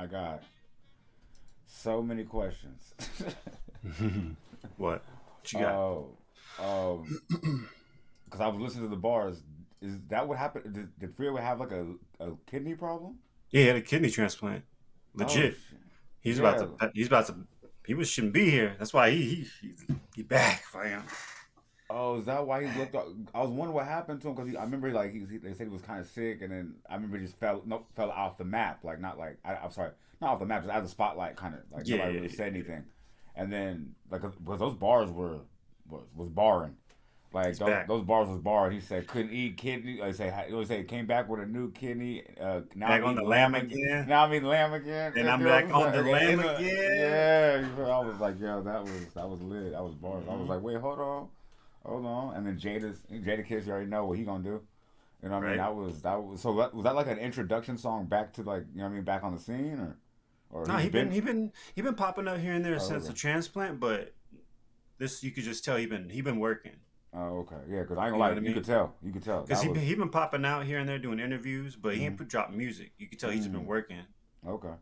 I got so many questions. What you got? Because I was listening to the bars. Is that what happened? Did Freeway have like a kidney problem? Yeah, he had a kidney transplant. Oh Legit. shit. He's about Yeah. to. He's about to. Shouldn't be here. That's why he back, fam. Oh, is that why he looked up? I was wondering what happened to him because I remember they said he was kind of sick, and then I remember he just fell off the map, like not like I'm sorry, not off the map, just out of the spotlight, kind of like nobody really said anything, and then like because those bars was barring, like those bars was barred. He said couldn't eat kidney. He say came back with a new kidney. Now Back I'm on the eating lamb again. Now I'm eating lamb again. And I'm back on the lamb again. Yeah, I was like, yo, that was lit. That was bars. I was like, wait, hold on. And then Jada Kiss, you already know what he gonna do. You know what I mean? That was so was that like an introduction song back to like, you know what I mean, back on the scene or No, he been popping up here and there since okay. the transplant, but this you could just tell he been working. Oh, okay. Yeah, because I ain't gonna lie, you could tell. Because he been popping out here and there doing interviews, but he ain't dropped music. You could tell he's just been working. Okay.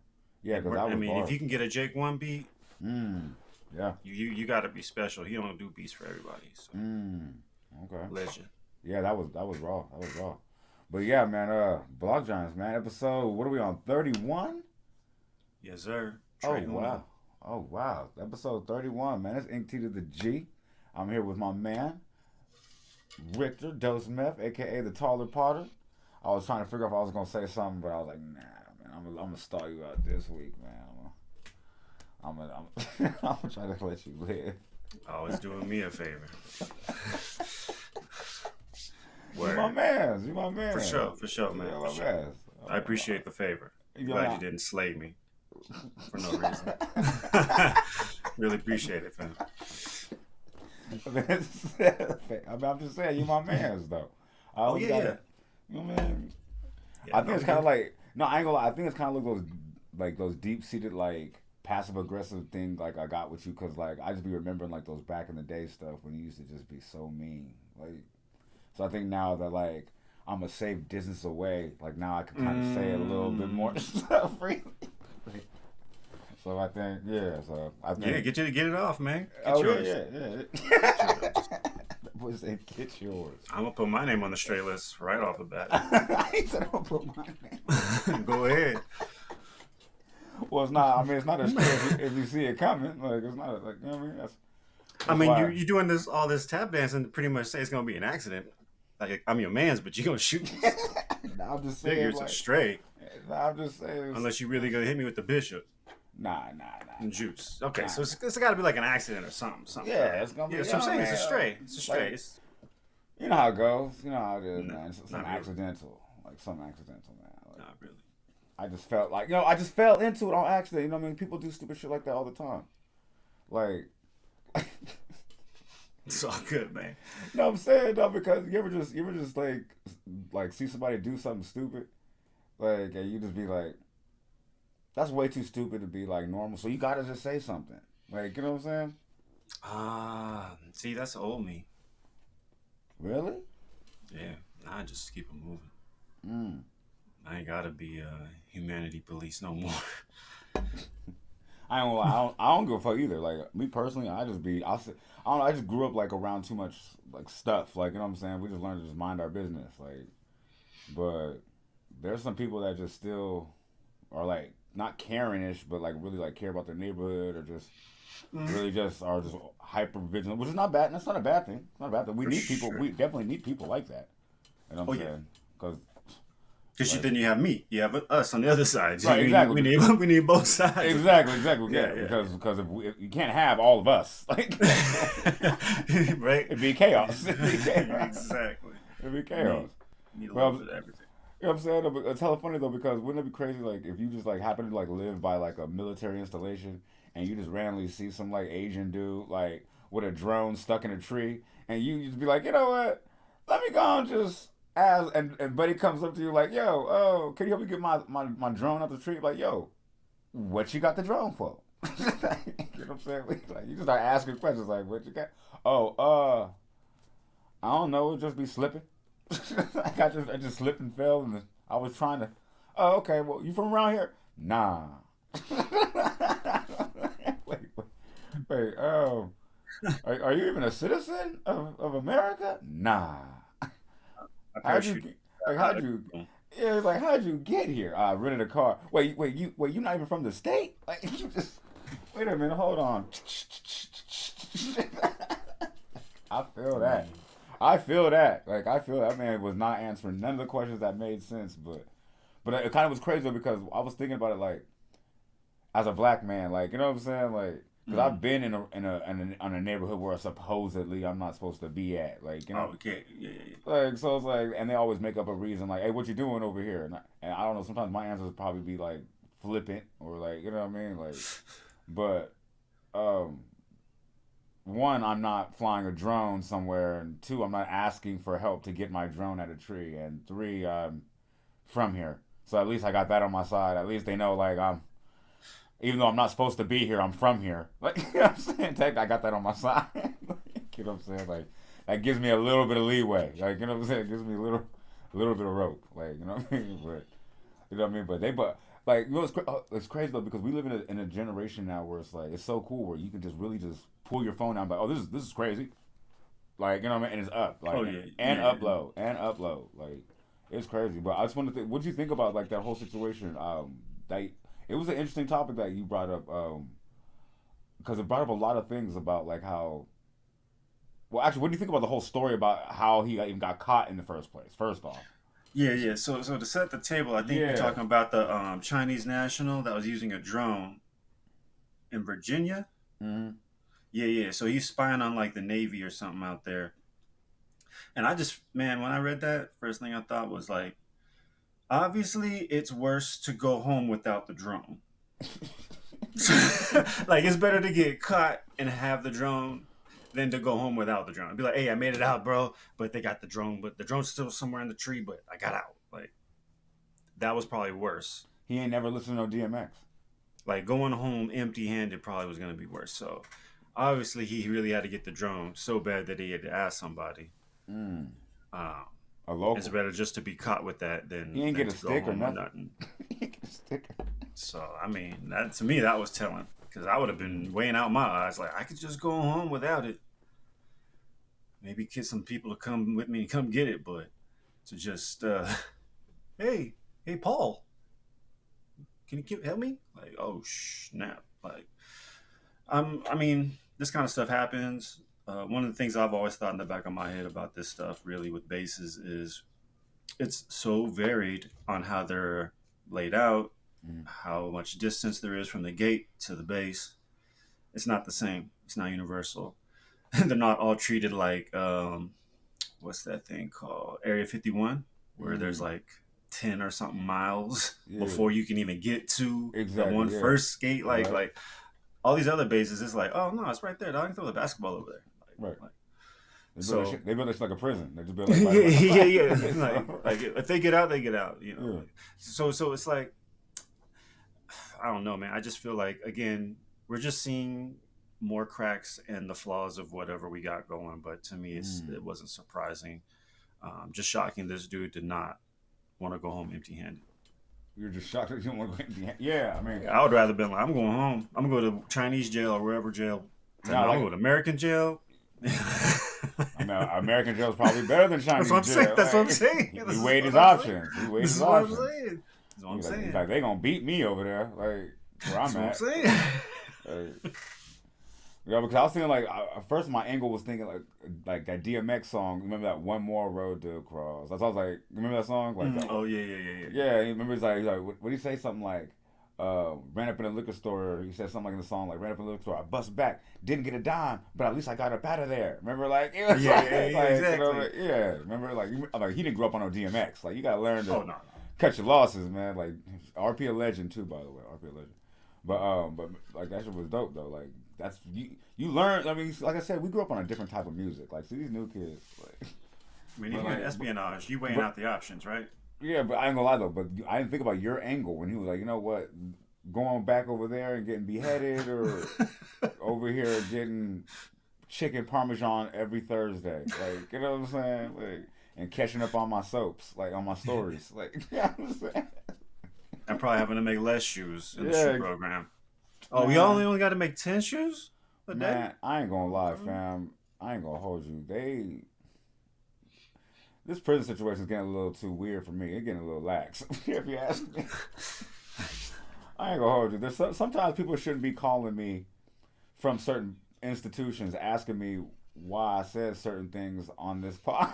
Yeah, because I mean, bars. if you can get a Jake One beat, yeah, you got to be special. He don't do beats for everybody. So. Okay. Legend. Yeah, that was raw. That was raw. But yeah, man, Block Giants, man. Episode, what are we on? 31? Yes, sir. Wow. Oh wow. Episode 31, man. It's Ink T to the G. I'm here with my man, Richter Dose Meth, aka the Taller Potter. I was trying to figure out if I was gonna say something, but I was like, nah, man. I'm gonna stall you out this week, man. I'm gonna try to let you live. Always doing me a favor. You my man. For sure, man. You my man. I appreciate the favor. Glad you didn't slay me for no reason. Really appreciate it, fam. I'm just saying, you my man's though. Yeah. You know what I mean? Yeah, I think it's kind of like I ain't gonna lie. I think it's kind of like those deep seated like passive aggressive thing like I got with you because like I just be remembering like those back in the day stuff when you used to just be so mean. Like, so I think now that like I'm a safe distance away, like now I can kind of say it a little bit more freely. So I think get it off, man. Get yours. Yeah. Boy said get yours. I'm gonna put my name on the straight list right off the bat. He said I'm gonna put my name. Go ahead. Well, it's not. I mean, it's not a straight if you see it coming. Like it's not like you know what I mean. That's you're doing all this tap dancing to pretty much say it's gonna be an accident. Like I'm your man's, but you're gonna shoot me. Nah, I'm just saying. Figures are straight. Nah, I'm just saying. Unless you really gonna hit me with the bishop. Nah. And juice. Okay, so it's got to be like an accident or something. Yeah, it's gonna be. Yeah, that's what I'm saying. It's a stray. It's a stray. Like, you know how it goes. You know how it is, man. It's something accidental. Like something accidental, man. Like, not really. I just felt like I just fell into it on accident. You know what I mean? People do stupid shit like that all the time. Like. It's all good, man. No, I'm saying though because you ever just like see somebody do something stupid, like and you just be like, that's way too stupid to be like normal. So you gotta just say something, like you know what I'm saying? See, that's old me. Really? Yeah, I just keep it moving. I ain't gotta be humanity police no more. I don't give a fuck either. Like me personally, I just grew up like around too much like stuff. Like you know what I'm saying. We just learned to just mind our business. Like, but there's some people that just still are like not caring-ish, but like really like care about their neighborhood or just really just are just hyper vigilant, which is not bad. That's not a bad thing. It's not a bad thing. We need people. We definitely need people like that. You know what I'm saying? Because. Then you have me, you have us on the other side. Right, exactly. We need both sides. Exactly. Yeah. Because if you can't have all of us, like, right? It'd be chaos. Exactly. It'd be chaos. Need a little bit of everything. You know what I'm saying? It's hella funny though because wouldn't it be crazy like if you just like happen to like live by like a military installation and you just randomly see some like Asian dude like with a drone stuck in a tree and you just be like, you know what? Let me go and just. And Buddy comes up to you like, yo, can you help me get my drone out the tree? Like, yo, what you got the drone for? You know what I'm saying? Like, you just start asking questions like, what you got? I don't know, just be slipping. I just slipped and fell and I was trying to, okay, well, you from around here? Nah, wait. Are you even a citizen of America? Nah. I How'd you parachute get? Like, out how'd of you? the Yeah, it's like, how'd you get here? I rented a car. Wait, you not even from the state? Like, you just. Wait a minute, hold on. I feel that. I feel that. Like, I feel that man was not answering none of the questions that made sense, but it kind of was crazy though, because I was thinking about it like as a black man, like, you know what I'm saying, like, because I've been in a neighborhood where supposedly I'm not supposed to be at, like, you know. Oh, okay. Yeah. Like, so it's like, and they always make up a reason, like, hey, what you doing over here? And I don't know, sometimes my answers would probably be, like, flippant, or, like, you know what I mean? Like, but, one, I'm not flying a drone somewhere, and two, I'm not asking for help to get my drone at a tree, and three, I'm from here. So at least I got that on my side. At least they know, like, even though I'm not supposed to be here, I'm from here. Like, you know what I'm saying? I got that on my side. You know what I'm saying? Like, that gives me a little bit of leeway. Like, you know what I'm saying? It gives me a little bit of rope. Like, you know what I mean? But, you know what I mean? But like, you know, it's crazy though, because we live in a generation now where it's like, it's so cool where you can just really just pull your phone out and be like, oh, this is crazy. Like, you know what I mean? And it's up. Like, and upload. Like, it's crazy. But I just want to think, what did you think about, like, that whole situation? It was an interesting topic that you brought up, because it brought up a lot of things about, like, how. Well, actually, what do you think about the whole story about how he even got caught in the first place? First off. Yeah. So to set the table, I think you're talking about the Chinese national that was using a drone in Virginia. Mm-hmm. Yeah. So he's spying on like the Navy or something out there. And man, when I read that, first thing I thought was like, obviously, it's worse to go home without the drone. Like, it's better to get caught and have the drone than to go home without the drone. Be like, hey, I made it out, bro, but they got the drone, but the drone's still somewhere in the tree, but I got out. Like, that was probably worse. He ain't never listened to no DMX. Like, going home empty-handed probably was going to be worse. So, obviously, he really had to get the drone so bad that he had to ask somebody. A local. It's better just to be caught with that than he ain't than get a to stick go or home nothing. He ain't get a sticker. So, I mean, that to me, that was telling. Because I would have been weighing out my eyes. Like, I could just go home without it. Maybe get some people to come with me and come get it. But to just, hey, Paul, can you help me? Like, oh, snap. Like, I mean, this kind of stuff happens. One of the things I've always thought in the back of my head about this stuff, really, with bases is it's so varied on how they're laid out, how much distance there is from the gate to the base. It's not the same. It's not universal. They're not all treated like, what's that thing called? Area 51, where there's like 10 or something miles before you can even get to the one first gate. Like all these other bases, it's like, oh, no, it's right there. I can throw the basketball over there. They build it like a prison. They just build yeah. Like if they get out, they get out. You know. So it's like, I don't know, man. I just feel like, again, we're just seeing more cracks and the flaws of whatever we got going. But to me, it wasn't surprising. Just shocking. This dude did not want to go home empty-handed. You're just shocked that you don't want to go empty-handed. Yeah, I mean, I would rather been like, I'm going home. I'm going to go to Chinese jail or wherever jail. I'm going to go to American jail. I know American jail is probably better than Chinese jail. That's what I'm saying. He weighed his options. That's what I'm saying. He's like, they gonna beat me over there, like where I'm at. That's what I'm saying. Yeah, because I was thinking like at first my angle was thinking like that DMX song. Remember that One More Road to Cross? I was like, remember that song? Like, oh yeah. Yeah, you remember he's like what did he say? Something like, ran up in a liquor store. He said something like in the song like, ran up in a liquor store. I bust back, didn't get a dime, but at least I got up out of there. Remember like yeah, exactly. You know, yeah, remember like he didn't grow up on no DMX. Like you gotta learn to no. cut your losses, man. Like RP a legend too, by the way. RP a legend. But like that shit was dope though. Like that's you learn. I mean, like I said, we grew up on a different type of music. Like see these new kids. Like, I mean, even espionage, you weighing out the options, right? Yeah, but I ain't gonna lie though. But I didn't think about your angle when he was like, you know what, going back over there and getting beheaded, or over here getting chicken parmesan every Thursday. Like you know what I'm saying? Like and catching up on my soaps, like on my stories. Like you know what I'm saying? I'm probably having to make less shoes in the Yeah, shoe program. Oh, we man. only got to make 10 shoes a day? Man, I ain't gonna lie, fam. I ain't gonna hold you. This prison situation is getting a little too weird for me. It's getting a little lax, if you ask me. I ain't gonna hold you. Sometimes people shouldn't be calling me from certain institutions asking me why I said certain things on this pod.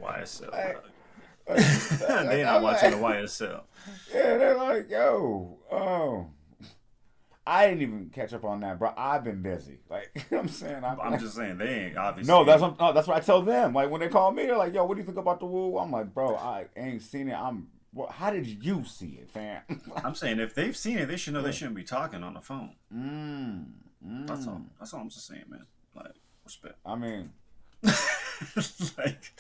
YSL. Like, They not watching the YSL. Yeah, they're like, yo, I didn't even catch up on that, bro. I've been busy. Like, you know what I'm saying? I'm just saying, they ain't obviously. No, that's what I tell them. Like, when they call me, they're like, yo, what do you think about the Woo? I'm like, bro, I ain't seen it. Well, how did you see it, fam? I'm saying, if they've seen it, they should know they shouldn't be talking on the phone. That's all. That's all I'm just saying, man. Like, respect. I mean, like,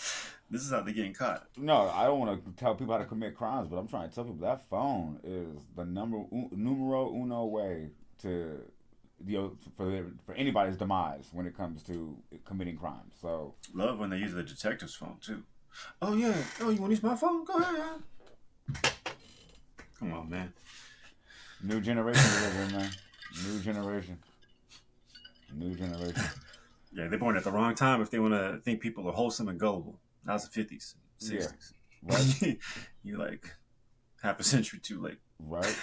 this is how they're getting caught. No, I don't want to tell people how to commit crimes, but I'm trying to tell people that phone is the numero uno way to for anybody's demise when it comes to committing crimes. So love when they use the detective's phone too. Oh yeah. Oh, you want to use my phone? Go ahead. Come on, man. New generation, man. New generation. Yeah, they're born at the wrong time if they want to think people are wholesome and gullible. That was the 50s, 60s. Yeah. Right. You like half a century too late. Right.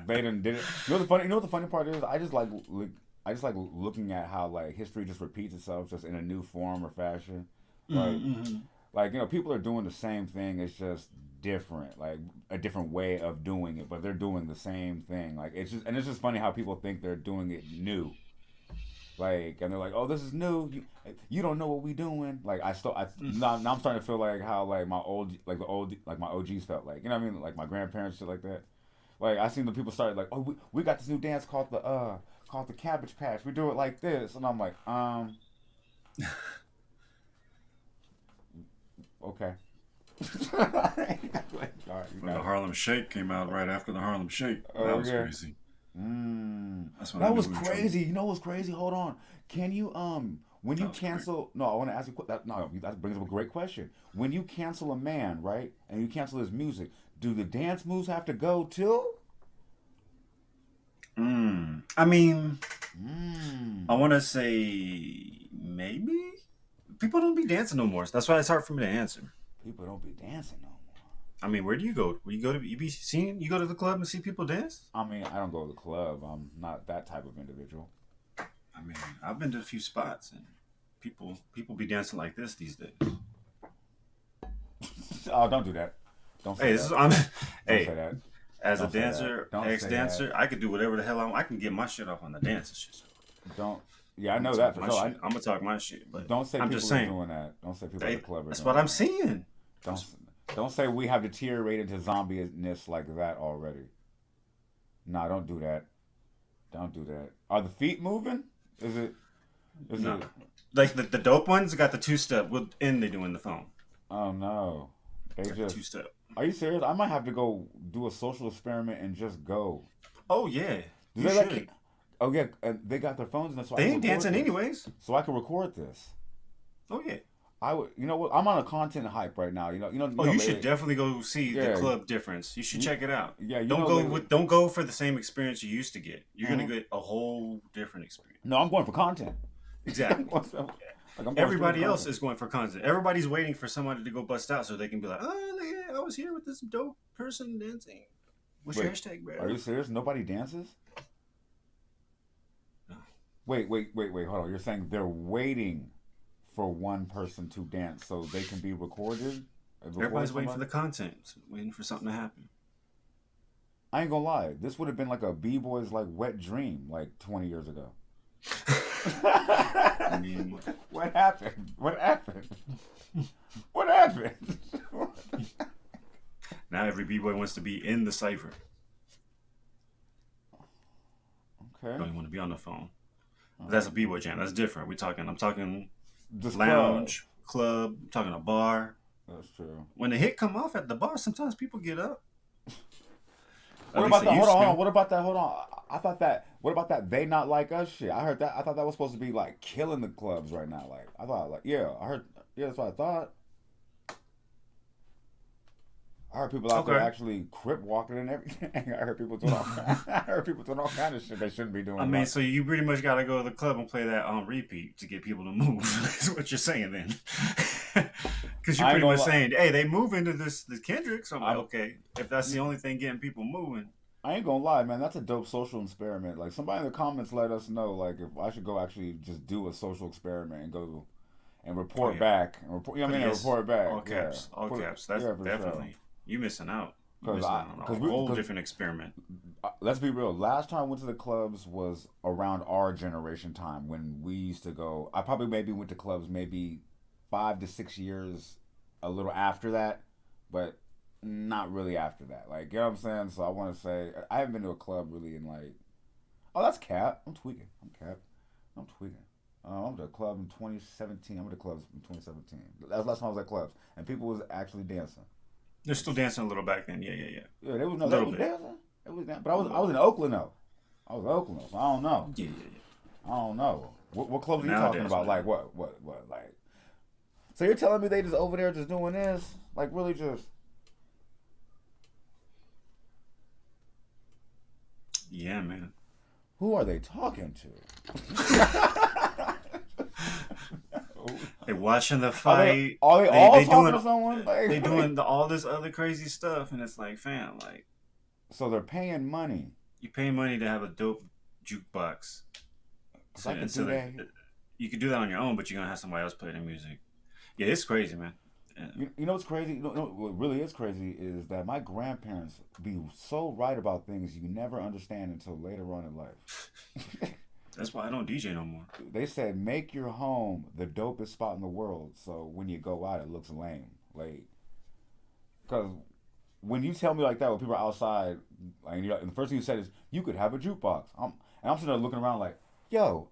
They done did it. You know what the funny part is? I just like looking at how like history just repeats itself just in a new form or fashion. Like, like, you know, people are doing the same thing. It's just different, like a different way of doing it, but they're doing the same thing. Like, it's just funny how people think they're doing it new. Like, and they're like, oh, this is new. You don't know what we doing. Like, now I'm starting to feel like how like my OGs felt like. You know what I mean? Like my grandparents, shit like that. Like, I seen the people started like, oh, we got this new dance called the Cabbage Patch. We do it like this, and I'm like, okay. Like, all right, when the Harlem Shake came out right after the Harlem Shake, that was crazy. That's what that was crazy. You know what's crazy? Hold on. Can you when you cancel? Great. No, I want to ask you. That brings up a great question. When you cancel a man, right, and you cancel his music, do the dance moves have to go too? I mean, I want to say maybe. People don't be dancing no more. So that's why it's hard for me to answer. People don't be dancing no more. I mean, where do you go? You go to the club and see people dance? I mean, I don't go to the club. I'm not that type of individual. I mean, I've been to a few spots and people be dancing like this these days. Oh, don't do that. Don't say that. Don't say that. As a dancer, ex-dancer, I could do whatever the hell I can get my shit off on the dance and shit. Don't. Yeah, I know that for sure. I'm gonna talk my shit, but don't say people are doing that. Don't say people at the club are that's doing what I'm seeing. Don't say we have deteriorated to zombie-ness like that already. Nah, don't do that. Don't do that. Are the feet moving? Is it? Like the dope ones got the two-step. And they doing the phone. Oh no, they just two-step. Are you serious? I might have to go do a social experiment and just go. Oh yeah, you should. Oh yeah, they got their phones in, so they ain't dancing anyways. So I can record this. Oh yeah. I would, you know what? I'm on a content hype right now. You know. Oh, you should definitely go see the club difference. You should check it out. Yeah, don't go for the same experience you used to get. You're gonna get a whole different experience. No, I'm going for content. Exactly. Everybody else is going for content. Everybody's waiting for somebody to go bust out so they can be like, oh, yeah, I was here with this dope person dancing. What's your hashtag, bro? Are you serious? Nobody dances? No. Wait. Hold on. You're saying they're waiting for one person to dance so they can be recorded? Everybody's waiting for the content, waiting for something to happen. I ain't gonna lie. This would have been like a B-boy's like wet dream like 20 years ago. I mean, what happened? Now every B-boy wants to be in the cipher. Okay. Don't even want to be on the phone. But that's a B-boy jam. That's different. I'm talking this lounge, club. I'm talking a bar. That's true. When the hit come off at the bar, sometimes people get up. What about that? Hold on. What about that? Hold on. What about that? They not like us shit. I heard that. I thought that was supposed to be like killing the clubs right now. Like I thought. Like I heard. Yeah, that's what I thought. I heard people out there actually crip walking and everything. I heard people doing all kind of shit they shouldn't be doing. I mean, so you pretty much got to go to the club and play that on repeat to get people to move. That's what you're saying then. Because you're pretty much saying, hey, they move into this Kendrick. So I'm like, okay, if that's the only thing getting people moving. I ain't gonna lie, man. That's a dope social experiment. Like, somebody in the comments let us know, like, if I should go actually just do a social experiment and go and report back. And report, you know what I mean? And report back. All caps. All caps. That's definitely... You missing out. Because a whole different experiment. Let's be real. Last time I went to the clubs was around our generation time when we used to go. I probably maybe went to clubs maybe 5 to 6 years, a little after that, but not really after that. Like, you know what I'm saying? So I want to say I haven't been to a club really in like. Oh, that's cap. I'm tweaking. I'm tweaking. I went to a club in 2017. I went to clubs in 2017. That's the last time I was at clubs, and people was actually dancing. They're still dancing a little back then. Yeah. Yeah, they was dancing. It was dancing. But I was in Oakland though. So I don't know. Yeah. I don't know. What clubs are you talking about? Man. Like what? Like. So you're telling me they just over there just doing this? Like really just? Yeah, man. Who are they talking to? They watching the fight. Are they all talking to someone? Like, they doing all this other crazy stuff, and it's like, fam, like. So they're paying money. You pay money to have a dope jukebox. So, you could do that on your own, but you're gonna have somebody else play the music. Yeah, it's crazy, man. Yeah. You know what's crazy? You know, what really is crazy is that my grandparents be so right about things you never understand until later on in life. That's why I don't DJ no more. They said, make your home the dopest spot in the world, so when you go out, it looks lame. Like, because when you tell me like that, when people are outside, like, and the first thing you said is, you could have a jukebox. And I'm sitting there looking around like, yo,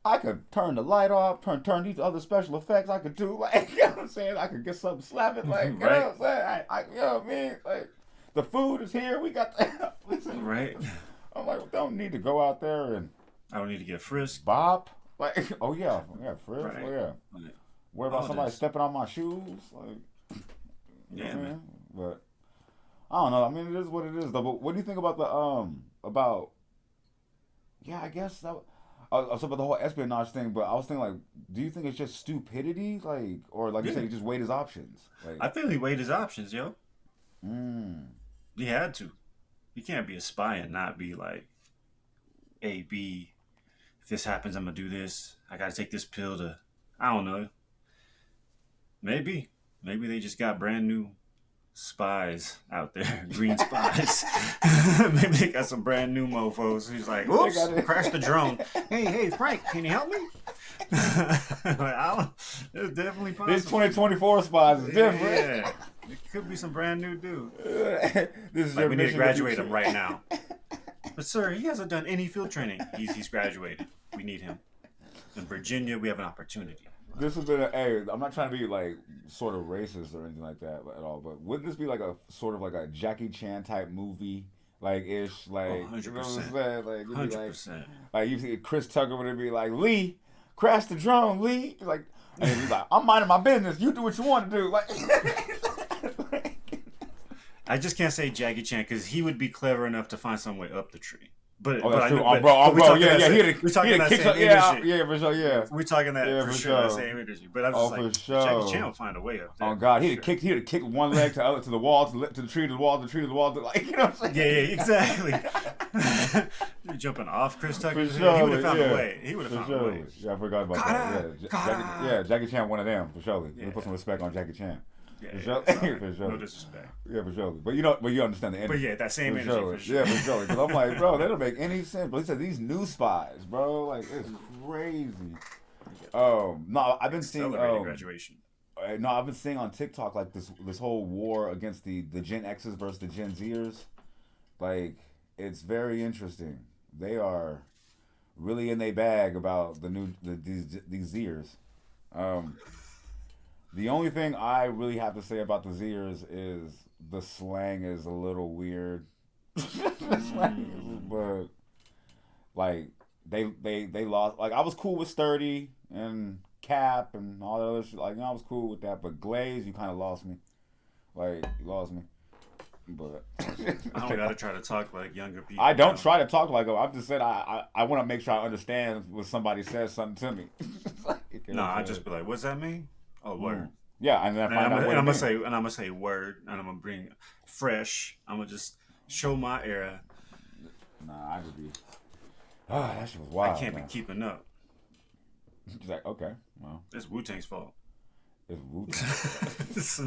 I could turn the light off, turn these other special effects I could do, like, you know what I'm saying? I could get something slapping, like, you know what I'm saying? You know what I mean? Like, the food is here, we got the... Right. I'm like, we don't need to go out there and... I don't need to get frisked. Bop. Like, frisk. Right. Oh, yeah. Like, worry about somebody stepping on my shoes. Like, yeah, man. But, I don't know. I mean, it is what it is, though. But what do you think about I guess that... I was about the whole espionage thing, but I was thinking, like, do you think it's just stupidity? Like, or like you said, he just weighed his options? Like, I feel he weighed his options, yo. He had to. You can't be a spy and not be like, A, B, if this happens, I'm going to do this. I got to take this pill to, I don't know. Maybe they just got brand new spies out there, green spies. Maybe they got some brand new mofos. He's like, oops, crash the drone. Hey, Frank, can you help me? Like, it's definitely possible. These 2024 spies is different. Yeah. It could be some brand new dude. This is like, we need to graduate him right now. But sir, he hasn't done any field training. He's graduated. We need him. In Virginia, we have an opportunity. This has been I'm not trying to be like sort of racist or anything like that at all, but wouldn't this be like a sort of like a Jackie Chan type movie? Like ish, like 100%. You know what I'm saying? Like 100%. Like you see Chris Tucker would be like, Lee, crash the drone, Lee. Like, and he's like, I'm minding my business. You do what you want to do. Like, I just can't say Jackie Chan because he would be clever enough to find some way up the tree. But that's true. Bro. We're talking that same industry. Yeah, for sure. Yeah, we're talking that for sure. That same industry. But I'm just like, sure. Jackie Chan will find a way up there. Oh God, he'd have kicked one leg to the wall, to the tree, to the wall, to the tree, to the wall. Like, you know what I'm saying? Yeah, exactly. You're jumping off Chris Tucker. Sure, he would have found a way. He would have found a way. Yeah, I forgot about that. Jackie Chan, one of them for sure. We put some respect on Jackie Chan. Yeah, for sure. For sure. No disrespect. Yeah, for sure. But you understand the energy. But yeah, that same energy. Sure. For sure. Yeah, for sure. Because I'm like, bro, that don't make any sense. But he said these new spies, bro, like it's crazy. No, I've been seeing graduation. No, I've been seeing on TikTok like this whole war against the Gen X's versus the Gen Zers. Like, it's very interesting. They are really in their bag about these Zers. The only thing I really have to say about the Zers is the slang is a little weird. But like they lost. Like, I was cool with Sturdy and Cap and all that other shit. Like, I was cool with that. But Glaze, you kind of lost me. Like, you lost me. But I don't gotta try to talk like younger people. I don't try to talk like them. I've just said I want to make sure I understand when somebody says something to me. No, I just be like, "What's that mean?" Oh, word. Yeah, and then I find out what I'm it gonna means. say word, and I'm gonna bring fresh. I'm gonna just show my era. Nah, I just be. Ah, that shit was I wild, can't man. be keeping up. He's like, okay, well, It's Wu Tang's fault. it's Wu Tang. It's a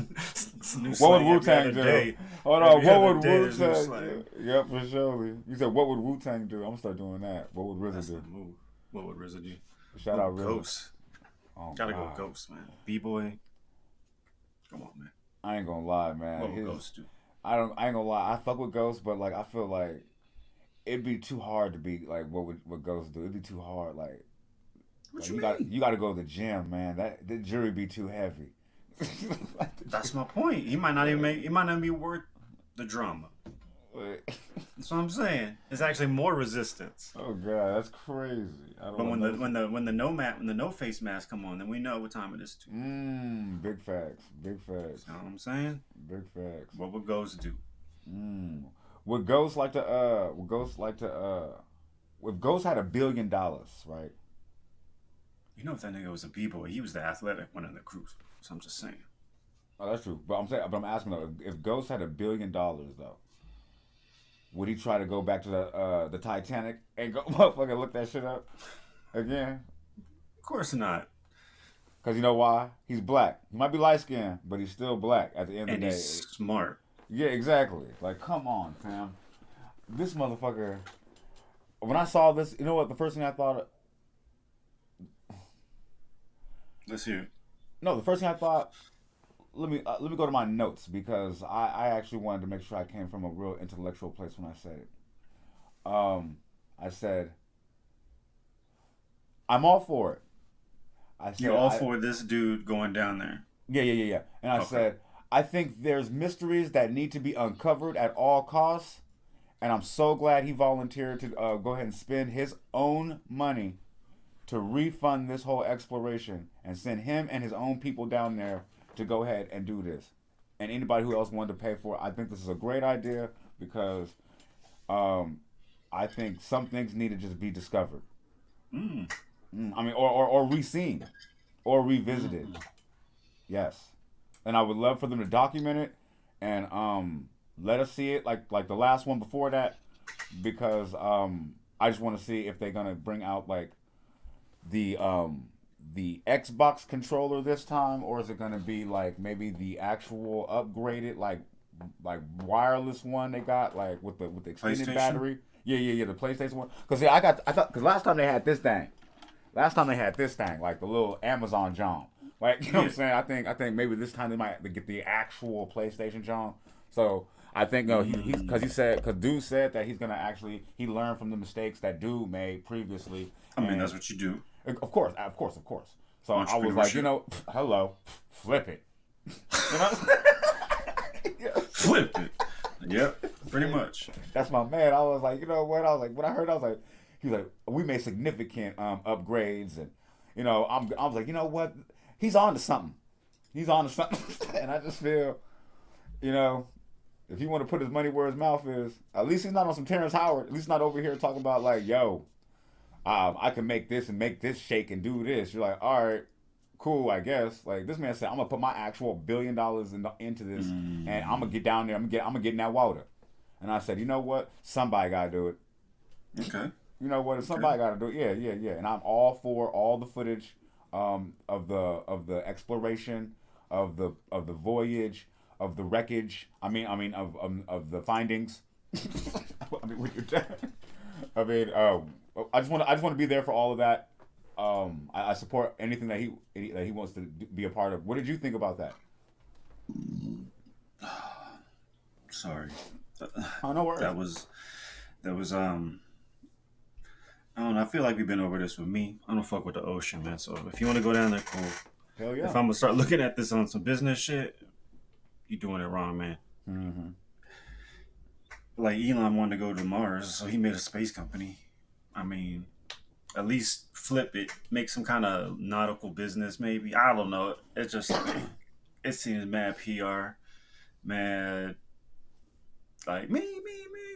new What would slang Wu every Tang other do? day. Hold on, Every what other would day Wu there's a new Tang slang. do? Yep, for sure. You said, what would Wu Tang do? I'm gonna start doing that. What would RZA That's do? the move. What would RZA do? Shout out RZA. Ghost. Oh, Gotta God. go Ghost, man. B-boy. Come on, man. I ain't gonna lie, man. What would Ghost do? I ain't gonna lie. I fuck with Ghost, but like I feel like it'd be too hard to be like what Ghost do. It'd be too hard. What Like, you mean? you got to go to the gym, man. That the jury be too heavy. That's my point. He might not even be worth the drama. That's what I'm saying. It's actually more resistance. Oh God, that's crazy. I don't But know. when the no face mask come on, then we know what time it is too. Big facts. Big facts. You know what I'm saying? Big facts. What would Ghost do? Would Ghost like to if Ghost had $1 billion, right? You know if that nigga was a b-boy, he was the athletic one in the cruise. So I'm just saying. Oh, that's true. But I'm asking though, if Ghost had $1 billion though, would he try to go back to the Titanic and go motherfucking look that shit up again? Of course not. Because you know why? He's black. He might be light skinned, but he's still black at the end of And the day. he's smart. Yeah, exactly. Like, come on, fam. This motherfucker. When I saw this, you know what? The first thing I thought. Let's hear it. No, the first thing I thought. Let me go to my notes because I actually wanted to make sure I came from a real intellectual place when I said it. I said, I'm all for it. I said, You're all for this dude going down there. Yeah. And I said, I think there's mysteries that need to be uncovered at all costs, and I'm so glad he volunteered to go ahead and spend his own money to refund this whole exploration and send him and his own people down there to go ahead and do this. And anybody who else wanted to pay for it, I think this is a great idea because I think some things need to just be discovered. I mean, or re-seen, or revisited. Yes, and I would love for them to document it and let us see it like the last one before that, because I just want to see if they're gonna bring out like the Xbox controller this time, or is it gonna be like maybe the actual upgraded like wireless one they got like with the extended battery. Yeah, the PlayStation one. Because because last time they had this thing. Like the little Amazon John. Like, you know what I'm saying? I think maybe this time they might get the actual PlayStation John. So I think because dude said that he's gonna actually he learned from the mistakes that dude made previously. I mean, that's what you do. Of course. So I was like, hello, flip it. You know? Flip it. Yep, pretty much. That's my man. I was like, you know what? I was like, when I heard, I was like, he was like, we made significant upgrades, and I was like, you know what? He's on to something. And I just feel, if he want to put his money where his mouth is, at least he's not on some Terrence Howard. At least not over here talking about like, yo, I can make this and make this shake and do this. You're like, all right, cool, I guess. Like this man said, I'm gonna put my actual $1 billion into this, and I'm gonna get down there. I'm gonna get in that water. And I said, you know what? Somebody gotta do it. Okay. You know what? If somebody gotta do it, yeah. And I'm all for all the footage of the exploration, of the voyage, of the wreckage. I mean of the findings. I mean, what you're doing. I mean, I just want to be there for all of that. I support anything that he wants to be a part of. What did you think about that? Sorry. Oh, no worries. That was I don't know. I feel like we've been over this with me. I don't fuck with the ocean, man. So if you want to go down there, cool. Hell yeah. If I'm gonna start looking at this on some business shit, you doing it wrong, man. Mm-hmm. Like Elon wanted to go to Mars, so he made a space company. I mean, at least flip it, make some kind of nautical business, maybe. I don't know. It's just it seems mad PR. mad, like me.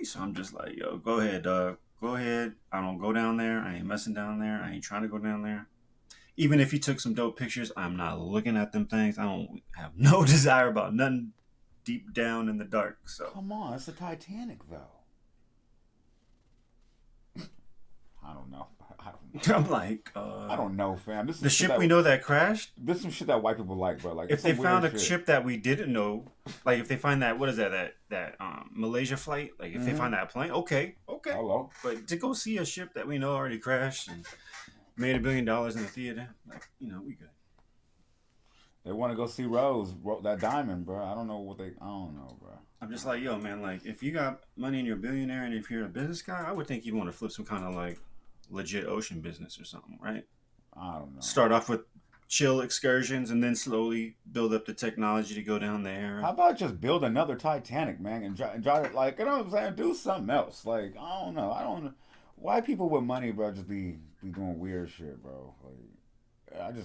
So I'm just like, yo, go ahead, dog. Go ahead. I don't go down there. I ain't messing down there. I ain't trying to go down there. Even if he took some dope pictures, I'm not looking at them things. I don't have no desire about nothing deep down in the dark. So Come on, it's the Titanic though. I don't know. I'm like, I don't know, fam. This is the ship we know that crashed. This is some shit that white people like, bro. Like, If they found a shit. ship that we didn't know, like if they find that, what is that Malaysia flight? Like if they find that plane, okay. Hello. But to go see a ship that we know already crashed and made $1 billion in the theater, like, you know, we good. They want to go see Rose, that diamond, bro. I don't know, bro. I'm just like, yo, man, like if you got money and you're a billionaire and if you're a business guy, I would think you'd want to flip some kind of like legit ocean business or something, right? I don't know. Start off with chill excursions and then slowly build up the technology to go down there. How about just build another Titanic, man, and try to, like, you know what I'm saying? Do something else. Like, I don't know. Why people with money, bro, just be doing weird shit, bro? Like,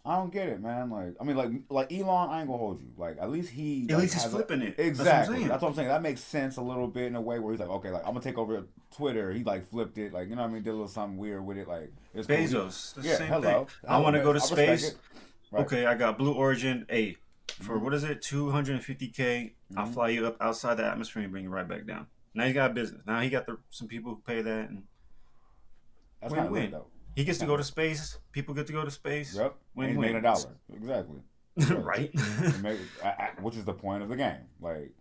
I don't get it, man. Like, I mean, like Elon, I ain't gonna hold you. Like, at least he's flipping it. Exactly. That's what I'm saying. That makes sense a little bit in a way where he's like, okay, like I'm gonna take over Twitter. He like flipped it, like, you know what I mean? Did a little something weird with it, like it's Bezos. Cool. The Yeah, same hello. thing. I want to go to space. Right. Okay, I got Blue Origin. A for what is it? 250K. I'll fly you up outside the atmosphere and bring you right back down. Now he's got a business. Now he got some people who pay that, and that's kind of weird though. He gets to go to space. People get to go to space. Yep. Win, and he made $1. Exactly. Right. Which is the point of the game. Like,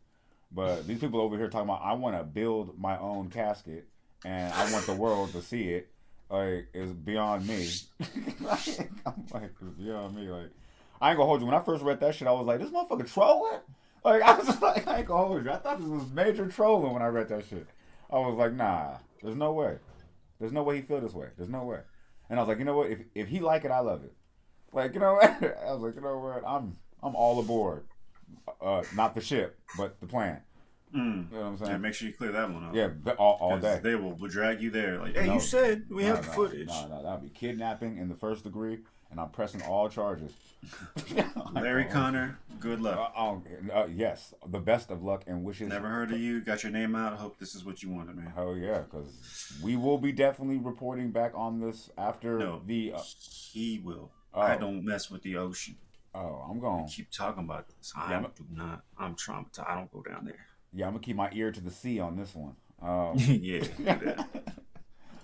but these people over here talking about, I want to build my own casket and I want the world to see it. Like, it's beyond me. I'm like, it's beyond me. Like, I ain't gonna hold you. When I first read that shit, I was like, this motherfucker trolling? Like, I was like, I ain't gonna hold you. I thought this was major trolling when I read that shit. I was like, nah, there's no way. There's no way he feel this way. There's no way. And I was like, you know what? If he like it, I love it. Like, you know what? I was like, you know what? I'm all aboard. Not the ship, but the plan. You know what I'm saying? Yeah, make sure you clear that one up. Yeah, all day. They will drag you there. Like, hey, you said we have the footage. No, that would be kidnapping in the first degree, and I'm pressing all charges. Larry Connor, good luck. Yes, the best of luck and wishes. Never heard of you. Got your name out. I hope this is what you wanted, man. Hell yeah, because we will be definitely reporting back on this after the. He will. I don't mess with the ocean. Oh, I'm going. Keep talking about this. I'm traumatized. I don't go down there. Yeah, I'm gonna keep my ear to the sea on this one. Yeah.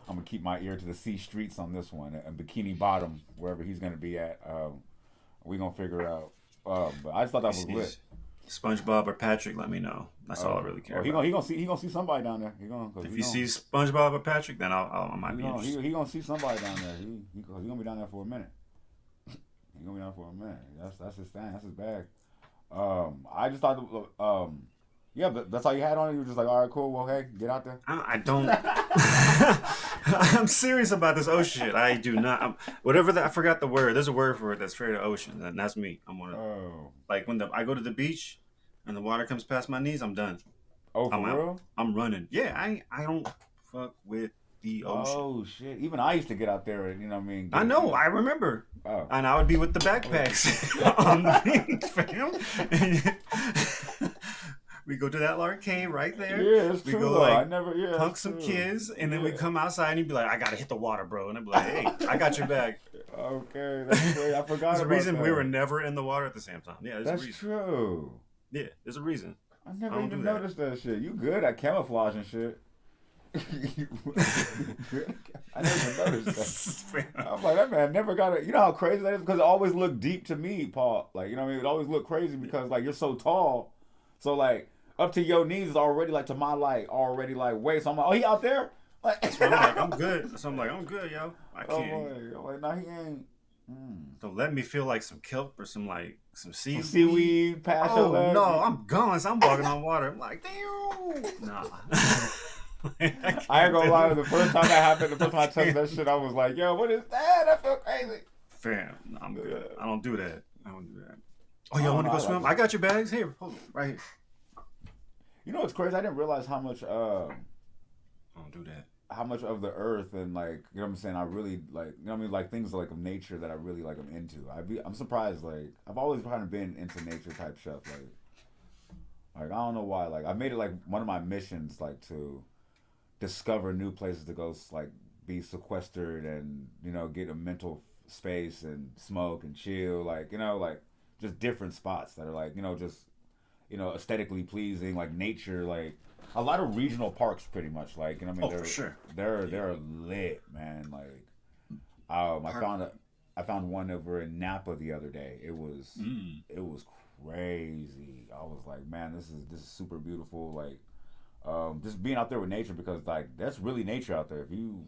I'm gonna keep my ear to the sea streets on this one, and Bikini Bottom, wherever he's gonna be at. We gonna figure out. But I just thought that was lit. SpongeBob or Patrick, let me know. That's all I really care about. He gonna see somebody down there. If he sees SpongeBob or Patrick, then I might be interested. He gonna see somebody down there. He gonna be down there for a minute. He gonna be down for a minute. That's his thing. That's his bag. I just thought. Yeah, but that's all you had on it. You were just like, all right, cool. Well, hey, get out there. I don't. I'm serious about this ocean shit. I do not. I forgot the word. There's a word for it that's straight to ocean, and that's me. I'm one of. Like when I go to the beach, and the water comes past my knees, I'm done. Oh, for real? Out. I'm running. Yeah, I don't fuck with the ocean. Oh shit! Even I used to get out there, and you know what I mean. I know. I remember. Oh. And I would be with the backpacks on the beach, fam. We go to that arcade right there. Yeah, it's we true. Go, though. like, I never, punk some kids, and then we come outside, and he'd be like, "I gotta hit the water, bro," and I'd be like, "Hey, I got your bag." Okay, that's great. I forgot. There's a reason we were never in the water at the same time. Yeah, that's true. Yeah, there's a reason. I never even noticed that shit. You good at camouflage and shit. I never noticed that. I'm like, that man never got it. You know how crazy that is? Because it always looked deep to me, Paul. Like, you know what I mean? It always looked crazy because, like, you're so tall. So, like, up to your knees is already, like, to my, like, already, like, waist. So I'm like, oh, he out there? Like, that's why I'm like, I'm good. So I'm like, I'm good, yo. I can't. I'm like, no, he ain't. Don't let me feel like some kelp or some seaweed. Seaweed, passion. Oh, no, I'm gone. So I'm walking on water. I'm like, damn. Nah. I ain't gonna lie, the first time that happened, the first time I touched that shit, I was like, yo, what is that? I feel crazy. Fam, I'm good. I don't do that. Oh, y'all want to go swim? I got your bags. Here, hold it, right here. You know what's crazy? I didn't realize how much I don't do that. How much of the earth and, like, you know what I'm saying, I really, like, you know what I mean, like, things like of nature that I really, like, I'm into. I'm surprised, like, I've always kind of been into nature type stuff, like, Like I don't know why. Like I made it like one of my missions, like to discover new places to go, like be sequestered and get a mental space and smoke and chill. Like like just different spots that are like just aesthetically pleasing, like nature, like a lot of regional parks, pretty much. Like I mean, Oh, for sure. they're lit, man. Like Park. I found one over in Napa the other day. Mm. It was crazy. I was like, man, this is super beautiful. Like just being out there with nature, because like that's really nature out there. If you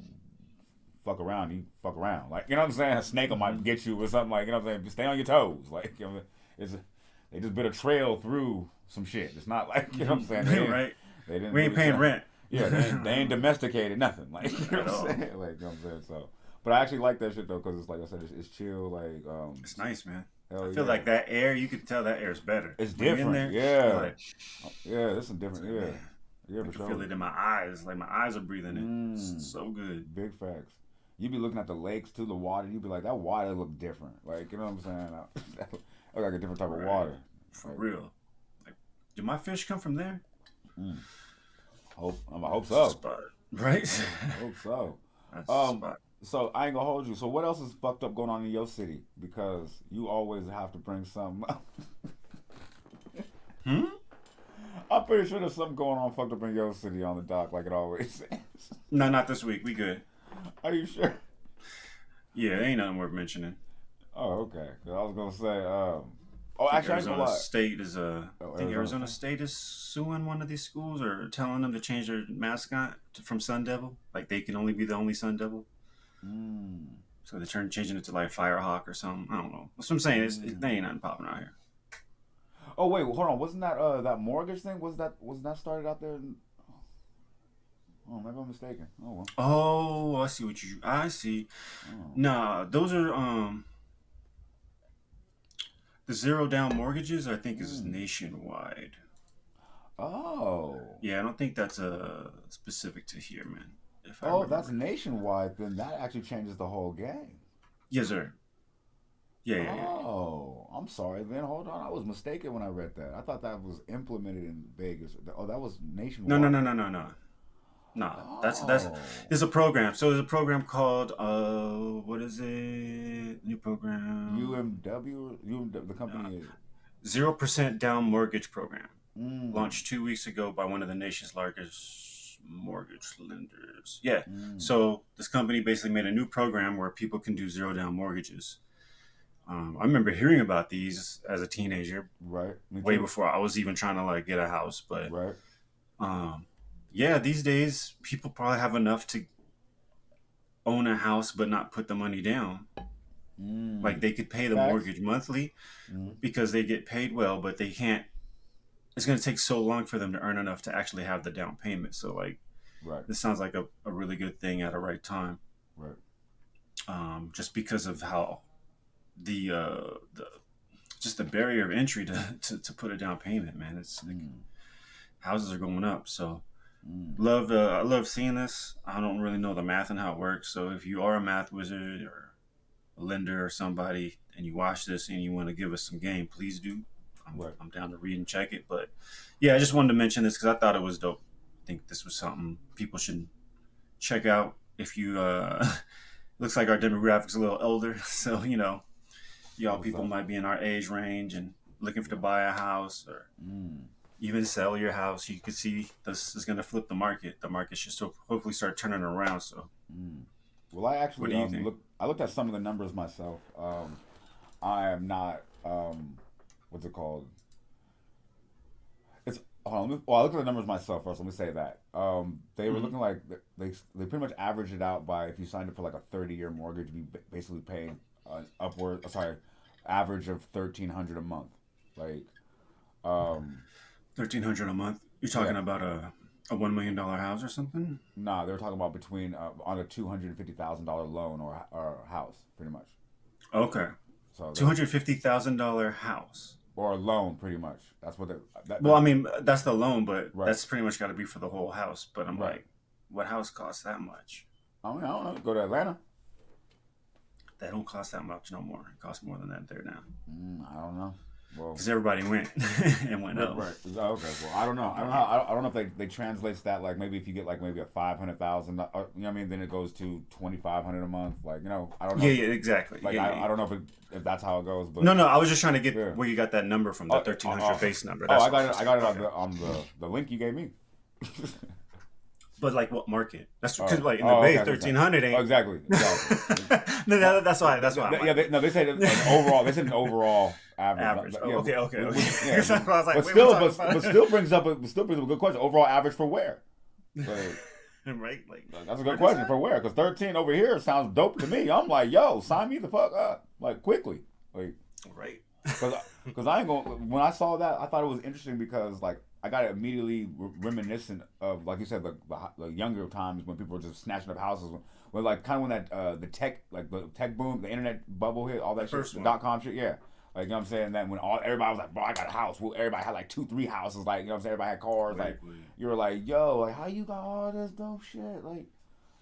fuck around, you fuck around. Like what I'm saying, a snake Mm-hmm. might get you or something. Like what I'm saying, stay on your toes. Like it's they just bit a trail through some shit. It's not like what I'm saying. Right. They didn't We ain't really paying try. rent. Yeah, they ain't domesticated nothing. Like At what I'm all. saying. Like what I'm saying. So, but I actually like that shit though, because it's like I said, it's chill. Like It's nice, man. I hell feel yeah, like that air, you could tell that air is better. it's When you're in different. there, you're Yeah, like, yeah, this is different. it's like, Yeah, man, yeah, I for can feel sure. it in my eyes. Like my eyes are breathing it. It's Mm, so good. big facts. You be looking at the lakes too, the water. You be like, that water look different. Like what I'm saying. That look like a different type of Right. water. For Like, real. Like, did my fish come from there? mm, I hope That's the so. spot. Right? I hope so. That's the Um, spot. so I ain't gonna hold you. So what else is fucked up going on in your city? Because you always have to bring something up. Hmm? I'm pretty sure there's something going on fucked up in your city on the dock, like it always is. No, not this week. We good. Are you sure? Yeah, ain't nothing worth mentioning. Oh, okay. 'Cause I was gonna say, oh, I think actually, I ain't gonna Arizona lie. State is Oh, I think Arizona. Arizona State is suing one of these schools or telling them to change their mascot from Sun Devil. Like they can only be the only Sun Devil. Mm, So they're changing it to like Firehawk or something. I don't know. That's what I'm saying. They mm. ain't nothing popping out here. Oh wait, hold on. Wasn't that that mortgage thing? Wasn't that started out there? Oh, maybe I'm mistaken. Oh well. Oh, I see. Oh. Nah, those are the zero down mortgages. I think is Mm. nationwide. Oh. Yeah, I don't think that's specific to here, man. If I Oh, if that's remember. nationwide, then that actually changes the whole game. Yes, sir. Yeah, yeah, yeah. Oh, I'm sorry. Then hold on, I was mistaken when I read that. I thought that was implemented in Vegas. Oh, that was No, no, nationwide. no, no, no, no. No, that's Oh, there's a program. So there's a program called what is it? New program. UMW. The company is. 0% down mortgage program. Mm, Launched 2 weeks ago by one of the nation's largest mortgage lenders. Yeah. mm, So this company basically made a new program where people can do zero down mortgages. I remember hearing about these as a teenager, right. Me way too. before I was even trying to like get a house. But Right. um, yeah, these days people probably have enough to own a house but not put the money down. Like Mm. they could pay the Facts. mortgage monthly Mm. because they get paid well, but they can't. It's going to take so long for them to earn enough to actually have the down payment. So like Right. this sounds like a really good thing at a right time. Right. Just because of how the just the barrier of entry to put a down payment, man. It's like Mm. houses are going up. So Mm. I love seeing this. I don't really know the math and how it works. So if you are a math wizard or a lender or somebody and you watch this and you want to give us some game, please do. Right. I'm down to read and check it. But yeah, I just wanted to mention this because I thought it was dope. I think this was something people should check out. If you looks like our demographic's a little older, so y'all That's what's people up. might be in our age range and looking for to Yeah. buy a house or Mm. even sell your house. You could see this is going to flip the market. The market should so hopefully start turning around. So, Mm. Well, I what actually do you think? I looked at some of the numbers myself. I am not what's it called? It's hold on, well, I looked at the numbers myself first. Let me say that they were Mm-hmm. looking like they pretty much averaged it out by if you signed up for like a 30-year mortgage, you'd be basically paying upward sorry average of 1,300 a month. Like um, 1,300 a month. You're yeah, talking about a $1 million house or something? nah, they were talking about between on a $250,000 loan or a house, pretty much. Okay, So two they hundred $50,000 house. or a loan, pretty much. That's what Well, I mean that's the loan, but right, that's pretty much got to be for the whole house. But I'm right. like, what house costs that much? I don't know. Go to Atlanta. They don't cost that much no more. It costs more than that there now. I don't know. Well, because everybody went and went up. right. Oh, okay. Well, I don't know. I don't know if they translates that like maybe if you get like maybe a 500,000, you know what I mean? Then it goes to 2,500 a month. Like I don't know. Yeah, exactly. Like I don't know if that's how it goes. But no, I was just trying to get yeah. where you got that number from, the 1,300 base number. Oh, That's I got it on the link you gave me. But like what market? That's because like in the Bay, 1,300 ain't. Oh, exactly. No, that's why. That's why. Yeah, they said like overall. They said an overall average. Yeah, okay. Yeah, I was like, but still brings up a good question. Overall average for where? Like, right? Like that's a good question for where? Because 13 over here sounds dope to me. I'm like, yo, sign me the fuck up, like quickly, like right. Because I ain't going. When I saw that, I thought it was interesting because like I got immediately reminiscent of like you said the younger times when people were just snatching up houses when like kind of when that the tech boom, the internet bubble hit, all that shit, the .com shit, yeah. Like, you know what I'm saying? That when everybody was like, bro, I got a house. Well, everybody had like 2-3 houses. Like, you know what I'm saying? Everybody had cars. Like, you were like, yo, like, how you got all this dope shit? Like,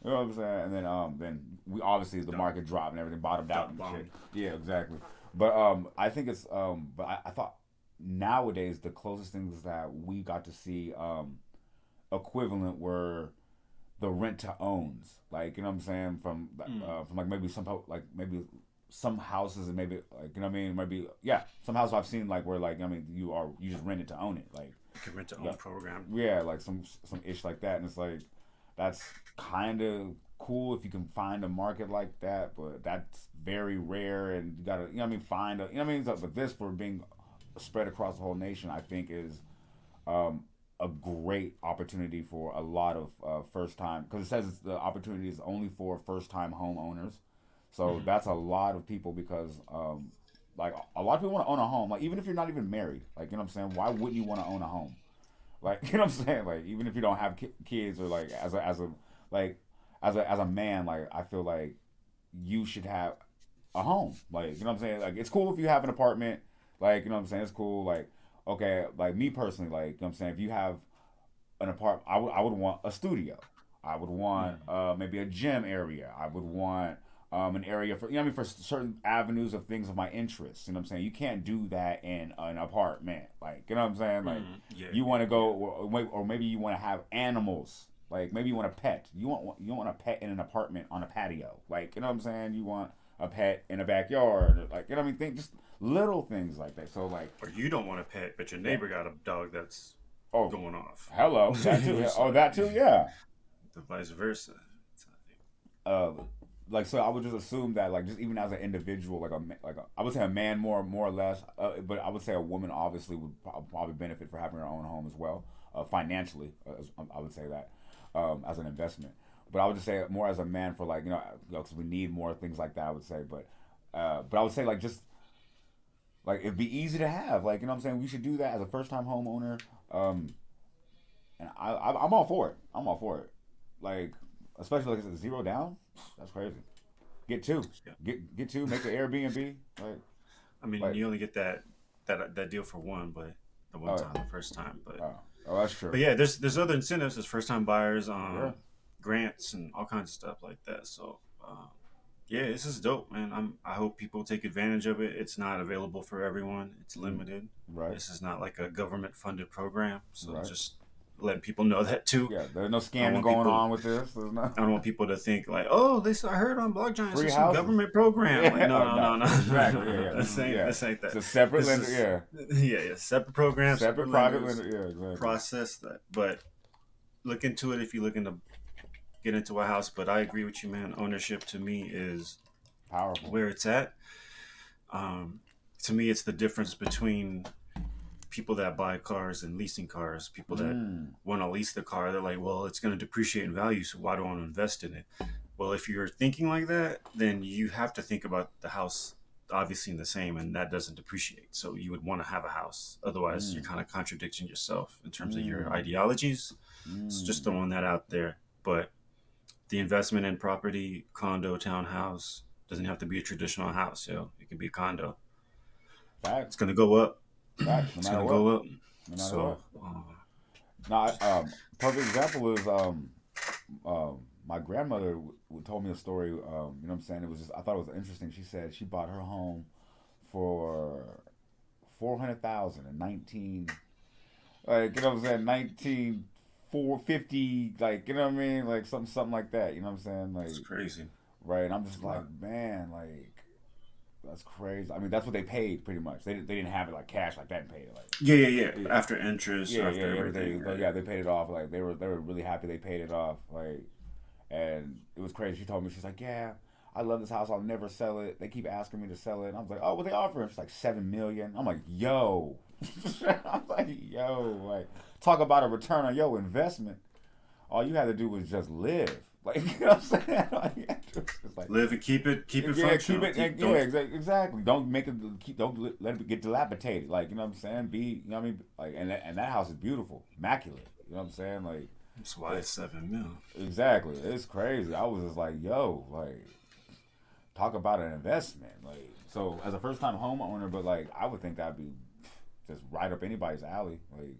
you know what I'm saying? And then we obviously the market dropped and everything bottomed out and shit. Yeah, exactly. But I think it's but I thought nowadays the closest things that we got to see equivalent were the rent to owns. Like, you know what I'm saying? From like maybe some houses and maybe like, you know what I mean, maybe some houses I've seen like where like, I mean, you just rent it to own it, like you can rent to own program. Yeah, like some ish like that, and it's like that's kind of cool if you can find a market like that, but that's very rare, and you gotta, you know what I mean, find a, you know what I mean. But this for being spread across the whole nation, I think is a great opportunity for a lot of first time, because it says the opportunity is only for first time homeowners. So that's a lot of people because, like, a lot of people want to own a home. Like, even if you're not even married, like, you know what I'm saying? Why wouldn't you want to own a home? Like, you know what I'm saying? Like, even if you don't have kids or, like, as a man, like, I feel like you should have a home. Like, you know what I'm saying? Like, it's cool if you have an apartment. Like, you know what I'm saying? It's cool. Like, okay, like, me personally, like, you know what I'm saying? If you have an apartment, I would want a studio. I would want maybe a gym area. I would want... an area for, you know what I mean, for certain avenues of things of my interests. You know what I'm saying? You can't do that in an apartment. Like, you know what I'm saying? Like, you want to go, or maybe you want to have animals. Like, maybe you want a pet. You want a pet in an apartment on a patio. Like, you know what I'm saying? You want a pet in a backyard. Like, you know what I mean? Just little things like that. So, like... Or you don't want a pet, but your neighbor got a dog that's going off. Hello. That too. That too, yeah. The vice versa. Like, so I would just assume that, like, just even as an individual, I would say a man more or less, but I would say a woman obviously would probably benefit for having her own home as well, financially. I would say that as an investment. But I would just say more as a man for, like, you know, because we need more things like that. I would say, but I would say, like, just like it'd be easy to have, like, you know what I'm saying. We should do that as a first time homeowner, and I'm all for it. I'm all for it, like. Especially like it's zero down, that's crazy. Get two, get two. Make an Airbnb. Like, I mean, you only get that deal for one, but the one time, the first time. But that's true. But yeah, there's other incentives as first time buyers, grants and all kinds of stuff like that. So yeah, this is dope, man. I hope people take advantage of it. It's not available for everyone. It's limited. Right. This is not like a government funded program. So just letting people know that too. Yeah, there's no scamming going on with this. I don't want people to think like, oh, I heard on Block Giants there's some government program. Like, no. Exactly. Yeah. This ain't that. It's a separate lender. Yeah. Separate program. Separate private lender. Yeah, exactly. Process that, but look into it if you're looking to get into a house. But I agree with you, man. Ownership to me is powerful. Where it's at. To me, it's the difference between people that buy cars and leasing cars. People that want to lease the car, they're like, well, it's going to depreciate in value, so why do I want to invest in it? Well, if you're thinking like that, then you have to think about the house obviously in the same, and that doesn't depreciate. So you would want to have a house. Otherwise, you're kind of contradicting yourself in terms of your ideologies. So just throwing that out there. But the investment in property, condo, townhouse, doesn't have to be a traditional house. It can be a condo. It's going to go up. It's going to go up. So, perfect example is my grandmother told me a story. You know what I'm saying? It was just, I thought it was interesting. She said she bought her home for 400,000 in 19, like, you know what I'm saying, 1950, like, you know what I mean, like something like that. You know what I'm saying? Like, It's crazy. right? And I'm just like, man, like. That's crazy. I mean, that's what they paid pretty much. They didn't have it like cash like that and paid it like. Yeah. After interest, Yeah, after yeah, everything. Right? Yeah, they paid it off. Like they were really happy they paid it off. Like, and it was crazy. She told me, she's like, yeah, I love this house. I'll never sell it. They keep asking me to sell it. And I was like, oh, what they offering? She's like $7 million. I'm like, yo. I'm like, yo, like talk about a return on your investment. All you had to do was just live. Like, you know what I'm saying? Like, live and keep it functional. Exactly. Don't make it. Don't let it get dilapidated. Like, you know what I'm saying? You know what I mean? Like, and that house is beautiful, immaculate. You know what I'm saying? Like, that's why it's $7 million. Exactly. It's crazy. I was just like, yo, like, talk about an investment. Like, so as a first time homeowner, but like, I would think that'd be just right up anybody's alley. Like,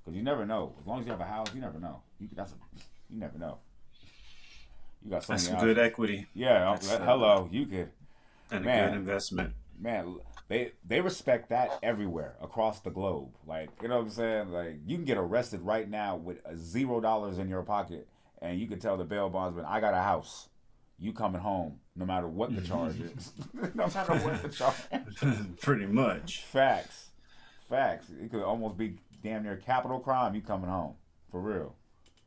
because you never know. As long as you have a house, you never know. You never know. You got that's some good equity. Yeah, hello, you could. And a good investment. Man, they respect that everywhere across the globe. Like, you know what I'm saying? Like, you can get arrested right now with $0 in your pocket, and you can tell the bail bondsman, I got a house. You coming home, no matter what the charge is. No matter what the charge is. Pretty much. Facts. It could almost be damn near capital crime. You coming home. For real.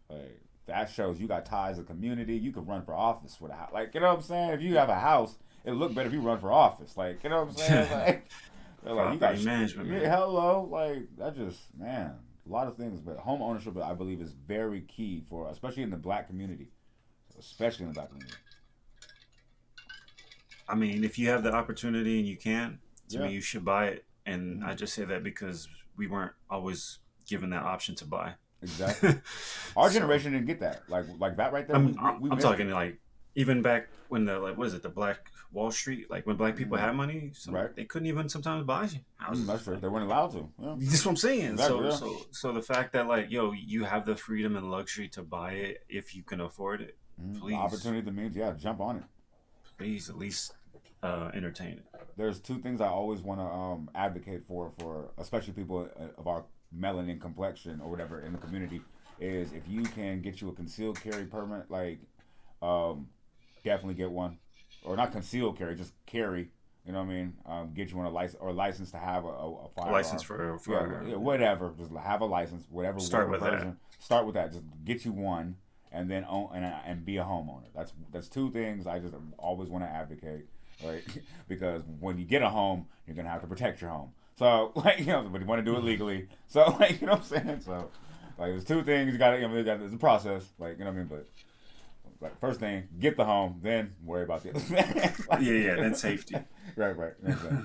Like, that shows you got ties to the community. You could run for office with a house. Like, you know what I'm saying? If you have a house, it'll look better if you run for office. Like, you know what I'm saying? Like you got management. Yeah, hello. Like, that just, man, a lot of things. But home ownership, I believe, is very key for, especially in the black community. I mean, if you have the opportunity and you can, to me, you should buy it. And Mm-hmm. I just say that because we weren't always given that option to buy. Exactly. Our generation didn't get that. Like that right there. I'm talking like even back when the the Black Wall Street, like when black people had money, right? They couldn't even sometimes buy houses. That's true. They weren't allowed to. Yeah. That's what I'm saying. Exactly, So the fact that like you have the freedom and luxury to buy it if you can afford it, please. The opportunity, the means, jump on it. Please at least entertain it. There's two things I always want to advocate for especially people of our melanin complexion or whatever in the community, is if you can get you a concealed carry permit, like definitely get one, or not concealed carry, just carry. You know what I mean? Get you one a license to have a firearm. License for whatever. Just have a license, whatever. Start with version. that. Start with that. Just get you one, and then own and be a homeowner. That's two things I just always want to advocate. Right? Because when you get a home, you're gonna have to protect your home. So, like, you know, but you want to do it legally. So, like, you know what I'm saying? So, like, there's two things you got to, there's a process. Like, you know what I mean? But, like, first thing, get the home, then worry about the other thing. Then safety. Right. Exactly.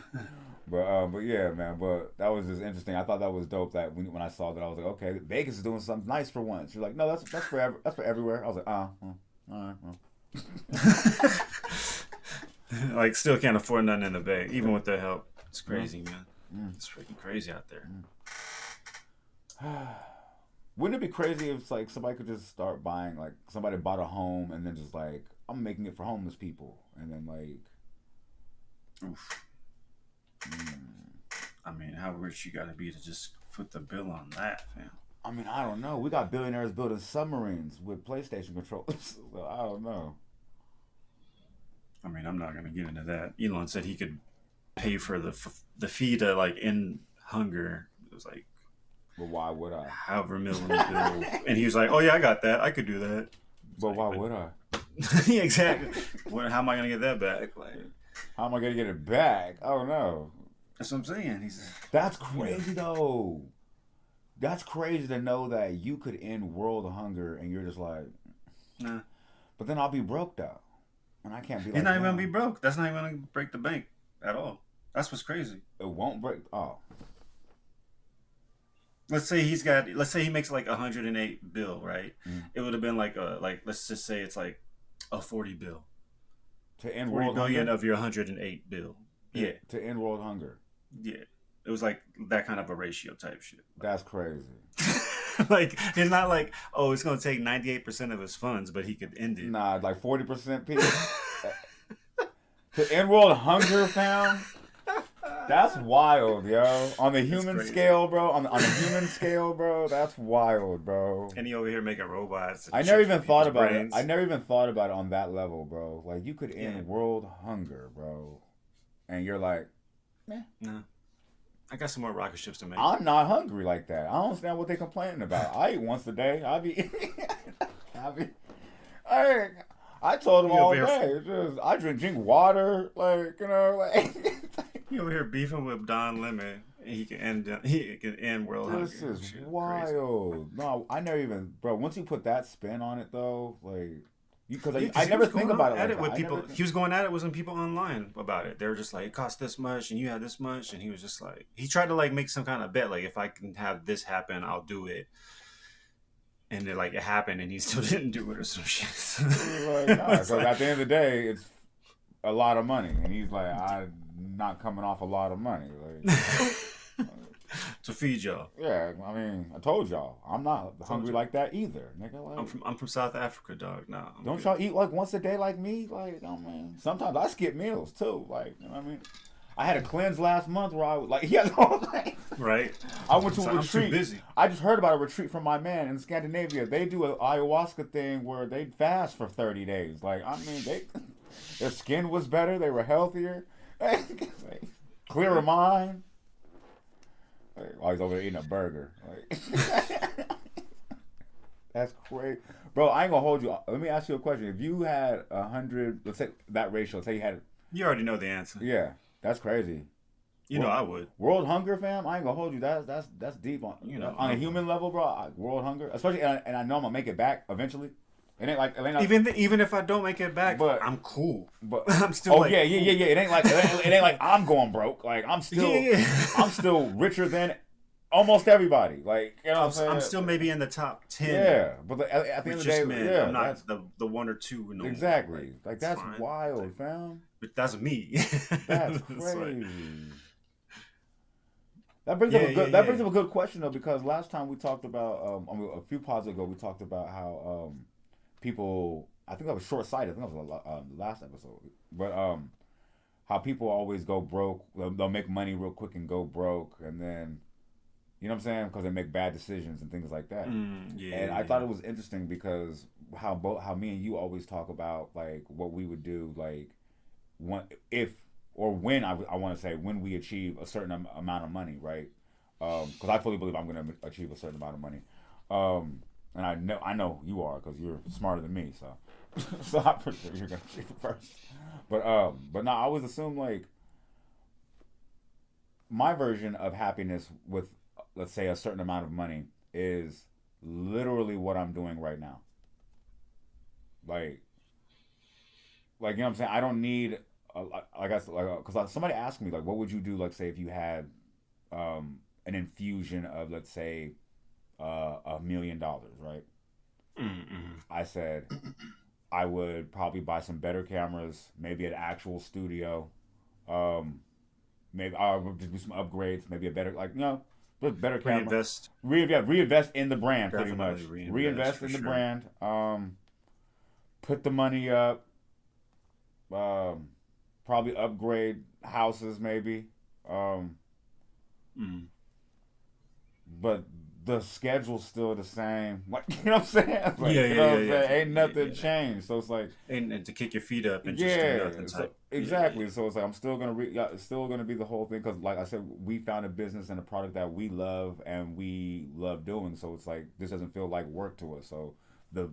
But yeah, man. But that was just interesting. I thought that was dope. That when I saw that, I was like, okay, Vegas is doing something nice for once. You're like, no, that's for everywhere. I was like, all right. Like, still can't afford nothing in the Bay, even with the help. It's crazy, man. It's freaking crazy out there. Wouldn't it be crazy if like somebody could just start buying, like somebody bought a home and then just like, I'm making it for homeless people, and then like, oof. I mean, how rich you gotta be to just put the bill on that, fam? I mean, I don't know. We got billionaires building submarines with PlayStation controllers. So I don't know. I mean, I'm not gonna get into that. Elon said he could pay for the fee to like end hunger. It was like, but why would I? However million bill, and he was like, "Oh yeah, I got that. I could do that." But like, why would I? Yeah, exactly. How am I gonna get that back? Like, how am I gonna get it back? Oh no. That's what I'm saying. That's crazy though. That's crazy to know that you could end world hunger, and you're just like, nah. But then I'll be broke though, and I can't be. He's not even gonna be broke. That's not even gonna break the bank at all. That's what's crazy. It won't break. Oh. Let's say he makes like 108 bill, right? It would have been like let's just say it's like a 40 bill. To end 40 world billion hunger? Of your 108 bill. Yeah. To end world hunger. Yeah. It was like that kind of a ratio type shit. That's crazy. Like, it's not like, oh, it's going to take 98% of his funds, but he could end it. Nah, like 40% people. To end world hunger, fam? That's wild, yo. On the It's human crazy. scale, bro. On the human scale, bro. That's wild, bro. And he over here making robots. I never even thought about it. I never even thought about it on that level, bro. Like you could end world hunger, bro, and you're like, no. I got some more rocket ships to make. I'm not hungry like that. I don't understand what they complaining about. I eat once a day. I told them all day. I drink water, like like. You over here beefing with Don Lemon. He can end world hunger. This is wild. Crazy. No, I never even, bro. Once you put that spin on it, though, like, because I never think about it like that. People. He was going at it with some people online about it. They were just like, it cost this much, and you had this much, and he was just like, he tried to like make some kind of bet, like if I can have this happen, I'll do it. And it happened, and he still didn't do it or some shit. Like, nah, because at the end of the day, it's a lot of money, and he's like, I'm not coming off a lot of money, like to feed y'all. Yeah, I mean, I told y'all, I'm not hungry like that either, nigga. Like, I'm from South Africa, dog. Nah, don't y'all eat like once a day like me? Like, I mean, sometimes I skip meals too. Like, you know what I mean? I had a cleanse last month where I was like, right. I went to a retreat. I'm too busy. I just heard about a retreat from my man in Scandinavia. They do an ayahuasca thing where they fast for 30 days. Like, I mean, their skin was better. They were healthier. Clearer mind. While he's over there eating a burger. That's crazy. Bro, I ain't gonna hold you. Let me ask you a question. If you had 100, let's say that ratio, say you had... You already know the answer. Yeah. That's crazy. You know I would. World hunger, fam. I ain't gonna hold you. That's deep on on a human level, bro. World hunger, especially, and I know I'm gonna make it back eventually. It ain't like even if I don't make it back, but I'm cool. But I'm still. Yeah. It ain't like I'm going broke. Like I'm still richer than almost everybody. Like you know, I'm still maybe in the top 10. Yeah, but at the end of the day, I'm not the one or two. No exactly. More. Like that's fine. Wild, fam. But that's me. That's crazy. That brings up a good question though, because last time we talked about a few pods ago we talked about how people, I think that was short-sighted. I think that was the last episode, but how people always go broke. They'll make money real quick and go broke, and then you know what I'm saying, because they make bad decisions and things like that. And I thought it was interesting because how me and you always talk about like what we would do like. When I want to say when we achieve a certain amount of money, right? Because I fully believe I'm going to achieve a certain amount of money, and I know you are because you're smarter than me, so I'm pretty sure you're going to achieve it first. But no, I always assume like my version of happiness with, let's say, a certain amount of money is literally what I'm doing right now. Like you know what I'm saying? I don't need. Because somebody asked me like, what would you do? Like, say if you had an infusion of, let's say, $1 million, right? Mm-hmm. I said I would probably buy some better cameras, maybe an actual studio, maybe I would do some upgrades, maybe a better better camera. Reinvest in the brand. Definitely pretty much. Reinvest in the brand. Put the money up. Probably upgrade houses, maybe. But the schedule's still the same. Like, you know what I'm saying? Like, Ain't nothing changed. So it's like, and to kick your feet up and just do nothing. Exactly. So it's like I'm still gonna be the whole thing because, like I said, we found a business and a product that we love and we love doing. So it's like this doesn't feel like work to us. So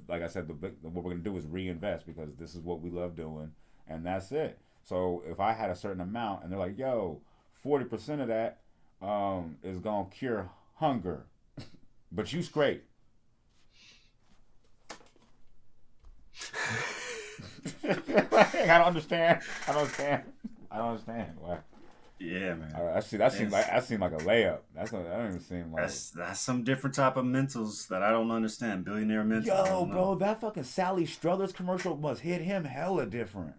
like I said, what we're gonna do is reinvest because this is what we love doing, and that's it. So if I had a certain amount and they're like, yo, 40% of that is going to cure hunger, but you straight. I don't understand. Why? Yeah, man. That seemed like a layup. That don't even seem like that's some different type of mentals that I don't understand. Billionaire mentals. Yo, bro, that fucking Sally Struthers commercial must hit him hella different.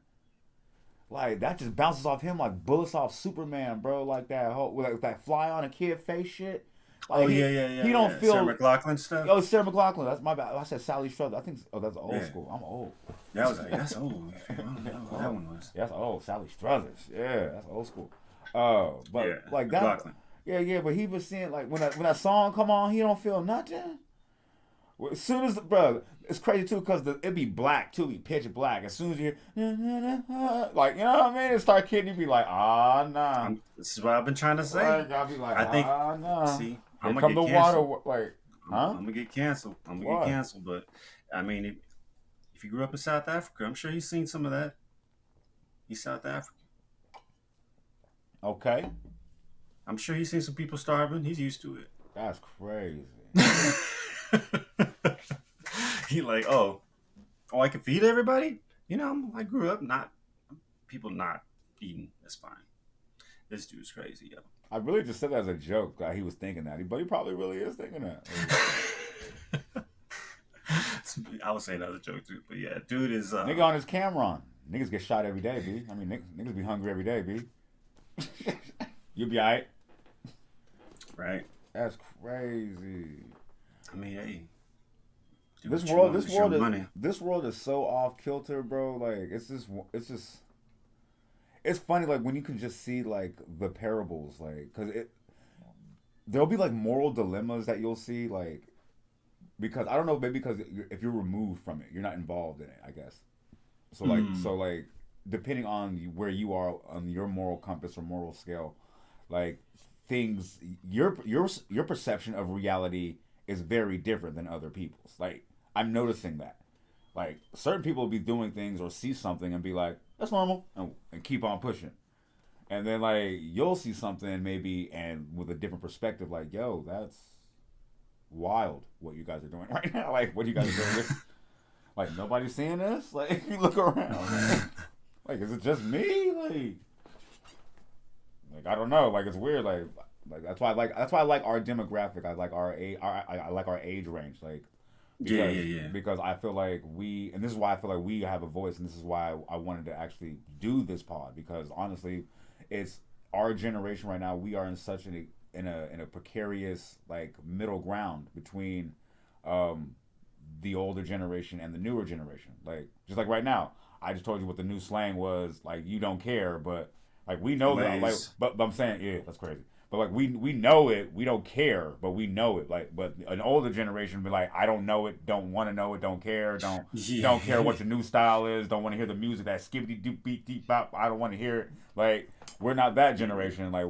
Like that just bounces off him like bullets off Superman, bro. Like that whole that fly on a kid face shit. Like, He don't feel Sarah McLachlan stuff. Oh, Sarah McLachlan. That's my bad. I said Sally Struthers. I think. Oh, that's old school. I'm old. That was that's old. I don't know what that one was. Yeah, that's old. Sally Struthers. Yeah, that's old school. Oh, but Yeah, like that. McLaughlin. Yeah. But he was saying like when that song come on, he don't feel nothing. Well, as soon as bro, it's crazy too because it be black too, be pitch black. As soon as you hear, like you know what I mean, it start kidding, you be like, ah nah. This is what I've been trying to say. Like I'll be like, I think. ah nah. See, Here I'm gonna come get the canceled. water, like, I'm, huh? I'm gonna get canceled. I'm gonna get Why? canceled. But I mean, if you grew up in South Africa, I'm sure he's seen some of that. He's South African. Okay, I'm sure he's seen some people starving. He's used to that's crazy. it. He like, oh, I can feed everybody. I grew up not people not eating. That's fine. This dude's crazy, yo. I really just said that as a joke. He was thinking that, but he probably really is thinking that. I was saying that as a joke too, but yeah, dude is Nigga on his Cameron. Niggas get shot every day, B. I mean, niggas be hungry every day, B. You'll be alright. right. That's crazy. I mean, hey, This world is so off kilter, bro. Like it's funny, like when you can just see like the parables, like there'll be like moral dilemmas that you'll see, like because I don't know, maybe because if you're removed from it, you're not involved in it, I guess. So like depending on where you are on your moral compass or moral scale, like things your perception of reality is very different than other people's. Like I'm noticing that. Like certain people will be doing things or see something and be like, that's normal, and keep on pushing. And then like you'll see something maybe and with a different perspective, like, yo, that's wild what you guys are doing right now. Like what you guys are doing. Like nobody's seeing this? Like you look around. Like is it just me? Like I don't know. Like it's weird. Like that's why I like our demographic. I like our age. I like our age range. Like Yeah. because I feel like and this is why I feel like we have a voice, and this is why I wanted to actually do this pod, because honestly, it's our generation right now. We are in such in a precarious like middle ground between the older generation and the newer generation. Like just like right now, I just told you what the new slang was. Like you don't care, but like we know that. Like, but I'm saying, yeah, that's crazy. But like we know it, we don't care, but we know it. Like, but an older generation be like, I don't know it, don't want to know it, don't care, don't care what the new style is, don't want to hear the music that skippity doop beat deep bop. I don't want to hear it. Like we're not that generation. Like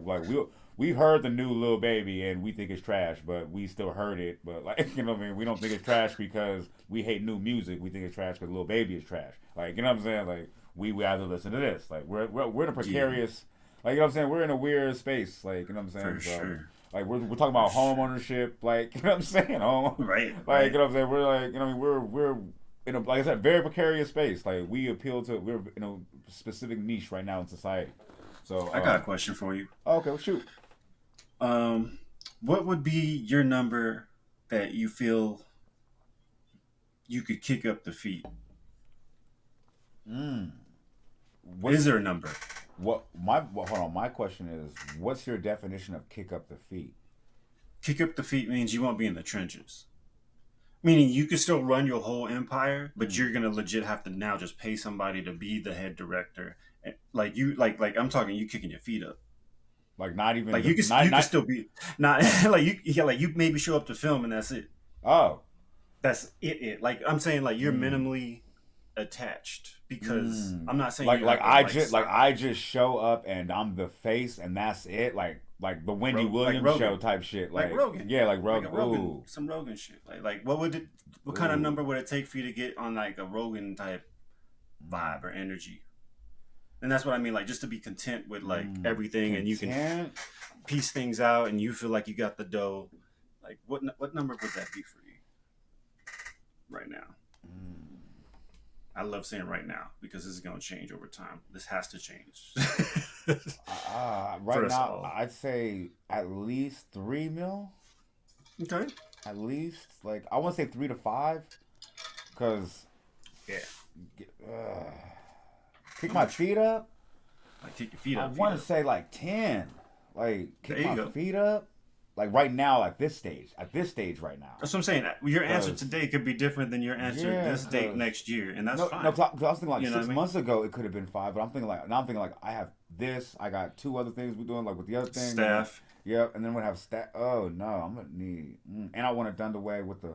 we've heard the new Lil Baby and we think it's trash, but we still heard it. But like you know what I mean, we don't think it's trash because we hate new music. We think it's trash because Lil Baby is trash. Like you know what I'm saying? Like we have to listen to this. Like we're in a precarious. Like, you know what I'm saying? We're in a weird space. Like, you know what I'm saying? For sure. Like, we're talking about home ownership. Like, you know what I'm saying? Right. Like, you know what I'm saying? We're like, you know what I mean? We're in a, like I said, very precarious space. Like, we're in a specific niche right now in society. So, I got a question for you. Okay, well, shoot. What would be your number that you feel you could kick up the feet? Is there a number? Hold on. My question is, what's your definition of kick up the feet? Kick up the feet means you won't be in the trenches. Meaning you could still run your whole empire, but you're gonna legit have to now just pay somebody to be the head director. Like I'm talking you kicking your feet up. Like not even like you can still be not like you maybe show up to film and that's it. Oh, that's it. Like I'm saying, like you're minimally attached because I'm not saying I just show up and I'm the face and that's it. Like the Wendy Williams show type shit. Like Rogan. Yeah, like Rogan. Ooh. Some Rogan shit. Like what kind of number would it take for you to get on like a Rogan type vibe or energy? And that's what I mean, like just to be content with like everything and you can piece things out and you feel like you got the dough. Like what number would that be for you right now? I love saying right now because this is going to change over time. This has to change. Right now, I'd say at least 3 mil. Okay. At least, like, I want to say 3 to 5. Because, kick my feet up. Like, kick your feet up. I want to say, like, 10. Like, kick my feet up. Like right now, at this stage right now. That's what I'm saying. Your answer today could be different than your answer this date next year, and that's fine. No, I was thinking like 6 months ago it could have been 5, but I'm thinking like I have this. I got 2 other things we're doing, like with the other thing. Staff. Yep, and then we have staff. Oh no, I'm gonna need, and I want it done away with the.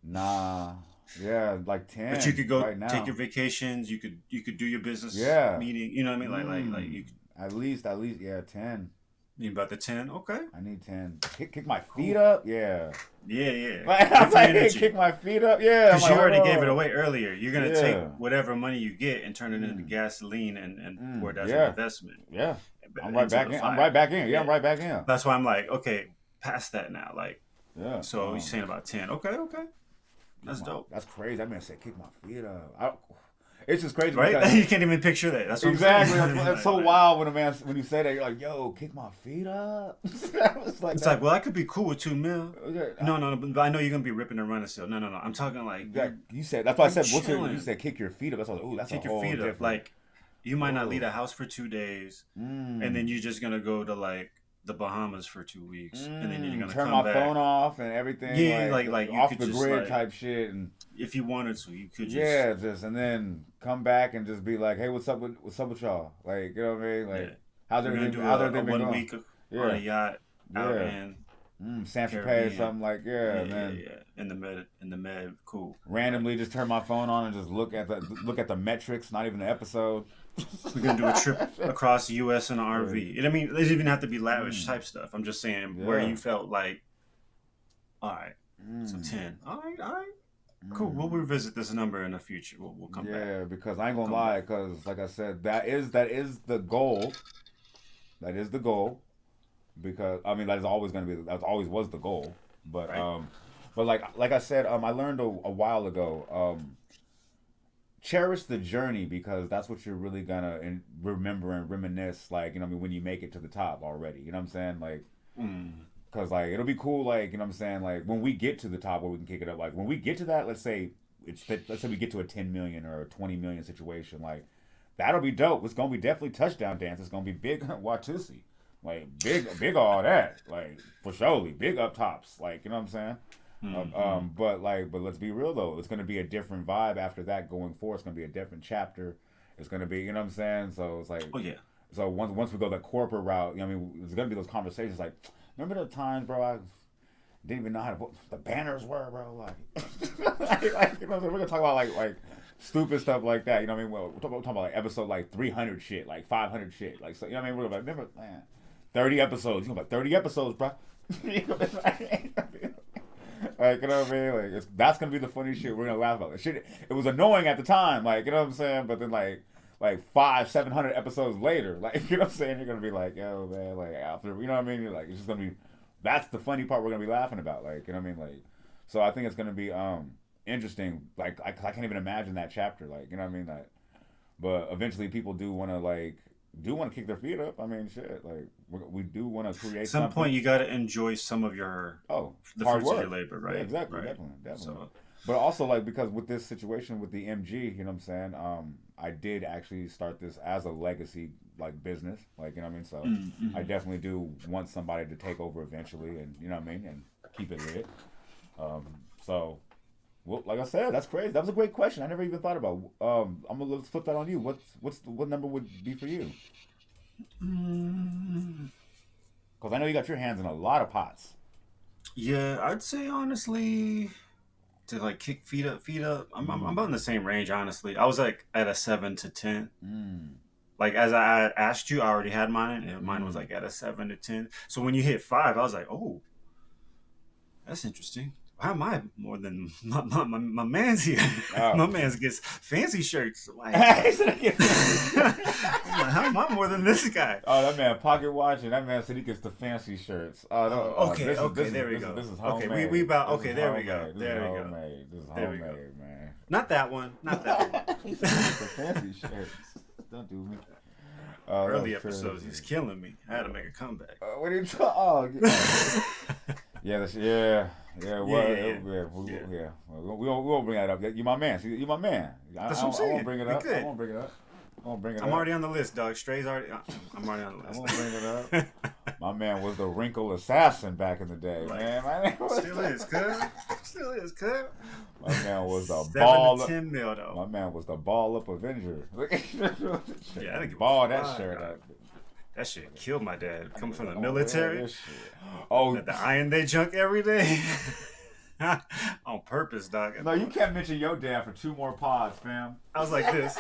Nah, yeah, like 10. But you could go right now. take your vacations. You could do your business meeting. You know what I mean? Like you. At least, yeah, 10. You about the 10? Okay. I need 10. Kick my feet up, yeah. Yeah. Like, I'm like, hey, kick my feet up, yeah. Because you already gave it away earlier. You're gonna take whatever money you get and turn it into gasoline and pour it as an investment. Yeah. I'm right back in. I'm right back in. Yeah, I'm right back in. That's why I'm like, okay, past that now. Like, so you're saying about 10. Okay. That's dope. That's crazy. That man said, kick my feet up. It's just crazy. Right? You can't even picture that. That's what exactly. I'm saying. That's so wild when you say that. You're like, yo, kick my feet up. It's like, well, I could be cool with $2 million. No, but I know you're going to be ripping and running still. No. I'm talking like. You said, that's why I said, you said kick your feet up. That's like, ooh, that's kick a whole your feet different. up. Like, you might not leave the house for 2 days. And then you're just going to go to like the Bahamas for 2 weeks. And then you're going to turn come my phone off and everything. Yeah, like you off could the just grid type shit. And if you wanted to, you could just. Yeah, and then come back and just be like, hey, what's up with y'all? Like, you know what I mean? Like, how's everything been going? 1 week on a yacht out in San Tropez or something like, and then in the med, cool. Randomly just turn my phone on and just look at the metrics, not even the episode. We're gonna do a trip across the U.S. in an RV. And I mean, it doesn't even have to be lavish type stuff. I'm just saying where you felt like, all right, so 10. All right. Cool. We'll revisit this number in the future. We'll come back. Yeah, because I ain't gonna lie, because like I said, that is the goal. That is the goal. Because I mean, that always was the goal. But but like I said, I learned a while ago. Cherish the journey, because that's what you're really gonna remember and reminisce. Like, you know what I mean, when you make it to the top already. You know what I'm saying? Like. Cause like it'll be cool, like, you know what I'm saying, like when we get to the top where we can kick it up, like when we get to that, let's say we get to a 10 million or a 20 million situation, like that'll be dope. It's gonna be definitely touchdown dance. It's gonna be big Watusi, like big all that, like for surely big up tops, like, you know what I'm saying. But let's be real though, it's gonna be a different vibe after that going forward. It's gonna be a different chapter. It's gonna be, you know what I'm saying. So it's like, so once we go the corporate route, you know what I mean, there's gonna be those conversations like. Remember the times, bro, I didn't even know how to put the banners were, bro. Like, you know, we're gonna talk about like stupid stuff like that. You know what I mean? We're talking about like episode like 300 shit, like 500 shit, like, so, you know what I mean? We're like, remember, man, 30 episodes. You know, about 30 episodes, bro. Like, you know what I mean? Like, that's gonna be the funny shit we're gonna laugh about. Shit, it was annoying at the time, like, you know what I'm saying? But then like 500-700 episodes later, like, you know what I'm saying, you're gonna be like, yo, man, like, after, you know what I mean, you're like, it's just gonna be, that's the funny part we're gonna be laughing about, like, you know what I mean, like, so I think it's gonna be interesting, like, I can't even imagine that chapter, like, you know what I mean, like, but eventually people do want to kick their feet up. I mean, shit, like, we do want to create at some point you got to enjoy some of your the hard fruits work. of your labor, right? Yeah, exactly, right. definitely. So, but also, like, because with this situation with the MG, you know what I'm saying, I did actually start this as a legacy, like, business, like, you know what I mean, so I definitely do want somebody to take over eventually, and, you know what I mean, and keep it lit. So, well, like I said, that's crazy. That was a great question. I never even thought about. Let's flip that on you. What number would be for you? Because I know you got your hands in a lot of pots. Yeah, I'd say honestly, to like kick feet up. I'm about in the same range, honestly. I was like at a 7 to 10. Like, as I asked you, I already had mine, and mine was like at a 7 to 10. So when you hit 5, I was like, oh, that's interesting. How am I more than my man's here? Oh. My man's gets fancy shirts. Like, how am I more than this guy? Oh, that man pocket watching. That man said he gets the fancy shirts. Oh, no. Okay, there we go. This is homemade. Okay, we about. Okay, there we go. There we go. This is homemade, man. Not that one. Not that one. He said the fancy shirts. Don't do me. Early episodes, he's killing me. I had to make a comeback. What are you talking? Oh, yeah. We won't bring that up. You my man. You my man. That's what I'm saying. I won't bring it up. I won't bring it up. I'm already on the list, dog. Stray's already. I'm already on the list. I won't bring it up. My man was the wrinkle assassin back in the day, Like, man. My man was still is, cuz. Still is, cuz. My man was the 7 ball. to 10 mil though. My man was the ball up Avenger. Yeah, I didn't give a ball that fuck. shirt up. That shit killed my dad. Coming from the military. Oh, The iron they junk every day. On purpose, dog. No, you can't mention your dad for 2 more pods, fam. I was like this.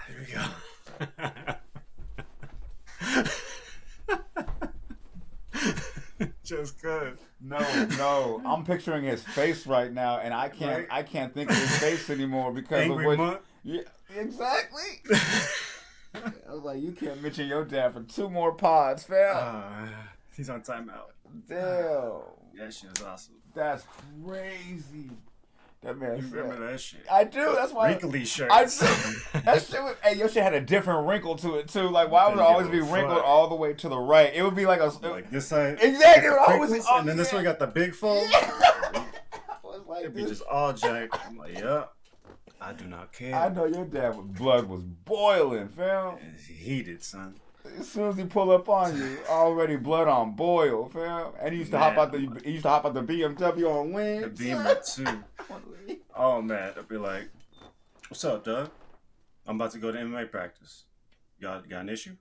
Here we go. Just cuz. No. I'm picturing his face right now, and I can't think of his face anymore because Angry of what. monk. Yeah, exactly. I was like, you can't mention your dad for 2 more pods, fam. He's on timeout. Damn. That shit is awesome. That's crazy. That man. You remember that shit? I do. That's why. Wrinkly shirts. I do. That shit was. Hey, your shit had a different wrinkle to it too. Like, why would it always be wrinkled all the way to the right? It would be like a. Like this side. Exactly. Always. And then this one got the big fold. I was like, It'd be just all jacked. I'm like, yup. I do not care. I know your dad was blood was boiling, fam. It's heated, son. As soon as he pull up on you, already blood on boil, fam. And he used to hop out the BMW on wings. The Beamer too. Oh man, I'd be like, "What's up, Doug? I'm about to go to MMA practice. Got an issue?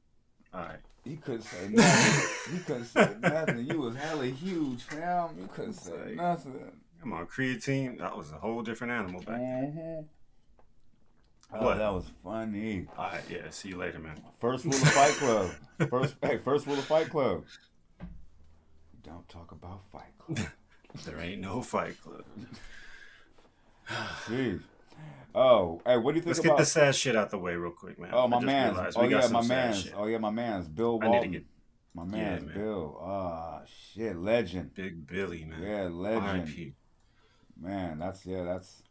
All right." He couldn't say nothing. You was hella huge, fam. You couldn't say nothing. I'm on creatine. That was a whole different animal back then. Oh, that was funny. All right, yeah. See you later, man. First rule of Fight Club. First rule of Fight Club. Don't talk about Fight Club. There ain't no Fight Club. Jeez. Oh, hey, what do you think Let's about? get the sad shit out the way real quick, man. Oh, my man's. My my man's. Bill Walton. I need to get. My man's Bill. Ah, shit, legend. Big Billy, man. Yeah, legend. RIP. Man, that's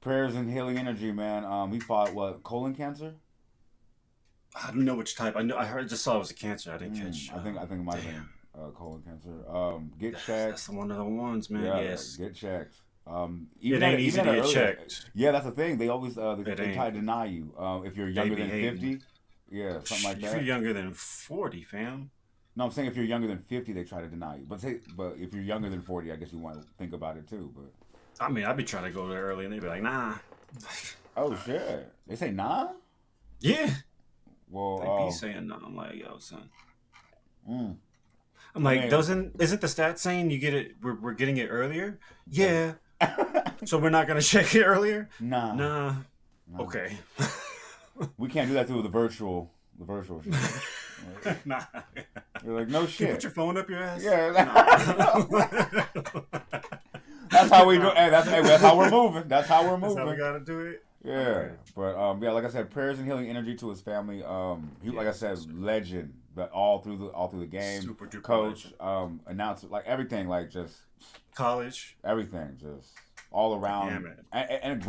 prayers and healing energy, man. He fought colon cancer? I don't know which type. I just saw it was a cancer. I didn't catch. I think it might have been colon cancer. Get checked. That's one of the ones, man. Yeah, yes. get checked. It ain't easy to get checked. Yeah, that's the thing. They always they try to deny you if you're younger than 50. Yeah, something like that. If you're younger than 40, fam. No, I'm saying if you're younger than 50, they try to deny you. But if you're younger than 40, I guess you want to think about it too. But I mean, I'd be trying to go there early, and they'd be like, "Nah." Oh shit! They say nah. Yeah. Well, they be saying nah. I'm like, yo, son. I'm like, Man. isn't the stat saying you get it? We're getting it earlier. Yeah. So we're not gonna check it earlier. Nah. Okay. We can't do that through the virtual shit. Nah. You're like, no shit. You put your phone up your ass. Yeah. That's how we do. Hey, that's how we're moving. That's how we're moving. That's how we gotta do it. Yeah, okay. But like I said, prayers and healing energy to his family. He, like I said, legend. But all through the game, super duper coach, announcer, like everything, like just college, everything, just all around, yeah, and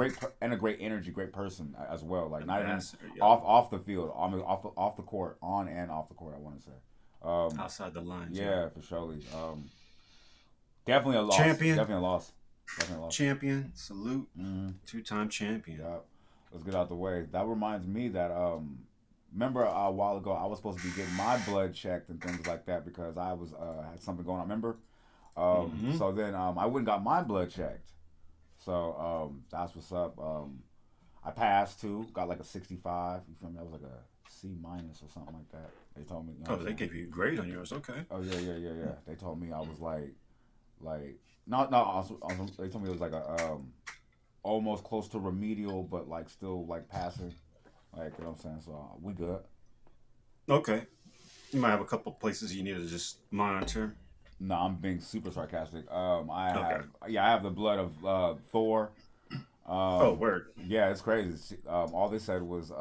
a great energy, great person as well. Like not even yeah. off the field, off the court, on and off the court. I want to say outside the lines. Yeah, for sure. Definitely a loss. Champion. Definitely a loss. Champion. Salute. Mm-hmm. 2-time champion. Yeah. Let's get out the way. That reminds me that remember a while ago I was supposed to be getting my blood checked and things like that because I was had something going on. Remember? So then I went and got my blood checked. So that's what's up. I passed too. Got like a 65. You feel me? I was like a C- or something like that. They told me. You know they gave you a grade on yours. Okay. Oh yeah. They told me I was like no. They told me it was like a almost close to remedial, but like still like passing. Like, you know what I'm saying? So we good. Okay. You might have a couple places you need to just monitor. No, I'm being super sarcastic. I have the blood of Thor. Oh, word. Yeah, it's crazy. All they said was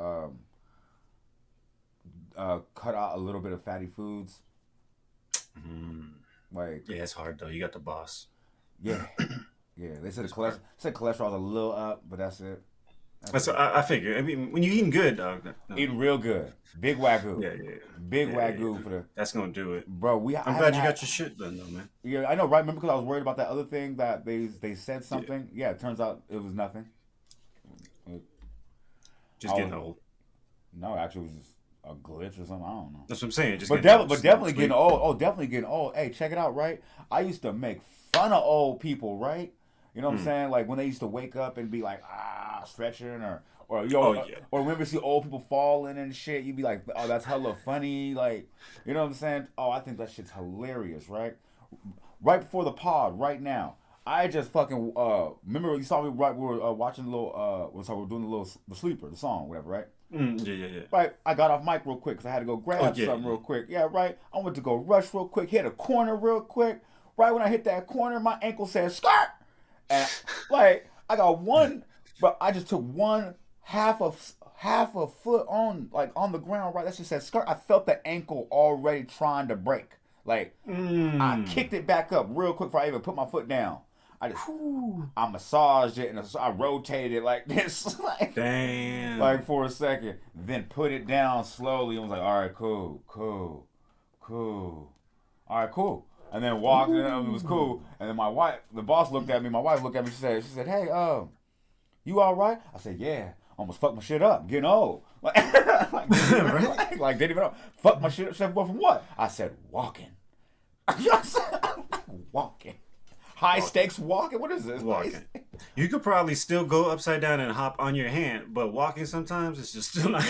cut out a little bit of fatty foods. Like, yeah, it's hard though. You got the boss. Yeah, yeah. They said cholesterol's a little up, but that's it. I figure. I mean, when you're eating good, dog. Eating real good. Big wagyu. Yeah. Big wagyu for the. That's gonna do it, bro. I'm glad you got your shit done, though, man. Yeah, I know, right? Remember, because I was worried about that other thing that they said something. Yeah, it turns out it was nothing. Just getting old. No, actually, it was just a glitch or something. I don't know. That's what I'm saying. Just but definitely getting old. Oh, definitely getting old. Hey, check it out, right? I used to make fun of old people, right? You know what I'm saying? Like when they used to wake up and be like, stretching or or whenever you see old people falling and shit, you'd be like, oh, that's hella funny. Like, you know what I'm saying? Oh, I think that shit's hilarious, right? Right before the pod, right now, I just fucking remember you saw me right. We were watching the little we were doing the sleeper, the song, whatever, right? Yeah. Right, I got off mic real quick because I had to go grab something real quick. Yeah, right. I went to go rush real quick, hit a corner real quick. Right when I hit that corner, my ankle said skirt, and like I got one, but I just took one half a foot on the ground. Right, that just said skirt. I felt the ankle already trying to break. Like I kicked it back up real quick before I even put my foot down. I massaged it and I rotated it like this, like for a second. Then put it down slowly and was like, all right, cool. All right, cool. And then walked in and it was cool. And then my wife, the boss looked at me. My wife looked at me. She said, hey, you all right? I said, yeah. Almost fucked my shit up. Getting old. Like didn't even know. Fuck my shit up. Said, well, from what? I said, walking. Walking. High stakes walking? What is this? Walking. You could probably still go upside down and hop on your hand, but walking sometimes it's just still not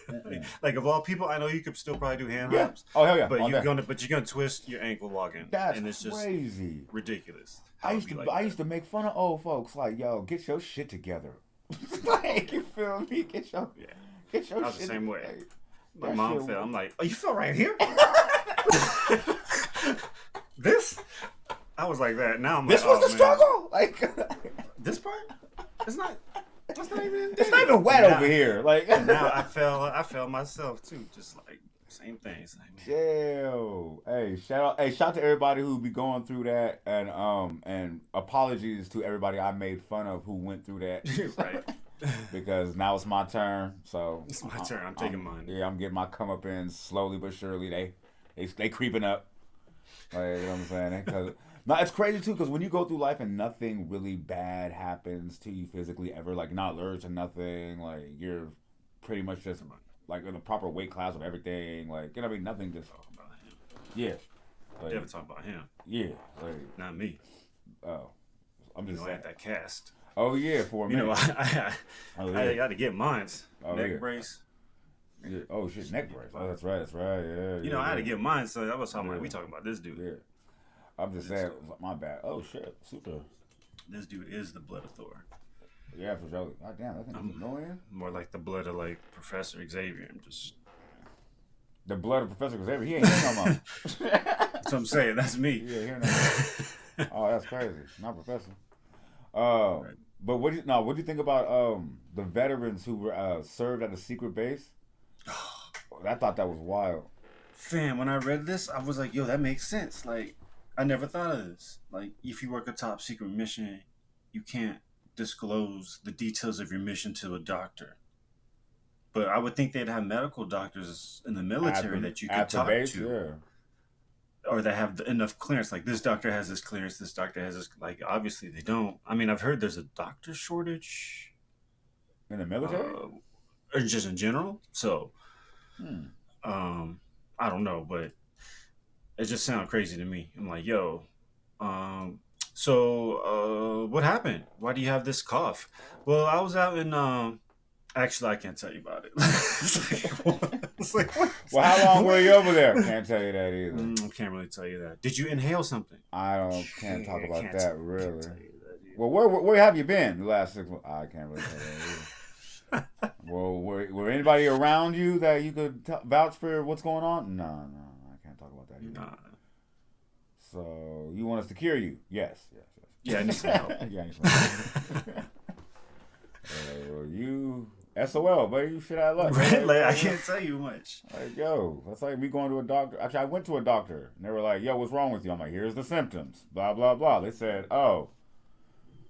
gonna be. Like of all people, I know you could still probably do hand hops. Oh hell yeah. But you're gonna twist your ankle walking. That's and it's crazy. Just ridiculous. I used to make fun of old folks like, yo, get your shit together. Like, you feel me? Get your shit. I was the same way. My mom fell. I'm like, oh, you fell right here? This? I was like that. Now I'm this like, was the struggle. Like this part? It's not even. It's not even wet over here. Like now I fell myself too. Just like same thing. Hey, shout out to everybody who be going through that, and apologies to everybody I made fun of who went through that. Right. Because now it's my turn. So it's my turn. I'm taking mine. Yeah, I'm getting my comeuppance slowly but surely. They creeping up. Like, you know what I'm saying? Because no, it's crazy too. Because when you go through life and nothing really bad happens to you physically ever, like not allergic to nothing, like you're pretty much just like in the proper weight class of everything. Like, you know what I mean? Nothing just. About him. Yeah. Like, never talk about him. Yeah. Like, not me. Oh. I'm just saying. I had that cast. Oh yeah, for a minute. I got to get mine. Neck brace. Yeah. Oh shit, neck brace. Oh, that's right. Yeah. I had to get mine, so that was how we talking about this dude. Yeah. I'm just saying, my bad. Oh shit, super. This dude is the blood of Thor. Yeah, for Jolie. God damn, that thing is annoying. More like the blood of like Professor Xavier. I'm just the blood of Professor Xavier. He ain't here no more. That's what I'm saying. That's me. Yeah, here no more. Oh, that's crazy. Not Professor. Right. But what do you think about the veterans who were served at a secret base? I thought that was wild. Fam, when I read this, I was like, yo, that makes sense. Like, I never thought of this. Like, if you work a top secret mission, you can't disclose the details of your mission to a doctor. But I would think they'd have medical doctors in the military that you could talk to. Yeah. Or that have enough clearance. Like, this doctor has this clearance, this doctor has this. Like, obviously they don't. I mean, I've heard there's a doctor shortage. In the military? Or just in general. So, I don't know, but it just sounds crazy to me. I'm like, yo, so what happened? Why do you have this cough? Well, I was out in, actually, I can't tell you about it. It's like, what? Well, how long were you over there? Can't tell you that either. I can't really tell you that. Did you inhale something? Can't talk about that, really. Well, where have you been the last 6 months? I can't really tell you that either. Well, were anybody around you that you could vouch for what's going on? No, I can't talk about that either. Nah. So, you want us to cure you? Yes. Yeah, I need some help. Yeah, I need some help. Well, you SOL, buddy. You should have luck. Right? Like, I can't tell you much. Like, yo, that's like me going to a doctor. Actually, I went to a doctor, and they were like, yo, what's wrong with you? I'm like, here's the symptoms. Blah, blah, blah. They said, oh,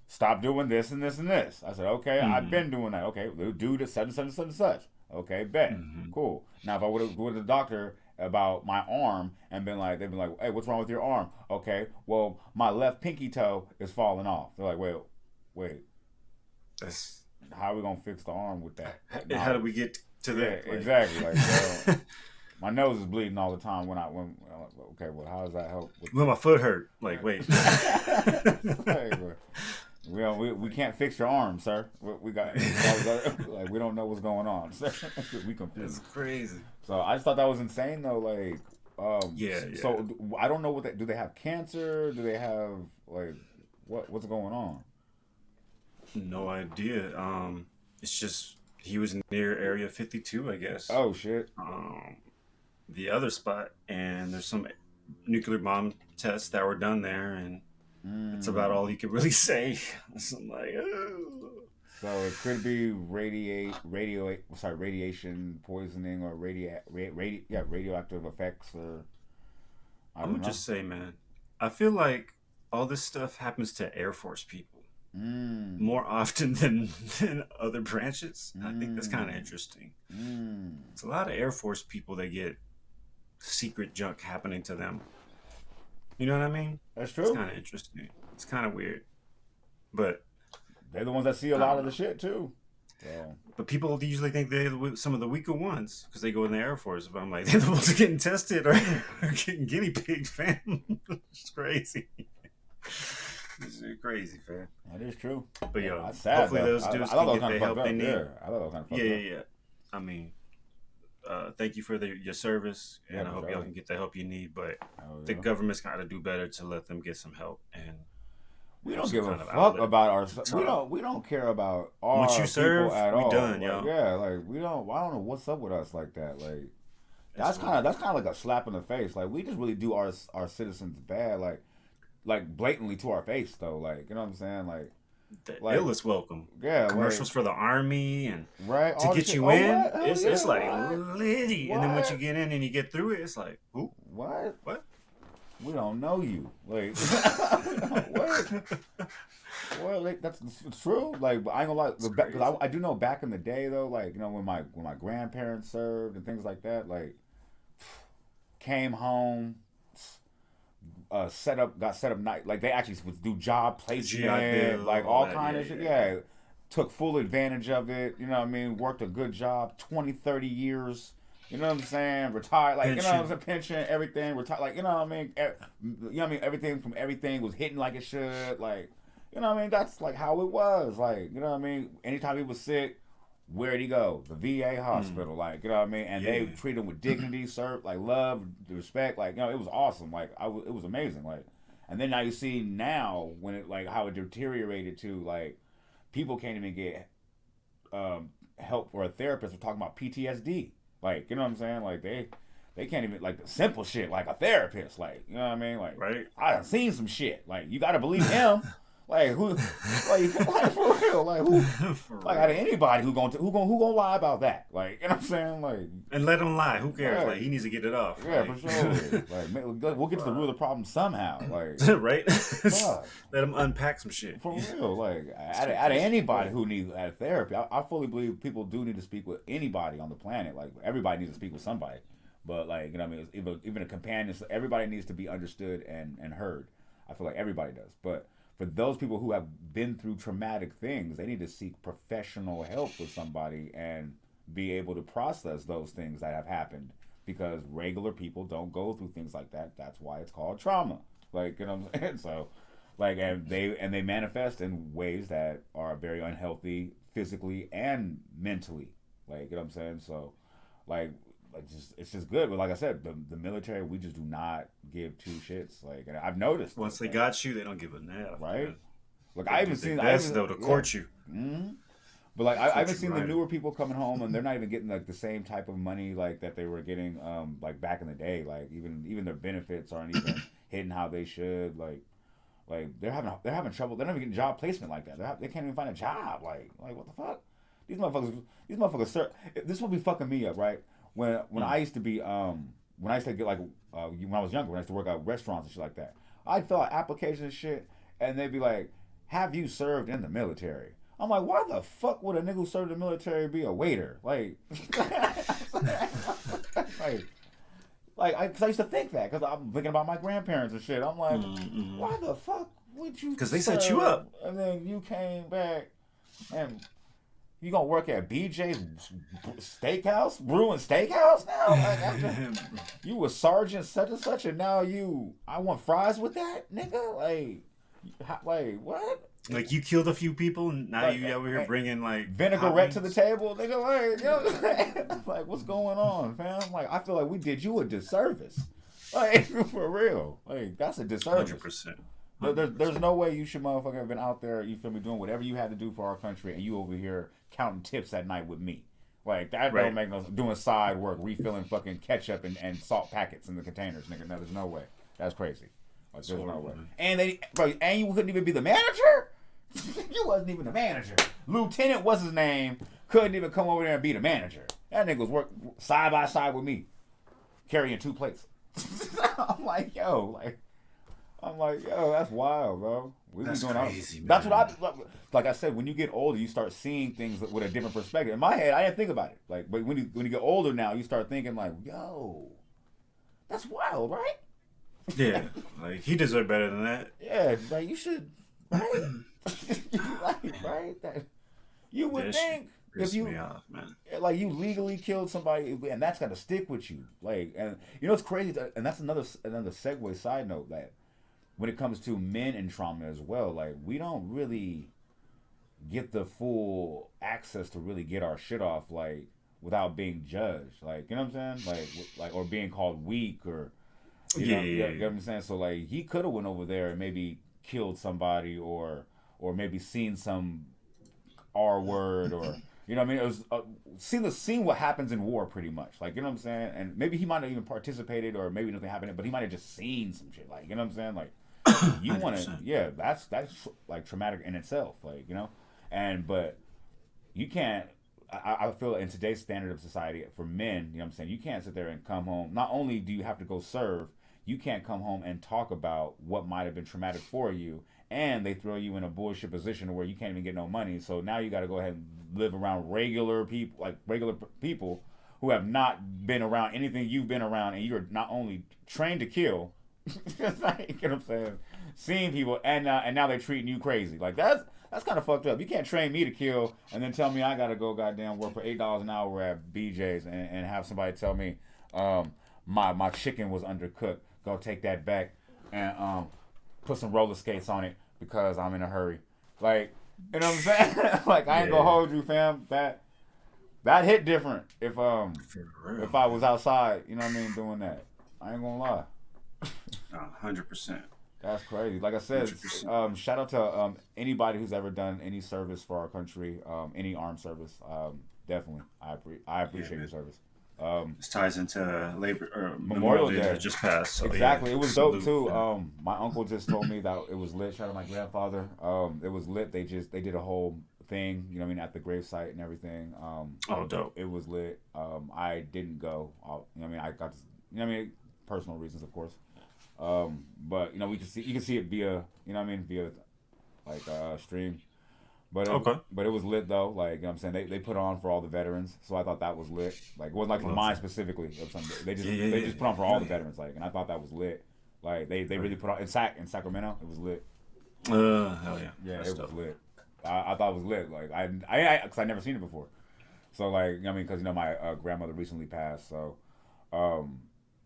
stop doing this and this and this. I said, okay, I've been doing that. Okay, do this, such and such. Okay, bet. Cool. Now, if I would have gone to the doctor about my arm and they'd been like, hey, what's wrong with your arm? Okay, well, my left pinky toe is falling off. They're like, wait. How are we going to fix the arm with that? How do we get to that. Like, exactly. Like, my nose is bleeding all the time okay, well, how does that help? Well, my foot hurt. Like, wait. We can't fix your arm, sir. We got like we don't know what's going on. We confused. It's crazy. So I just thought that was insane, though. Like, yeah. So I don't know what do they have cancer? Do they have like what's going on? No idea. It's just he was near Area 52, I guess. Oh shit. The other spot, and there's some nuclear bomb tests that were done there, and that's about all he could really say. So I'm like, oh. So it could be radiation poisoning or radioactive effects, or I'm gonna just say, man, I feel like all this stuff happens to Air Force people more often than other branches. I think that's kind of interesting. It's a lot of Air Force people that get secret junk happening to them. You know what I mean? That's true. It's kind of interesting. It's kind of weird, but they're the ones that see a lot of the shit too. So. But people usually think they're some of the weaker ones because they go in the Air Force. But I'm like, they're the ones that are getting tested or getting guinea pig, fam. It's crazy. It's crazy, fam. That is true. But yo, that's sad, hopefully those dudes can get the help they need. Yeah, I thought that was kind of fucked up. Yeah. I mean, thank you for your service, and I hope y'all can get the help you need. But the government's got to do better to let them get some help. And we don't give a fuck about ourselves. We don't care about our once you serve, people at all. Done, like, yeah, like we don't. I don't know what's up with us like that. Like that's kind of like a slap in the face. Like we just really do our citizens bad. Like blatantly to our face though. Like you know what I'm saying. Like the illest welcome. Yeah, commercials for the army and right to get you in. It's like litty, and then once you get in and you get through it, it's like ooh, what? We don't know you. Like what? Well, like, that's true. Like I ain't gonna lie, because I do know back in the day though, like you know when my grandparents served and things like that, like came home. Got set up night, like they actually would do job placement, like all kind of shit. Yeah, took full advantage of it. You know what I mean? Worked a good job, 20, 30 years. You know what I'm saying? Retired, like pension. You know what I'm saying? Pension, everything. Retired, like you know what I mean? You know what I mean? Everything was hitting like it should. Like you know what I mean? That's like how it was. Like you know what I mean? Anytime he was sick, where'd he go? The VA hospital, like you know what I mean? And they treat him with dignity, like love, respect, like you know, it was awesome. Like it was amazing. Like, and then now you see now when it like how it deteriorated to like people can't even get help or a therapist for talking about PTSD. Like you know what I'm saying? Like they can't even like the simple shit like a therapist. Like you know what I mean? Like right. I done seen some shit. Like you gotta believe him. Like who? Like for real? Like who? Like out of anybody who gonna lie about that? Like you know what I'm saying? Like and let him lie. Who cares? Yeah. Like he needs to get it off. Yeah, like. For sure. Like we'll get to the root of the problem somehow. Like right? Let him unpack some shit. For real. Like out of anybody who needs therapy, I fully believe people do need to speak with anybody on the planet. Like everybody needs to speak with somebody. But like you know what I mean? Even a companion. Everybody needs to be understood and heard. I feel like everybody does, but. For those people who have been through traumatic things, they need to seek professional help with somebody and be able to process those things that have happened because regular people don't go through things like that. That's why it's called trauma. Like, you know what I'm saying? So, like, and they manifest in ways that are very unhealthy physically and mentally. Like, you know what I'm saying? So, like it's just good. But like I said, the military, we just do not give two shits. Like, and I've noticed. Once they got you, they don't give a nail. Right? Man. Like, I haven't seen... though, to court you. Mm-hmm. But, like, I haven't seen the newer people coming home, and they're not even getting, like, the same type of money, like, that they were getting, like, back in the day. Like, even their benefits aren't even hitting how they should. Like they're having trouble. They're not even getting job placement like that. They can't even find a job. Like what the fuck? These motherfuckers, sir... This will be fucking me up, right? When I used to be when I used to get like when I was younger, when I used to work at restaurants and shit like that, I'd fill out applications and shit, and they'd be like, "Have you served in the military?" I'm like, why the fuck would a nigga who served in the military be a waiter? Like, because I used to think that because I'm thinking about my grandparents and shit. I'm like, why the fuck would you? Because they set you up, and then you came back and. You gonna work at BJ's Steakhouse, Brewing Steakhouse now? Like, you was sergeant such and such, and now I want fries with that, nigga. Like what? Like you killed a few people, and now you over here bringing like vinaigrette to the table, nigga. Like what's going on, fam? Like I feel like we did you a disservice. Like for real, like that's a disservice. 100%. There's no way you should motherfucker have been out there, you feel me, doing whatever you had to do for our country, and you over here counting tips at night with me. Like that don't make no doing side work, refilling fucking ketchup and salt packets in the containers, nigga. No, there's no way. That's crazy. Like there's no way. And and you couldn't even be the manager. You wasn't even the manager. Lieutenant, what's his name? Couldn't even come over there and be the manager. That nigga was work side by side with me, carrying 2 plates. I'm like, yo, that's wild, bro. That's crazy, man. That's what like I said, when you get older, you start seeing things with a different perspective. In my head, I didn't think about it. Like, but when you get older now, you start thinking like, yo, that's wild, right? Yeah, like he deserved better than that. Yeah, like you should, right? Right? That you would think if you, man. Like you legally killed somebody, and that's got to stick with you. Like, and you know it's crazy, and that's another segue side note that when it comes to men in trauma as well, like we don't really get the full access to really get our shit off, like without being judged. Like, you know what I'm saying? Like or being called weak or you know what I'm saying? So like he could have went over there and maybe killed somebody or maybe seen some R word or you know what I mean? It was seen what happens in war pretty much. Like, you know what I'm saying? And maybe he might have even participated or maybe nothing happened, but he might have just seen some shit. Like, you know what I'm saying? Like you want to, that's like traumatic in itself. Like, you know, but you can't. I feel in today's standard of society for men, you know what I'm saying? You can't sit there and come home. Not only do you have to go serve, you can't come home and talk about what might have been traumatic for you, and they throw you in a bullshit position where you can't even get no money. So now you got to go ahead and live around regular people who have not been around anything you've been around, and you're not only trained to kill, you know what I'm saying? Seeing people, and now they're treating you crazy. Like that's kind of fucked up. You can't train me to kill and then tell me I gotta go goddamn work for $8 an hour at BJ's and have somebody tell me my chicken was undercooked. Go take that back and put some roller skates on it because I'm in a hurry. Like, you know what I'm saying? Like I ain't gonna hold you, fam. That hit different if I was outside, you know what I mean, doing that. I ain't gonna lie. 100%. That's crazy. Like I said, shout out to anybody who's ever done any service for our country, any armed service. Definitely, I appreciate your service. This ties into Memorial Day that just passed. So exactly, it was dope too. My uncle just told me that it was lit. Shout out to my grandfather. It was lit. They did a whole thing, you know what I mean, at the gravesite and everything. Dope. It was lit. I didn't go. You know what I mean, I got to, you know what I mean, personal reasons, of course. But you know, you can see it via, you know what I mean, via like stream. But but it was lit though. Like, you know what I'm saying, they put on for all the veterans, so I thought that was lit. Like it wasn't like for mine specifically or something. They just put on for all the veterans, like, and I thought that was lit. Like they really put on in Sacramento. It was lit. Hell yeah. Yeah, it was lit. I thought it was lit. Like because I never seen it before. So like, you know what I mean, because you know my grandmother recently passed, so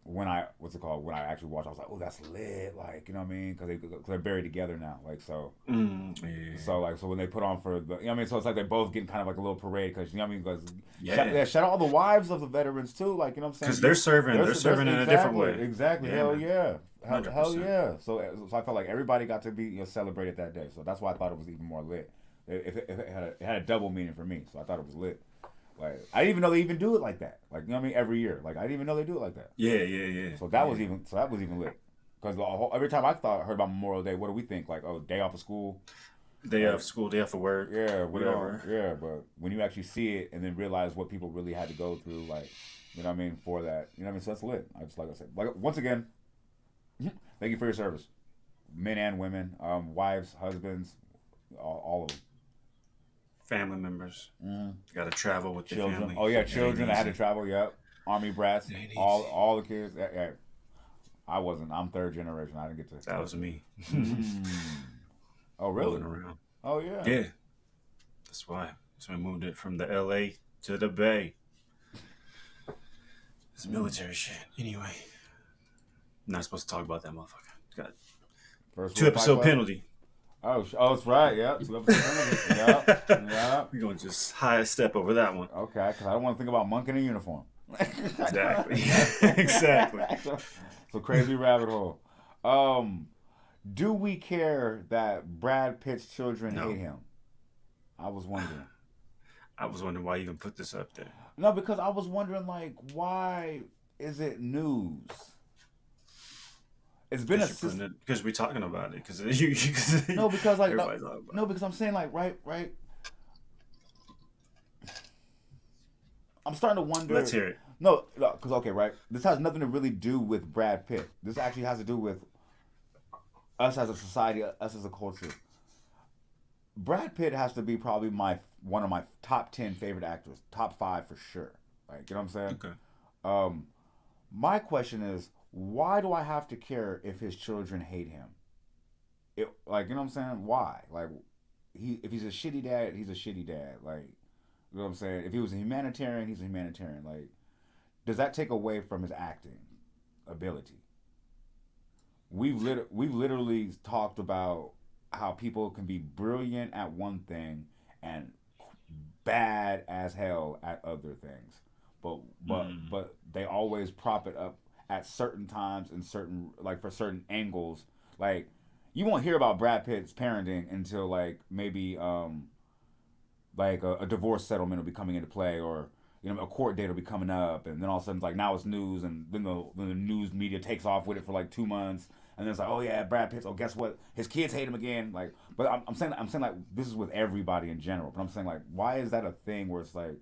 when I actually watched, I was like, oh, that's lit, like, you know what I mean, because they're buried together now, like, so so when they put on for the, you know what I mean, so it's like they're both getting kind of like a little parade, because, you know what I mean, because shout out all the wives of the veterans too, like, you know what I'm saying, because they're serving in a different way, exactly, hell yeah, hell yeah, so I felt like everybody got to be, you know, celebrated that day, so that's why I thought it was even more lit. It had a double meaning for me, so I thought it was lit. Like, I didn't even know they even do it like that. Like, you know what I mean? Every year. Like, I didn't even know they do it like that. Yeah. So that was even lit. Because every time I heard about Memorial Day, what do we think? Like, oh, day off of school? Day off of school, day off of work. Yeah, whatever. Yeah, but when you actually see it and then realize what people really had to go through, like, you know what I mean, for that. You know what I mean? So that's lit. Like I said. Like, once again, thank you for your service. Men and women, wives, husbands, all of them. Family members. Got to travel with their children. family. Oh yeah, children that had to travel. Yep, Army brats. All the kids. Yeah. I wasn't. I'm third generation. I didn't get to. That was me. Oh really? Around. Oh yeah. Yeah. That's why. So we moved it from the LA to the Bay. It's military shit. Anyway, not supposed to talk about that motherfucker. Got First two rule Fight episode Club. penalty. Oh, it's right. Yeah, 2 episodes. Yeah, yeah. We're gonna just high step over that one. Okay, because I don't want to think about monking in uniform. Exactly. Exactly. So crazy rabbit hole. Do we care that Brad Pitt's children No. hate him? I was wondering. I was wondering why you even put this up there. No, because I was wondering, like, why is it news? It's been a system. Because we're talking about it. Because you. No, because like no, because I'm saying like right. I'm starting to wonder. Let's hear it. No, because okay, right. This has nothing to really do with Brad Pitt. This actually has to do with us as a society, us as a culture. Brad Pitt has to be probably one of my top 10 favorite actors, top 5 for sure. Like, you know what I'm saying? Okay. My question is, why do I have to care if his children hate him? Like, you know what I'm saying? Why? Like, if he's a shitty dad, he's a shitty dad. Like, you know what I'm saying? If he was a humanitarian, he's a humanitarian. Like, does that take away from his acting ability? We've literally talked about how people can be brilliant at one thing and bad as hell at other things, but they always prop it up at certain times and certain like for certain angles. Like you won't hear about Brad Pitt's parenting until like maybe like a divorce settlement will be coming into play, or you know a court date will be coming up, and then all of a sudden it's like now it's news, and then the news media takes off with it for like 2 months. And then it's like, oh yeah, Brad Pitt. Oh, guess what? His kids hate him again. Like, but I'm saying like this is with everybody in general. But I'm saying like, why is that a thing where it's like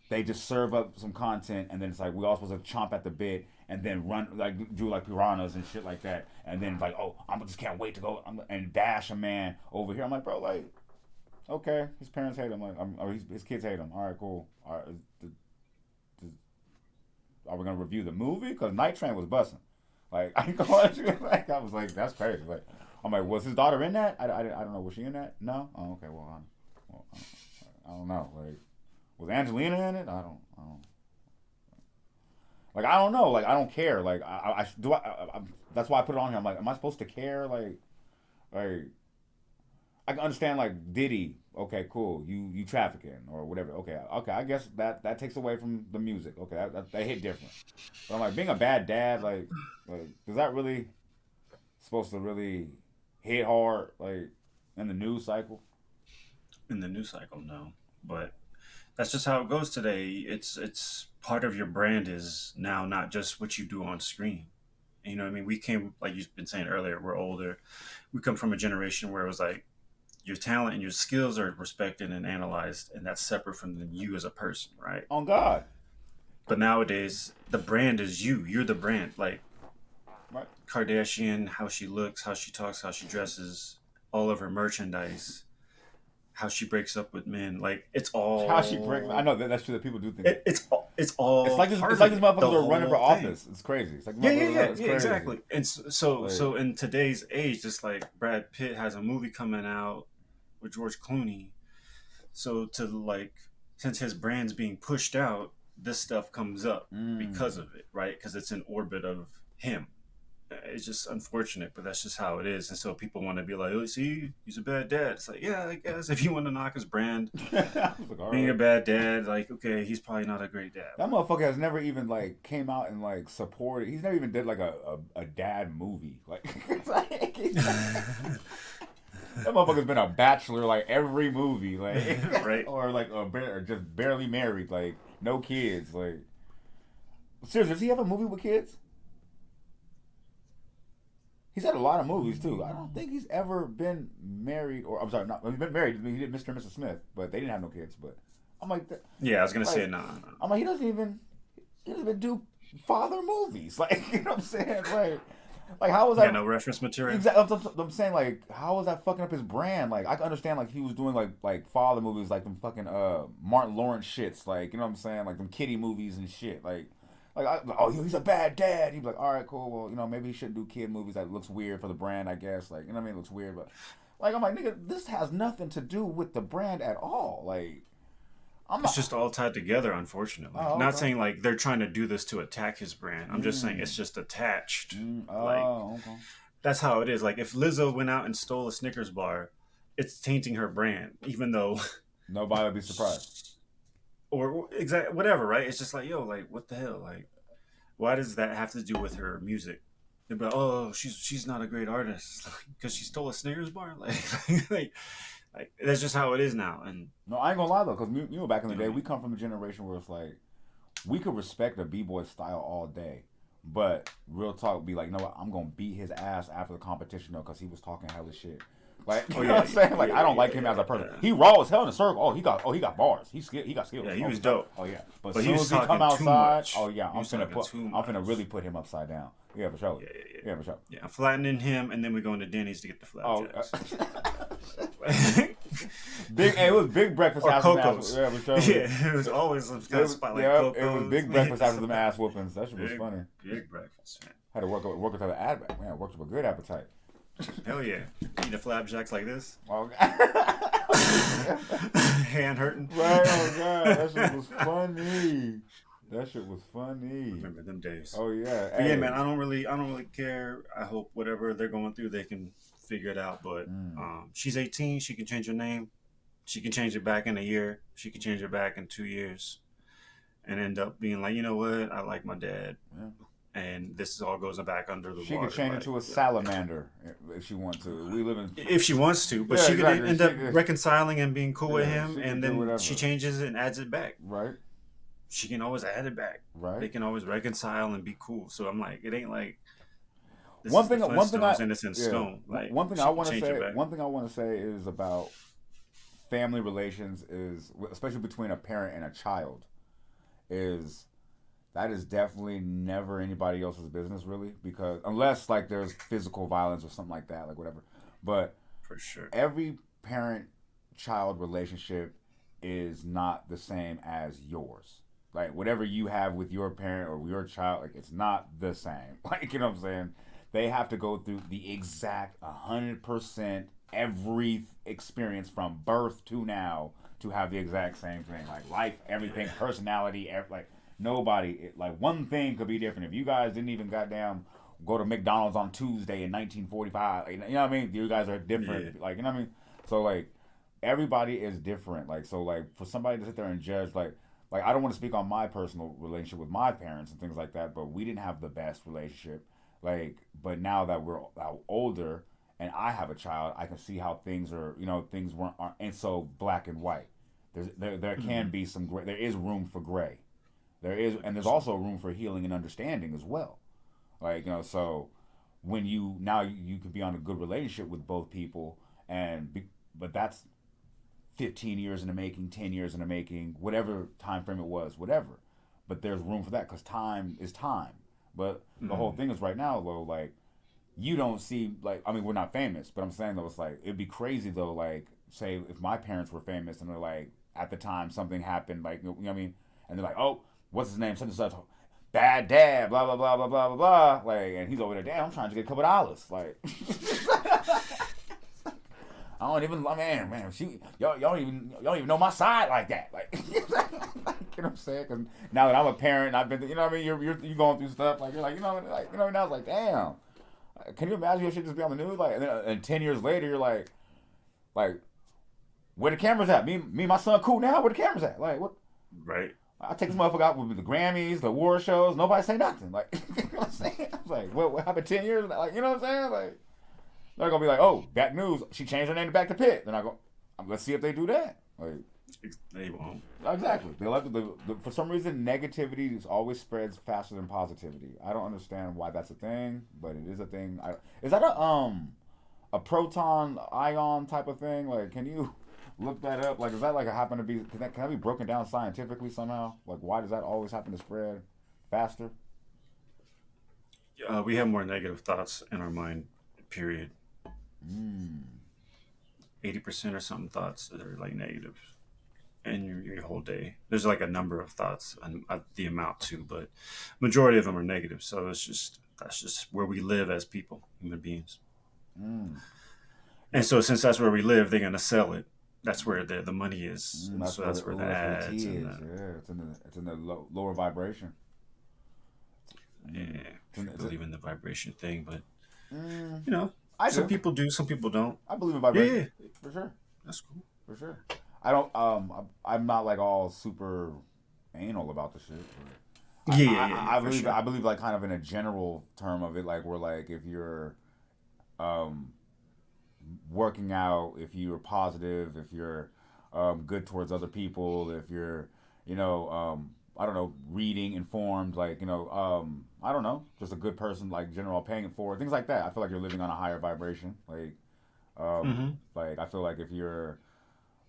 they just serve up some content and then it's like we all supposed to chomp at the bit and then run like do like piranhas and shit like that, and then like oh I just can't wait to go and dash a man over here. I'm like bro like okay his parents hate him like or his kids hate him. All right cool. All right, are we gonna review the movie? Because Night Train was busting. Like I like I was like that's crazy. Like I'm like was his daughter in that? I don't know. Was she in that? No. Oh okay. Well I don't know. Like was Angelina in it? I don't. Like I don't know. Like I don't care. Like I that's why I put it on here. I'm like am I supposed to care? Like I can understand like Diddy. Okay, cool. You trafficking or whatever. Okay. I guess that takes away from the music. Okay, that hit different. But I'm like being a bad dad. Like is that really supposed to really hit hard? Like in the news cycle. In the news cycle, no. But that's just how it goes today. It's part of your brand is now not just what you do on screen. You know what I mean? We came like you've been saying earlier. We're older. We come from a generation where it was like. Your talent and your skills are respected and analyzed, and that's separate from you as a person, right? On God. But nowadays, the brand is you. You're the brand. Like right. Kardashian, how she looks, how she talks, how she dresses, all of her merchandise, how she breaks up with men. Like it's all how she breaks. I know that's true that people do think it's all. It's like these motherfuckers are running for office. It's crazy. It's like yeah, exactly. And so in today's age, just like Brad Pitt has a movie coming out. With George Clooney, so to like since his brand's being pushed out, this stuff comes up because of it, right? Because it's in orbit of him. It's just unfortunate, but that's just how it is. And so people want to be like, "Oh, see, he's a bad dad." It's like, yeah, I guess if you want to knock his brand, like, being a bad dad, like, okay, he's probably not a great dad. That motherfucker has never even like came out and like supported. He's never even did like a dad movie, like. That motherfucker's been a bachelor like every movie, like right, or like or just barely married, like no kids, like. Seriously, does he have a movie with kids? He's had a lot of movies too. I don't think he's ever been married, or I'm sorry, not he's been married. He did Mr. and Mrs. Smith, but they didn't have no kids. But I'm like, yeah, I was gonna say no. I'm like, he doesn't even do father movies, like you know what I'm saying, Like how was that? No reference material. Exactly. I'm saying like how was that fucking up his brand? Like I can understand like he was doing like father movies like them fucking Martin Lawrence shits like you know what I'm saying like them kiddie movies and shit like he's a bad dad. He'd be like all right cool well you know maybe he shouldn't do kid movies that looks weird for the brand I guess like you know what I mean it looks weird but Like I'm like, nigga, this has nothing to do with the brand at all. Like I'm It's not. just all tied together, unfortunately. Oh, Not okay. saying like they're trying to do this to attack his brand. I'm just saying it's Mm. just attached. Like Oh, okay. that's how it is. Like if Lizzo went out and stole a Snickers bar, it's tainting her brand, even though Nobody would be surprised. or exactly whatever, right? It's just like, yo, like what the hell? Like why does that have to do with her music? They'd be like, oh, she's not a great artist because she stole a Snickers bar. Like that's just how it is now. And No, I ain't gonna lie though, because you know, back in the you know day, what I we mean? come from a generation where it's like we could respect a b-boy style all day, but real talk be like, you know what, I'm gonna beat his ass after the competition though, because he was talking hella shit. Like, Oh you know what yeah, I'm saying? Like, I don't like him as a person. He raw as hell in the circle. He got bars. He got skills. yeah. He Oh, was dope, oh yeah. But but as he soon was as he come talking too outside, much. oh yeah, He was talking too I'm finna much. really put him upside down. Yeah, for sure. Yeah, for sure. Yeah, I'm flattening him, and then we're going to Denny's to get the Oh, flapjacks. big. Hey, it was big breakfast Or after Coco's. Yeah, for sure. Yeah, it was always some kind of spot like yeah, Coco's. it was big breakfast after them ass whoopings. That shit was funny. Big breakfast, man. Had to work up the ad. Man, worked up a good appetite. Hell yeah. Eat the flapjacks like this. Oh, Hand hurting. right, oh god, that shit was funny. That shit was funny. Remember them days. Oh yeah. But Hey. yeah, man, I don't really care. I hope whatever they're going through, they can figure it out. But she's 18. She can change her name. She can change it back in a year. She can change it back in 2 years, and end up being like, you know what? I like my dad, and this all goes back under the She water. could change like, into a salamander if she wants to. We live in. if she wants to, but Yeah, she exactly. could end up reconciling and being cool with Yeah, him, she and can do then whatever. she changes it and adds it back. Right. She can always add it back. Right. They can always reconcile and be cool. So I'm like, it ain't like this One is thing the I Flintstones and it's in yeah. stone. Like one thing she I can want to change say. it back. One thing I want to say is about family relations is, especially between a parent and a child, is that is definitely never anybody else's business really, because unless like there's physical violence or something like that, like whatever. But For sure. every parent child relationship is not the same as yours. Like whatever you have with your parent or your child, like it's not the same. Like, you know what I'm saying? They have to go through the exact 100% every experience from birth to now to have the exact same thing. Like life, everything, personality, like nobody, like one thing could be different. If you guys didn't even goddamn go to McDonald's on Tuesday in 1945, like, you know what I mean? You guys are different. Yeah. Like, you know what I mean? So like everybody is different. Like, so like for somebody to sit there and judge, like I don't want to speak on my personal relationship with my parents and things like that, but we didn't have the best relationship. Like, but now that we're older and I have a child, I can see how things are. You know, things aren't so black and white. There can be some gray. There is room for gray. There is, and there's also room for healing and understanding as well. Like, you know, so when you could be on a good relationship with both people, but that's 15 years in the making, 10 years in the making, whatever time frame it was, whatever. But there's room for that because time is time. But the whole thing is right now, though, like, you don't see, like, I mean, we're not famous, but I'm saying, though, it's like, it'd be crazy, though, like, say, if my parents were famous and they're like, at the time something happened, like, you know what I mean? And they're like, oh, what's his name? Such and such, bad dad, blah, blah, blah, blah, blah, blah, blah. Like, and he's over there, damn, I'm trying to get a couple dollars. Like, I don't even, man, y'all don't even know my side like that. Like, you know what I'm saying? Because now that I'm a parent, and I've been, you know what I mean? You're going through stuff like, you're like, now it's like, damn. Can you imagine your shit just be on the news? Like, and 10 years later, you're like, where the cameras at? Me and my son cool now. Where the cameras at? Like, what? Right. I take this motherfucker out with the Grammys, the award shows. Nobody say nothing. Like, you know what I'm saying? I was like, what happened 10 years? Like, you know what I'm saying? Like, they're gonna be like, oh, back news. She changed her name to Back to Pitt. Then I go, let's see if they do that. Like, They won't. exactly. They like for some reason, negativity always spreads faster than positivity. I don't understand why that's a thing, but it is a thing. Is that a proton ion type of thing? Like, can you look that up? Like, is that like a happen to be? Can that be broken down scientifically somehow? Like, why does that always happen to spread faster? We have more negative thoughts in our mind. Period. 80% or something thoughts that are like negative in your whole day. There's like a number of thoughts and the amount too, but majority of them are negative. So that's just where we live as people, human beings. And so since that's where we live, they're gonna sell it. That's where the money is, and That's so where that's where the that's where the ads T and is. Yeah, it's in the lower vibration. Mm. yeah, It's if in, you it's in, believe in the vibration thing. But mm, you know, I some do. people do, some people don't. I believe in Yeah, vibration yeah, for sure. that's cool. For sure. I don't. I'm not like all super anal about the shit. But Yeah, yeah, yeah, yeah, I for believe. sure. I believe like kind of in a general term of it, like where like if you're um working out, if you're positive, if you're good towards other people, if you're, I don't know, reading, informed, like, I don't know, just a good person, like general paying it forward, things like that. I feel like you're living on a higher vibration. Mm-hmm. Like I feel like if you're,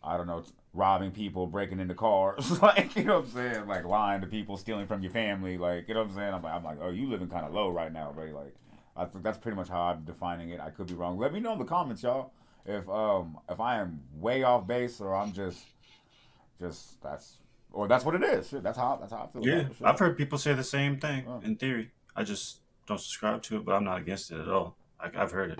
I don't know, robbing people, breaking into cars, like, you know what I'm saying, like lying to people, stealing from your family, like, you know what I'm saying. I'm like, oh, you living kind of low right now, buddy. Like, I think that's pretty much how I'm defining it. I could be wrong. Let me know in the comments, y'all, if I am way off base or I'm just that's what it is. Shit, that's how I feel about Yeah, it. Shit. I've heard people say the same thing Uh, in theory. I just don't subscribe to it, but I'm not against it at all. I've heard it.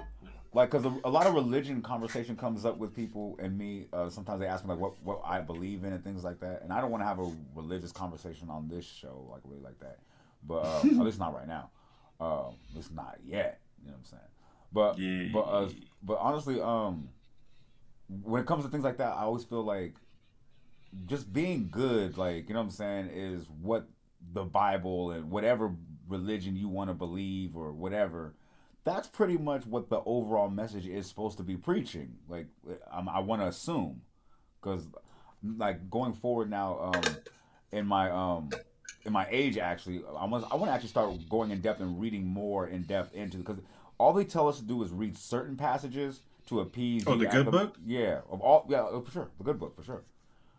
like, because a lot of religion conversation comes up with people and me. Sometimes they ask me like what I believe in and things like that, and I don't want to have a religious conversation on this show like really like that. But at least not right now. At least not yet. You know what I'm saying? But but uh, Yeah. but honestly, when it comes to things like that, I always feel like just being good, like, you know what I'm saying, is what the Bible and whatever religion you want to believe or whatever, that's pretty much what the overall message is supposed to be preaching. Like, I want to assume, because like going forward now, in my in my age actually, I want to actually start going in depth and reading more in depth into, because all they tell us to do is read certain passages to appease Oh, the the good book? yeah, of all, yeah, for sure, the good book for sure.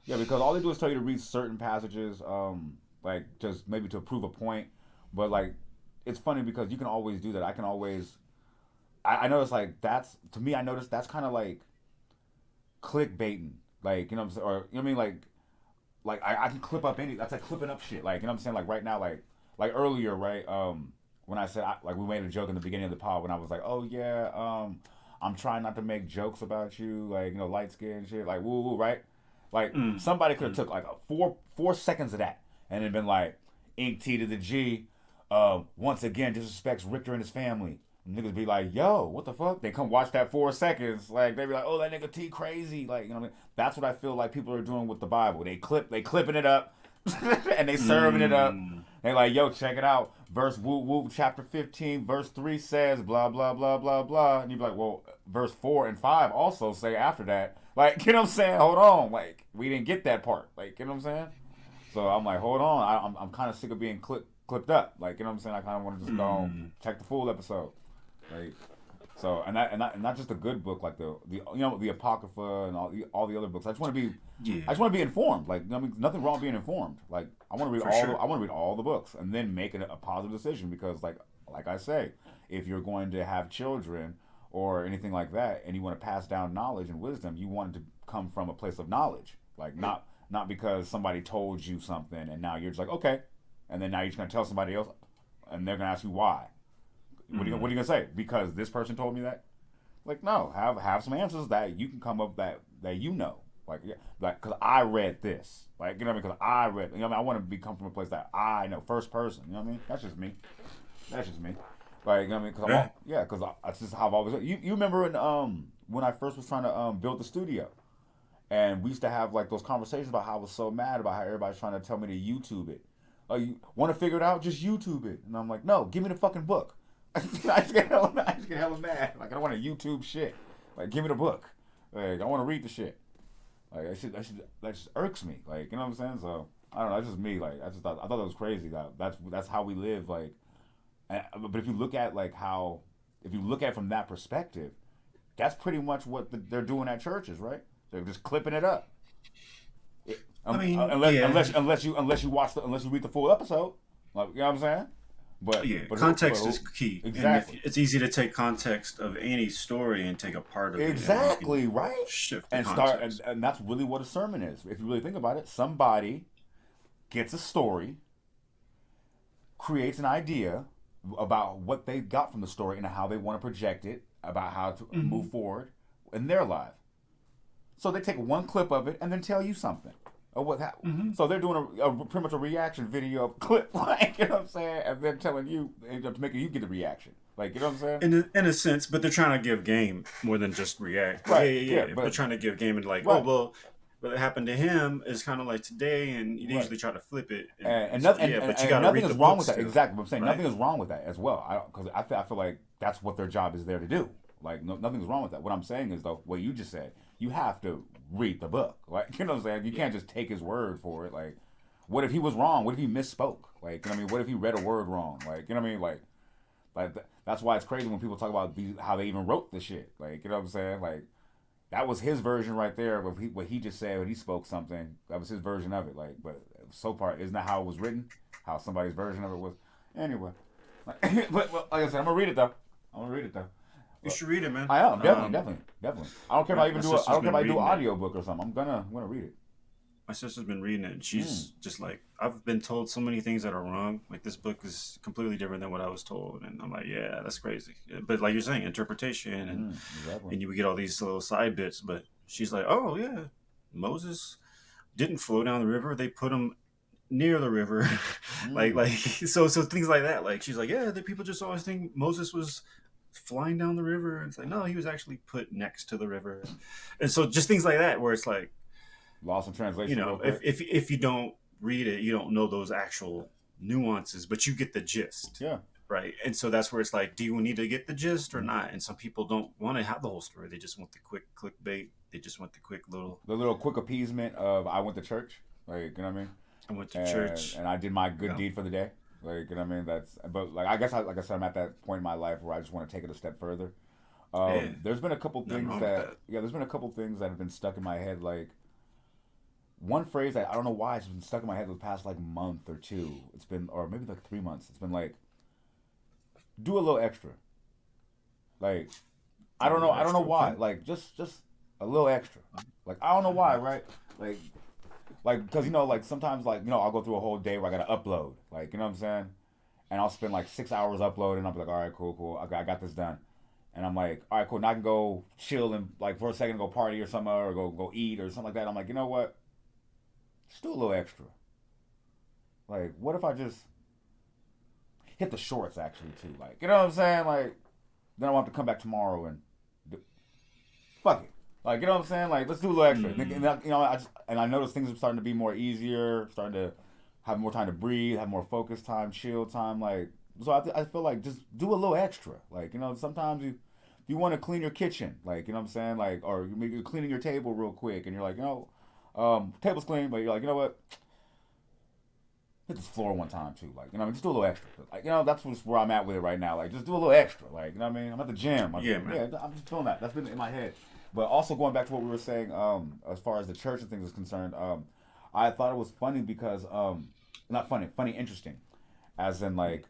Yeah, because all they do is tell you to read certain passages, like just maybe to prove a point. But like, it's funny because you can always do that. I can always, I notice like that's to me. I notice that's kind of like clickbaiting, like, you know what I'm saying, or you know what I mean, like I can clip up any. That's like clipping up shit, like, you know what I'm saying, like right now, like earlier, right? When I said like we made a joke in the beginning of the pod when I was like, oh yeah, I'm trying not to make jokes about you, like, light skin shit, like woo woo, right? Like Mm. somebody could have Mm. took like a four seconds of that and then been like, Ink T to the G, once again disrespects Richter and his family. And niggas be like, yo, what the fuck? They come watch that 4 seconds, like they be like, oh, that nigga T crazy, like, you know what I mean? That's what I feel like people are doing with the Bible. They clipping it up, and they serving it up. Mm. They like, yo, check it out. Verse woo woo, chapter 15, verse 3 says blah blah blah blah blah, and you be like, well, verse 4 and 5 also say after that. Like, you know what I'm saying? Hold on, like we didn't get that part. Like, you know what I'm saying? So I'm like, hold on, I'm kind of sick of being clipped up. Like, you know what I'm saying? I kind of want to just go Mm. check the full episode. Like, so and not just a good book like the Apocrypha and all the other books. Yeah, I just want to be informed. Like, I mean, nothing wrong being informed. Like, I want to read for sure. I want to read all the books and then make a positive decision, because like I say, if you're going to have children or anything like that and you want to pass down knowledge and wisdom, you want it to come from a place of knowledge. Like, not because somebody told you something and now you're just like, okay, and then now you're just gonna tell somebody else and they're gonna ask you why. What are Mm. you gonna say? Because this person told me that? Like, no, have some answers that you can come up that you know. Like, yeah, like, because I read this. Like, you know what I mean? Because I read, you know what I mean? I want to come from a place that I know, first person. You know what I mean? That's just me. That's just me. Like, you know what I mean? Yeah. Because that's just how I've always. You remember when I first was trying to build the studio, and we used to have like those conversations about how I was so mad about how everybody's trying to tell me to YouTube it. Oh, you want to figure it out? Just YouTube it. And I'm like, no, give me the fucking book. I just get hella mad. Like, I don't want to YouTube shit. Like, give me the book. Like, I want to read the shit. Like, that just irks me. Like, you know what I'm saying? So I don't know. That's just me. Like, I thought that was crazy. That's how we live. Like, but if you look at like how, if you look at it from that perspective, that's pretty much what they're doing at churches, right? They're just clipping it up. I mean, yeah, Unless you read the full episode, like, you know what I'm saying? yeah. But Context is key, and if exactly. it's easy to take context of any story and take a part of it, and then you Exactly, can right? shift the And context. and that's really what a sermon is. If you really think about it, somebody gets a story, creates an idea about what they got from the story and how they want to project it, about how to Mm-hmm. move forward. in their life. So they take one clip of it and then tell you something. Or what happened. Mm-hmm. So they're doing pretty much a reaction video of clip, like, you know what I'm saying? And then telling you, making you get the reaction. Like, you know what I'm saying? In a sense, but they're trying to give game more than just react. Right. Yeah. But they're trying to give game and like, right. oh, well, what happened to him is kind of like today, and you usually try to flip it. And nothing is wrong with that. Still. Exactly. What I'm saying, right? nothing is wrong with that as well. Because I feel like that's what their job is there to do. Like, nothing's wrong with that. What I'm saying is, though, what you just said, you have to read the book. Like, you know what I'm saying? You can't just take his word for it. Like, what if he was wrong? What if he misspoke? Like, you know what I mean? What if he read a word wrong? Like, you know what I mean? Like that's why it's crazy when people talk about how they even wrote the shit. Like, you know what I'm saying? Like, that was his version right there of what he just said when he spoke something. That was his version of it. Like, but so far, isn't that how it was written? How somebody's version of it was? Anyway. But like I said, I'm going to read it, though. You should read it, man. I am definitely. I don't care if I even do an audio book or something. I'm gonna read it. My sister's been reading it, and she's just like, I've been told so many things that are wrong. Like, this book is completely different than what I was told, and I'm like, yeah, that's crazy. But like you're saying, interpretation, and and you would get all these little side bits. But she's like, oh yeah, Moses didn't flow down the river; they put him near the river, so things like that. Like, she's like, yeah, the people just always think Moses was flying down the river, and it's like, no, he was actually put next to the river, and so just things like that where it's like lost in translation. You know, if you don't read it, you don't know those actual nuances, but you get the gist. Yeah. Right. And so that's where it's like, do you need to get the gist or not? And some people don't want to have the whole story. They just want the quick clickbait. They just want the little quick appeasement of I went to church. Like, you know what I mean? I went to church and I did my good deed for the day. Like, you know what I mean? But like, I guess like I said, I'm at that point in my life where I just want to take it a step further. There's been a couple things there's been a couple things that have been stuck in my head. Like, one phrase that I don't know why it's been stuck in my head for the past like month or two. It's been, or maybe like 3 months. It's been like, do a little extra. Like, I don't know why. Like, just a little extra. Like, I don't know why, right? Like, because, you know, like, sometimes, like, you know, I'll go through a whole day where I got to upload. Like, you know what I'm saying? And I'll spend, like, 6 hours uploading. I'll be like, all right, cool. I got this done. And I'm like, all right, cool. Now I can go chill and, like, for a second go party or something, or go eat or something like that. I'm like, you know what? Just do a little extra. Like, what if I just hit the shorts, actually, too? Like, you know what I'm saying? Like, then I want to come back tomorrow and fuck it. Like, you know what I'm saying? Like, let's do a little extra. And, you know, I notice things are starting to be more easier, starting to have more time to breathe, have more focus time, chill time. Like, so I feel like just do a little extra. Like, you know, sometimes you want to clean your kitchen, like, you know what I'm saying? Like, or maybe you're cleaning your table real quick and you're like, you know, table's clean, but you're like, you know what? Hit this floor one time too. Like, you know, just do a little extra. Like, you know, that's where I'm at with it right now. Like, just do a little extra. Like, you know what I mean? I'm at the gym. Man. Yeah, I'm just feeling that. That's been in my head. But also going back to what we were saying, as far as the church and things is concerned, I thought it was funny because, not funny, interesting. As in, like,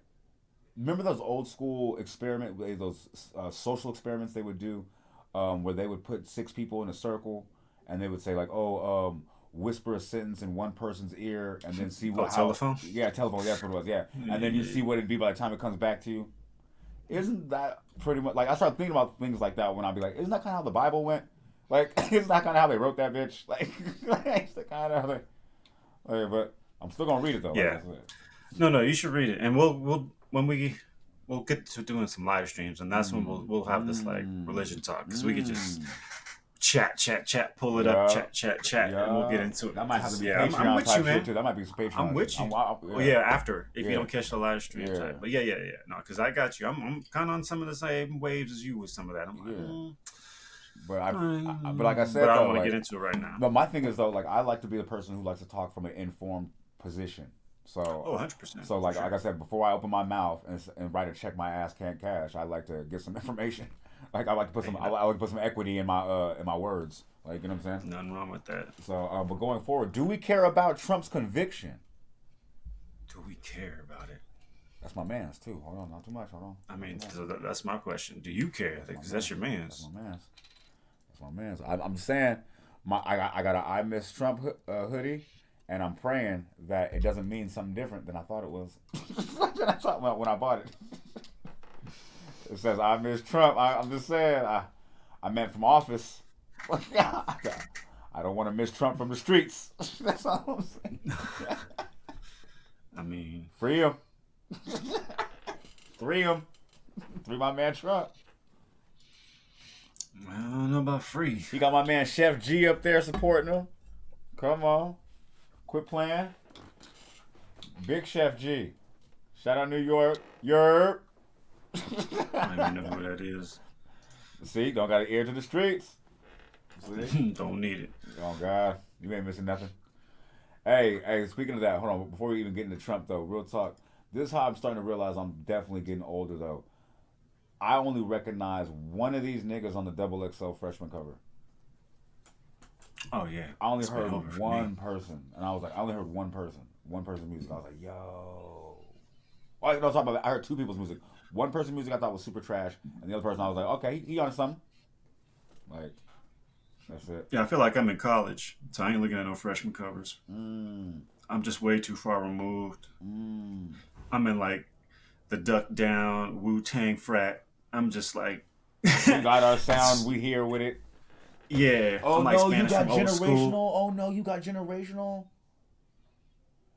remember those old school those social experiments they would do, where they would put 6 people in a circle and they would say, like, whisper a sentence in one person's ear and then see what telephone? Yeah, telephone, that's what it was, yeah. And then you see what it'd be by the time it comes back to you. Isn't that pretty much, like, I started thinking about things like that when I'd be like, isn't that kind of how the Bible went? Like, isn't that kind of how they wrote that bitch? Like, it's the kind of how they, but I'm still gonna read it though. Yeah. Like, no, you should read it, and we'll get to doing some live streams, and that's when we'll have this like religion talk, because we could just chat, pull it up, chat, and we'll get into it. That might have to be Patreon. I'm with you, man. Too. That might be some Patreon. I'm with you. After, if you don't catch the live stream type. But yeah. No, because I got you. I'm kind of on some of the same waves as you with some of that. I'm like, but like I said, but I don't want to get into it right now. But my thing is though, like, I like to be the person who likes to talk from an informed position. So 100%. So like I said, before I open my mouth and write a check my ass can't cash, I like to get some information. Like, I like to put some, I like to put some equity in my words. Like, you know what I'm saying? Nothing wrong with that. So, but going forward, do we care about Trump's conviction? Do we care about it? That's my man's too. Hold on, not too much. Hold on. I mean, so that's my question. Do you care? Because that's your man's. That's my man's. I'm just saying, I got an I Miss Trump hoodie, and I'm praying that it doesn't mean something different than I thought it was. That's when I bought it. It says I miss Trump. I'm just saying. I meant from office. I don't want to miss Trump from the streets. That's all I'm saying. I mean, free him. Free him. Free my man Trump. I don't know about free. He got my man Chef G up there supporting him. Come on. Quit playing. Big Chef G. Shout out New York. Yerp. I don't even know who that is. See, don't got an ear to the streets. See? Don't need it. Oh, God. You ain't missing nothing. Hey, speaking of that, hold on. Before we even get into Trump, though, real talk. This is how I'm starting to realize I'm definitely getting older, though. I only recognize one of these niggas on the XXL freshman cover. Oh, yeah. I only heard one person. And I was like, I only heard one person. One person's music. I was like, yo. Well, no, talking about, I heard two people's music. One person's music I thought was super trash. And the other person I was like, okay, he on something. Like, that's it. Yeah, I feel like I'm in college. So I ain't looking at no freshman covers. I'm just way too far removed. I'm in like the Duck Down, Wu-Tang frat. I'm just like... We got our sound, we here with it. Yeah. Oh, I'm like no, Spanish you got from old generational? school. Oh, no, you got generational?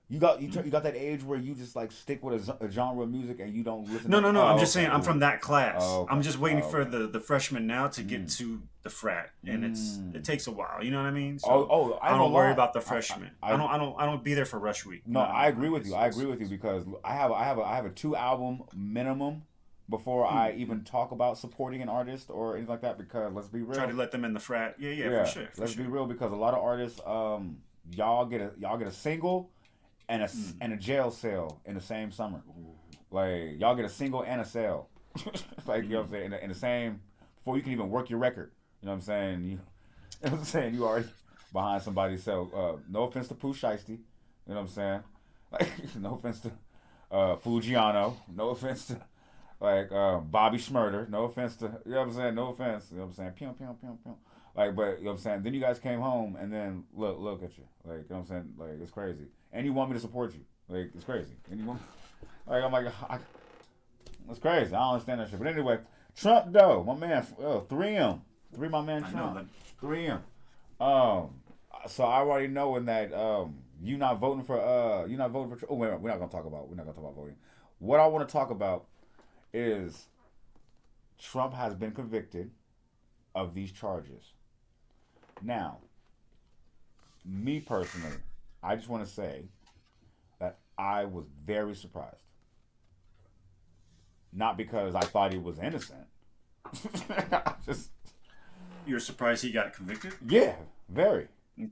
You got that age where you just like stick with a genre of music and you don't listen No. to I'm just saying I'm from that class. Okay. I'm just waiting for the freshmen now to get to the frat. And it takes a while. You know what I mean? So I don't worry about the freshmen. I don't be there for rush week. No, I agree with you. I agree with you because I have a 2-album minimum before I even talk about supporting an artist or anything like that, because let's be real. Try to let them in the frat. Yeah, for sure. Let's be real, because a lot of artists y'all get a single and a jail sale in the same summer. Like, y'all get a single and a sale. Like, you know what I'm saying? In the same, before you can even work your record. You know what I'm saying? You know what I'm saying? You already behind somebody's sale. No offense to Pooh Shiesty. You know what I'm saying? Like, no offense to Fujiano. No offense to, like, Bobby Schmurder. No offense to, you know what I'm saying? No offense. You know what I'm saying? Pew, pew, pew, pew. Like, but, you know what I'm saying? Then you guys came home, and then look at you. Like, you know what I'm saying? Like, it's crazy. And you want me to support you. Like, it's crazy. And you want me, like, I'm like, it's crazy. I don't understand that shit. But anyway, Trump, though, my man, 3M. My man Trump. 3M. So I already know in that, you're not voting for, oh, wait, we're not going to talk about voting. What I want to talk about is Trump has been convicted of these charges. Now, me personally, I just want to say that I was very surprised. Not because I thought he was innocent. You're surprised he got convicted? Yeah, very. Okay.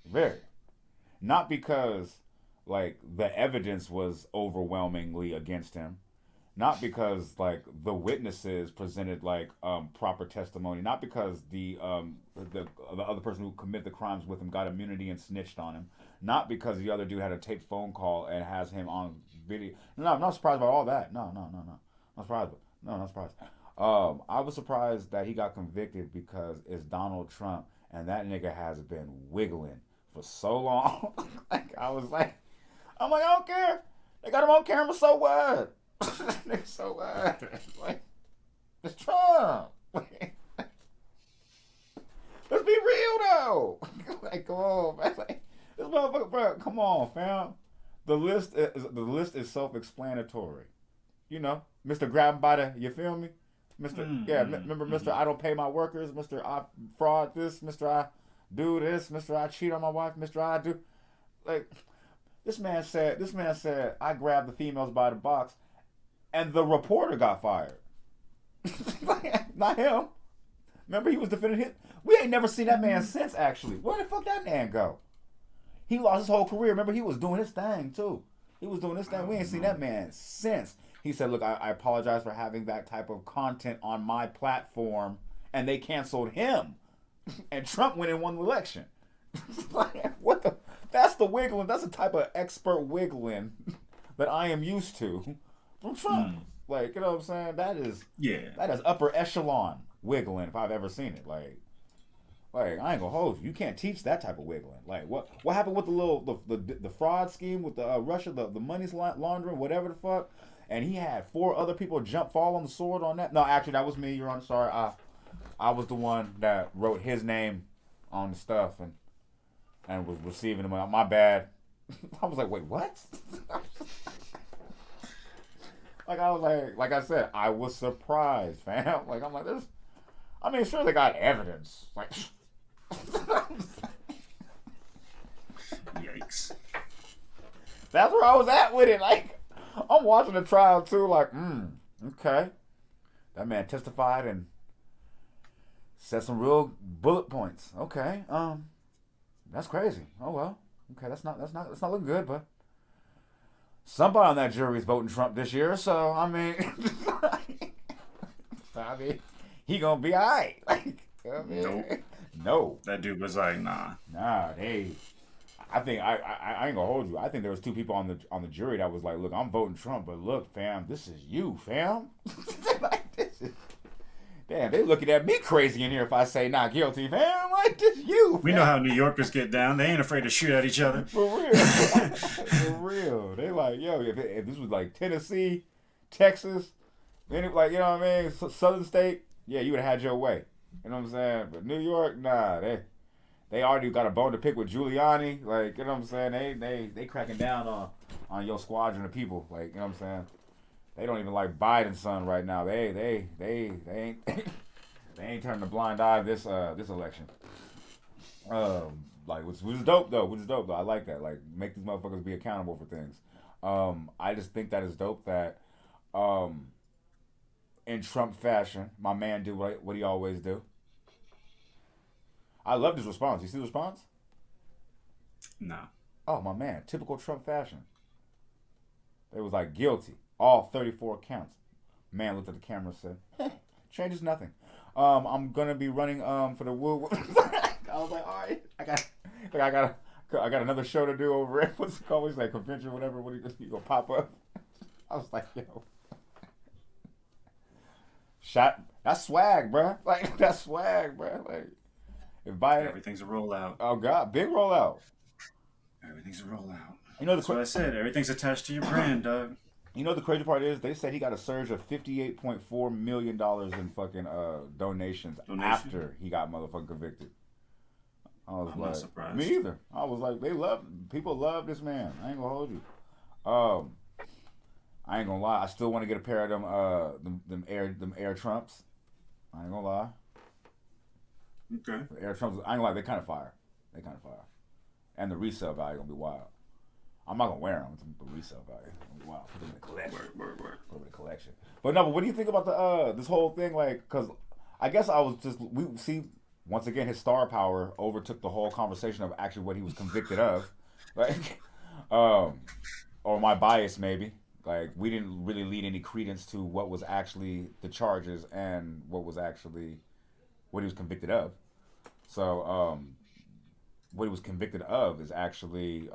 Very. Not because, like, the evidence was overwhelmingly against him. Not because, like, the witnesses presented, like, proper testimony. Not because the other person who committed the crimes with him got immunity and snitched on him. Not because the other dude had a taped phone call and has him on video. No, I'm not surprised about all that. No. Not surprised. Not surprised. I was surprised that he got convicted because it's Donald Trump, and that nigga has been wiggling for so long. I'm like, I don't care. They got him on camera, so what? So what? Like, it's Trump. Let's be real though. Like, come on, man. Like, this motherfucker, bro. Come on, fam. The list is self-explanatory. You know, Mr. Grab by the, you feel me? Remember Mr. I don't pay my workers, Mr. I fraud this, Mr. I do this, Mr. I cheat on my wife, Mr. I do, like, this man said I grabbed the females by the box, and the reporter got fired. Not him. Remember, he was defending him. We ain't never seen that man since, actually. Where the fuck that man go? He lost his whole career. Remember, he was doing his thing, too. He was doing his thing. We ain't seen that man since. He said, look, I apologize for having that type of content on my platform, and they canceled him. And Trump went and won the election. Like, what the? That's the wiggling. That's the type of expert wiggling that I am used to from Trump. Like, you know what I'm saying? That is upper echelon wiggling if I've ever seen it. Like I ain't gonna hold you. You can't teach that type of wiggling. Like, what happened with the fraud scheme with the Russia, the money laundering, whatever the fuck? And he had 4 other people fall on the sword on that. No, actually, that was me. You're on. Sorry, I was the one that wrote his name on the stuff and was receiving them. My bad. I was like, wait, what? I was like I said, I was surprised, fam. Like, I'm like, sure they got evidence. Like, Yikes. that's where I was at with it. Like, I'm watching the trial too. Like, okay, that man testified and said some real bullet points. Okay, that's crazy. Oh well. Okay, that's not looking good, but somebody on that jury is voting Trump this year, so I mean, he gonna be alright. Like, Nope. No. That dude was like, nah. Nah, I think I ain't gonna hold you. I think there was two people on the jury that was like, look, I'm voting Trump, but look, fam, this is you, fam. Like, this is. Damn, they looking at me crazy in here if I say not guilty, fam. Like, this you, fam. We know how New Yorkers get down. They ain't afraid to shoot at each other. For real. For real. They like, yo, if this was like Tennessee, Texas, then like, you know what I mean, Southern state, yeah, you would have had your way. You know what I'm saying? But New York, nah, they already got a bone to pick with Giuliani. Like, you know what I'm saying? They cracking down on your squadron of people. Like, you know what I'm saying? They don't even like Biden's son right now. They ain't they ain't turning a blind eye this election. Like which is dope though. I like that. Like, make these motherfuckers be accountable for things. I just think that is dope that in Trump fashion, my man did what he always do. I loved his response. You see the response? No. Oh, my man. Typical Trump fashion. It was like guilty. All 34 counts. Man looked at the camera and said, changes nothing. I'm going to be running for the woo. I was like, all right. I got another show to do over it. What's it called? He's like convention, whatever. What you gonna pop up? I was like, yo. That's swag, bro. Like, that's swag, bro. Like, if Biden, everything's a rollout. Oh God, big rollout. Everything's a rollout. You know that's what I said. Everything's attached to your brand, Doug. You know the crazy part is they said he got a surge of $58.4 million in fucking donations after he got motherfucking convicted. I'm not surprised. Me either. I was like, people love this man. I ain't gonna hold you. I ain't gonna lie. I still want to get a pair of them Air Trumps. I ain't gonna lie. Okay. The Air Trumps. I ain't gonna lie. They kind of fire. And the resale value gonna be wild. I'm not gonna wear them. The resale value. Wow. Put them in the collection. Word. Put them in the collection. But no. But what do you think about this whole thing? Like, cause I guess we see once again his star power overtook the whole conversation of actually what he was convicted of, like, or my bias maybe. Like, we didn't really lead any credence to what was actually the charges and what he was convicted of. So, what he was convicted of is actually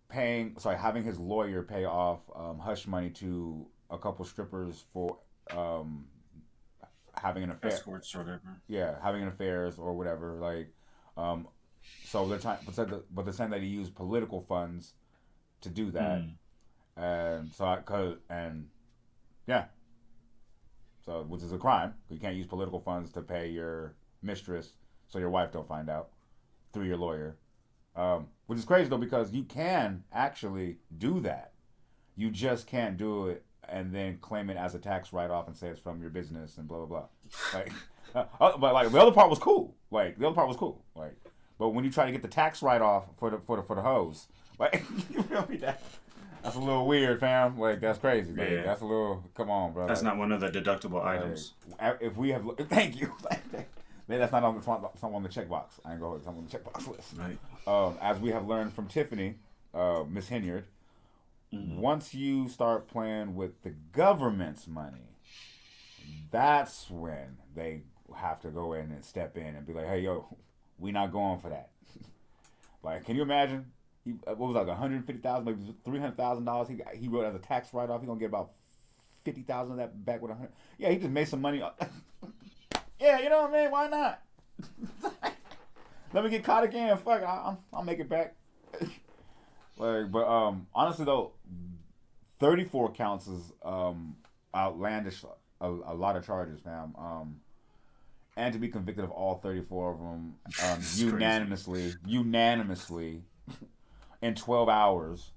having his lawyer pay off hush money to a couple strippers for having an affair. Escorts or whatever. Yeah, having an affairs or whatever. Like, so they're saying that he used political funds to do that, so which is a crime. You can't use political funds to pay your mistress so your wife don't find out through your lawyer, which is crazy though, because you can actually do that. You just can't do it and then claim it as a tax write-off and say it's from your business and blah blah blah. Like, but like the other part was cool. Like, but when you try to get the tax write-off for the hoes. Like, you feel me? That's a little weird, fam. Like, that's crazy. Like, yeah. That's a little. Come on, bro. That's not one of the deductible items. If we have, thank you. Man, that's not on the checkbox. I ain't going to on the checkbox list. Right. As we have learned from Tiffany, Miss Hinyard, once you start playing with the government's money, that's when they have to go in and step in and be like, hey, yo, we not going for that. Like, can you imagine? What was like $150,000, maybe $300,000? He wrote as a tax write-off. He gonna get about $50,000 of that back with $100. Yeah, he just made some money. Yeah, you know what I mean? Why not? Let me get caught again. Fuck, I'll make it back. Like, but honestly though, 34 counts is outlandish a lot of charges, fam. And to be convicted of all 34 of them unanimously in 12 hours.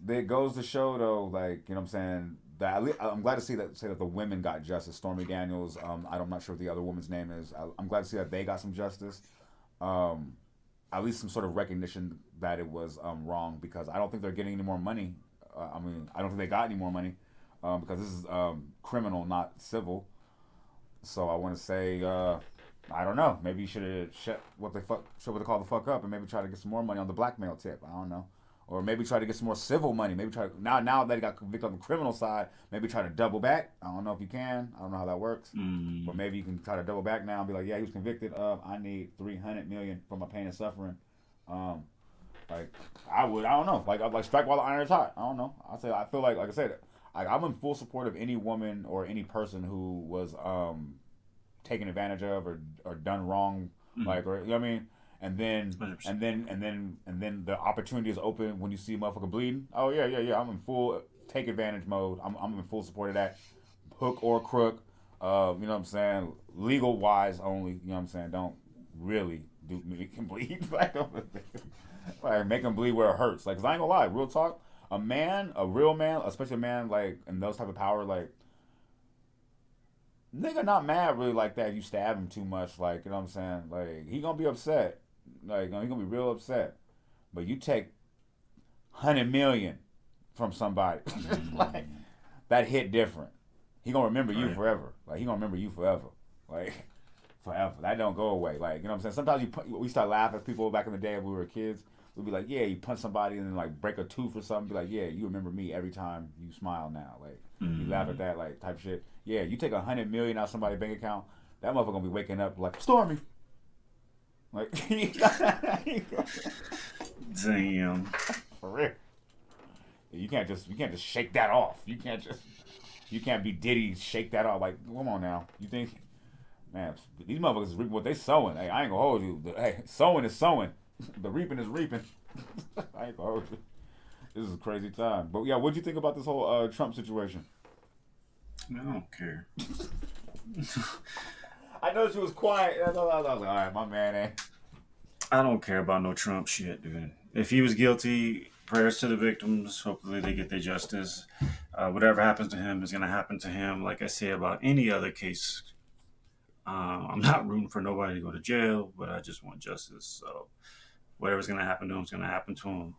It goes to show though, like, you know what I'm saying, that I'm glad to say that the women got justice. Stormy Daniels, I'm not sure what the other woman's name is. I'm glad to see that they got some justice. At least some sort of recognition that it was wrong, because I don't think they're getting any more money. I don't think they got any more money because this is criminal, not civil. So I want to say, I don't know. Maybe you should have shut what they call the fuck up, and maybe try to get some more money on the blackmail tip. I don't know. Or maybe try to get some more civil money. Maybe try now that he got convicted on the criminal side, maybe try to double back. I don't know if you can. I don't know how that works. But maybe you can try to double back now and be like, yeah, he was convicted of. I need $300 million for my pain and suffering. Like I don't know. Like strike while the iron is hot. I don't know. I feel like I said, I'm in full support of any woman or any person who was taken advantage of or done wrong, like, or, you know what I mean. And then the opportunity is open when you see a motherfucker bleeding. Oh yeah. I'm in full take advantage mode. I'm in full support of that, hook or crook. You know what I'm saying? Legal wise only. You know what I'm saying? Don't really make him bleed. Like make him bleed where it hurts. Like, 'cause I ain't gonna lie, real talk. A real man, especially a man like in those type of power, like, nigga not mad really like that if you stab him too much. Like, you know what I'm saying? Like, he gonna be upset. Like, he gonna be real upset. But you take $100 million from somebody, like, that hit different. He gonna remember you forever. Like, he gonna remember you forever. Like, forever. That don't go away. Like, you know what I'm saying? Sometimes we start laughing at people back in the day when we were kids. We'd be like, yeah, you punch somebody and then like break a tooth or something. Be like, yeah, you remember me every time you smile now. Like, you laugh at that, like, type shit. Yeah, you take $100 million out of somebody's bank account, that motherfucker gonna be waking up like, Stormy. Like, damn. For real. You can't just shake that off. You can't be Diddy, shake that off. Like, come on now. You think, man, these motherfuckers is reaping what they sowing. Hey, I ain't gonna hold you. Hey, sowing is sowing. The reaping is reaping. I ain't gonna hold you. This is a crazy time. But yeah, what'd you think about this whole Trump situation? I don't care. I know she was quiet. I was like, all right, my man ain't. I don't care about no Trump shit, dude. If he was guilty, prayers to the victims. Hopefully they get their justice. Whatever happens to him is going to happen to him. Like I say about any other case, I'm not rooting for nobody to go to jail, but I just want justice. So whatever's going to happen to him is going to happen to him.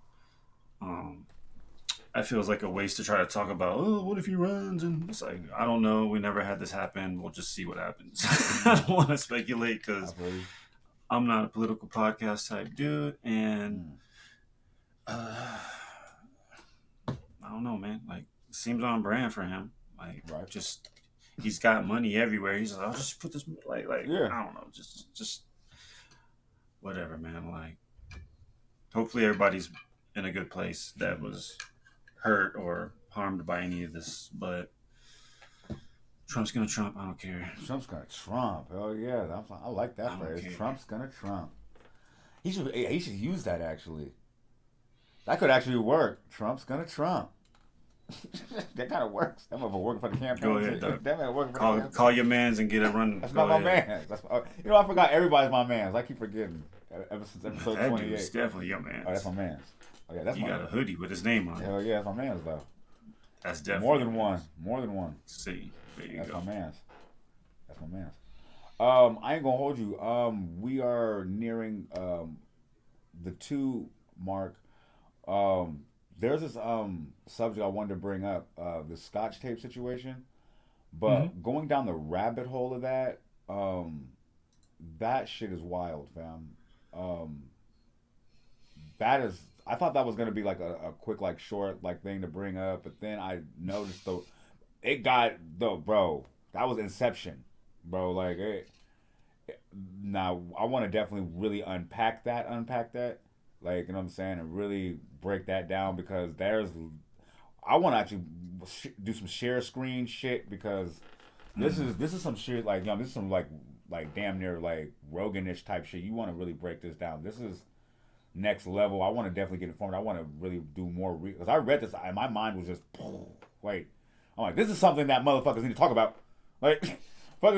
I feel it's like a waste to try to talk about, oh, what if he runs? And it's like, I don't know. We never had this happen. We'll just see what happens. I don't want to speculate because I'm not a political podcast type dude. And I don't know, man. Like, it seems on brand for him. Like, just, he's got money everywhere. He's like, I'll just put this, like, yeah. I don't know. Just whatever, man. Like, hopefully everybody's in a good place that was hurt or harmed by any of this, but Trump's gonna Trump. I don't care. Trump's gonna Trump. Oh yeah, I like that phrase. Trump's gonna Trump. He should use that actually. That could actually work. Trump's gonna Trump. That kind of works. That motherfucker working for the campaign. Go ahead, Doug. That man working for the campaign. Call your mans and get it running. That's not my man. You know, I forgot everybody's my mans. I keep forgetting. Ever since episode 28. That's definitely your man. Oh, that's my man's. Oh, yeah, that's you got a hoodie with his name on it. Hell yeah, that's my man's though. That's definitely more than one. More than one. See, there you that's go. My man's. That's my man's. I ain't gonna hold you. We are nearing the 2 mark. There's this subject I wanted to bring up, the Scotch tape situation, but going down the rabbit hole of that, that shit is wild, fam. That is, I thought that was gonna be like a quick, like, short, like, thing to bring up, but then I noticed bro, that was Inception, bro. Like, now I want to definitely really unpack that, like, you know what I'm saying, and really break that down, because I want to actually do some share screen shit, because this is some shit, like, you know, this is some like damn near like Rogan-ish type shit. You want to really break this down. This is next level. I want to definitely get informed. I want to really do more because I read this and my mind was just wait, I'm like, this is something that motherfuckers need to talk about. Like, fuck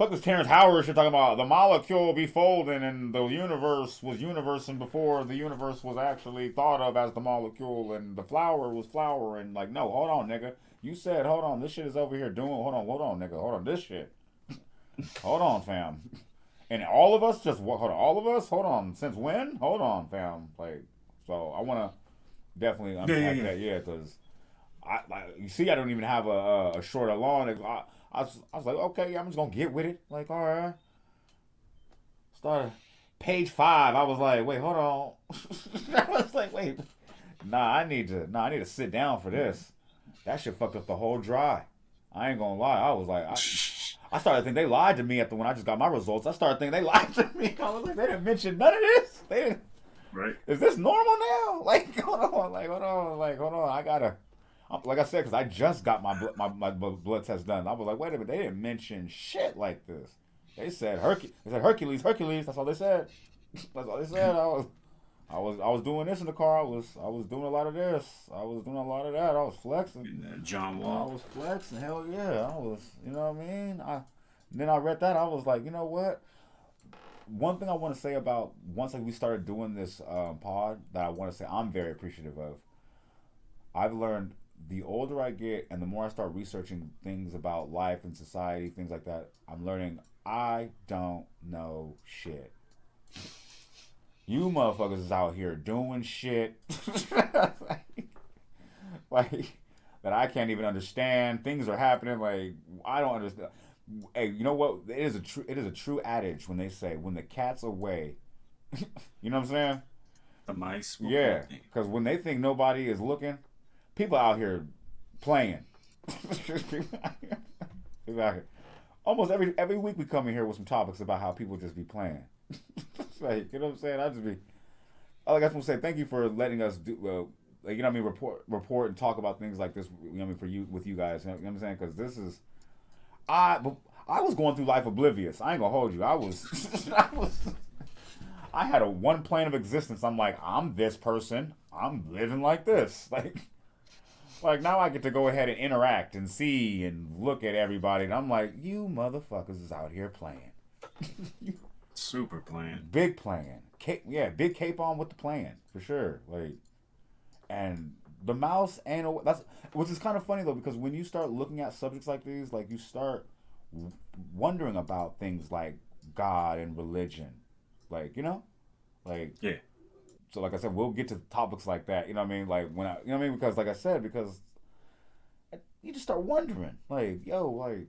this Terrence Howard shit talking about the molecule be folding and the universe was universing before the universe was actually thought of as the molecule and the flower was flowering. Like, no, hold on, nigga. You said, hold on, this shit is over here doing, hold on, nigga. Hold on, this shit. Hold on, fam. And all of us just, hold on, all of us? Hold on, since when? Hold on, fam. Like, so I want to definitely unpack that, because you see, I don't even have a short or long. I was like, okay, yeah, I'm just gonna get with it. Like, all right. Started page 5. I was like, wait, hold on. I was like, wait, I need to sit down for this. That shit fucked up the whole drive. I ain't gonna lie. I was like, I started thinking they lied to me when I just got my results. I started thinking they lied to me. I was like, they didn't mention none of this. They didn't. Right. Is this normal now? Like, hold on. I gotta. Like I said, because I just got my blood test done. I was like, wait a minute, they didn't mention shit like this. They said Hercules. That's all they said. That's all they said. I was doing this in the car. I was doing a lot of this. I was doing a lot of that. I was flexing. John Wall. I was flexing. Hell yeah. I was. You know what I mean? Then I read that. I was like, you know what? One thing I want to say about once we started doing this pod that I want to say I'm very appreciative of. I've learned. The older I get and the more I start researching things about life and society, things like that, I'm learning I don't know shit. You motherfuckers is out here doing shit like that I can't even understand. Things are happening like I don't understand. Hey, you know what? It is a true adage when they say when the cat's away. You know what I'm saying? The mice. Yeah, because when they think nobody is looking. People out here playing. People out here. Almost every week we come in here with some topics about how people just be playing. Like, you know what I'm saying? I just be. I just want to say thank you for letting us do. You know what I mean? Report and talk about things like this. You know what I mean? For you with you guys. You know what I'm saying? Because this is. I was going through life oblivious. I ain't gonna hold you. I had a one plane of existence. I'm like, I'm this person. I'm living like this. Like now I get to go ahead and interact and see and look at everybody. And I'm like, you motherfuckers is out here playing. Super playing. Big playing. Big cape on with the playing. For sure. Like, and the mouse which is kind of funny though, because when you start looking at subjects like these, like you start wondering about things like God and religion. Like, you know? Like, yeah. So like I said, we'll get to topics like that. You know what I mean? Like you know what I mean? Because like I said, because you just start wondering, like, yo, like,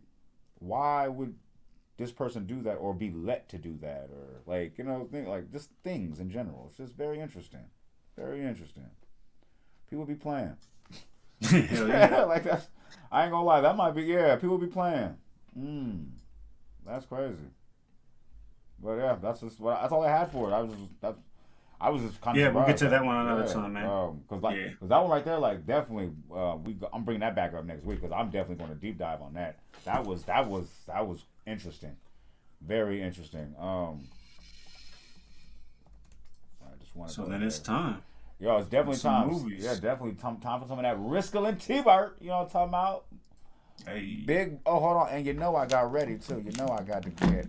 why would this person do that or be let to do that, or like, you know, like just things in general. It's just very interesting, very interesting. People be playing. Hell yeah. Like that's. I ain't gonna lie. That might be People be playing. That's crazy. But yeah, that's all I had for it. I was just kind of we'll get to that one another time, man. Cause that one right there, like definitely, I'm bringing that back up next week because I'm definitely going to deep dive on that. That was interesting, very interesting. I just want to. So then it's time. Yo, it's definitely time. Movies. Yeah, definitely time for some of that Riskel and T-Bart. You know what I'm talking about? Hey. Big. Oh, hold on, and you know I got ready too. You know I got to get.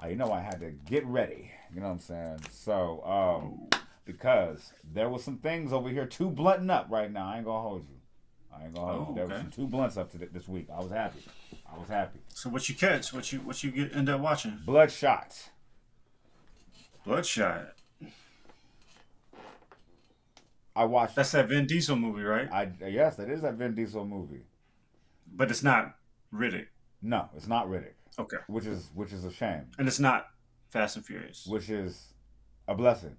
You know I had to get ready. You know what I'm saying? So, because there was some things over here too blunting up right now. I ain't gonna hold you. There was some too blunts up to this week. I was happy. So what you catch? What you end up watching? Bloodshot. I watched. That's that Vin Diesel movie, right? Yes, that is that Vin Diesel movie. But it's not Riddick. No, it's not Riddick. Okay. Which is a shame. And it's not Fast and Furious. Which is a blessing.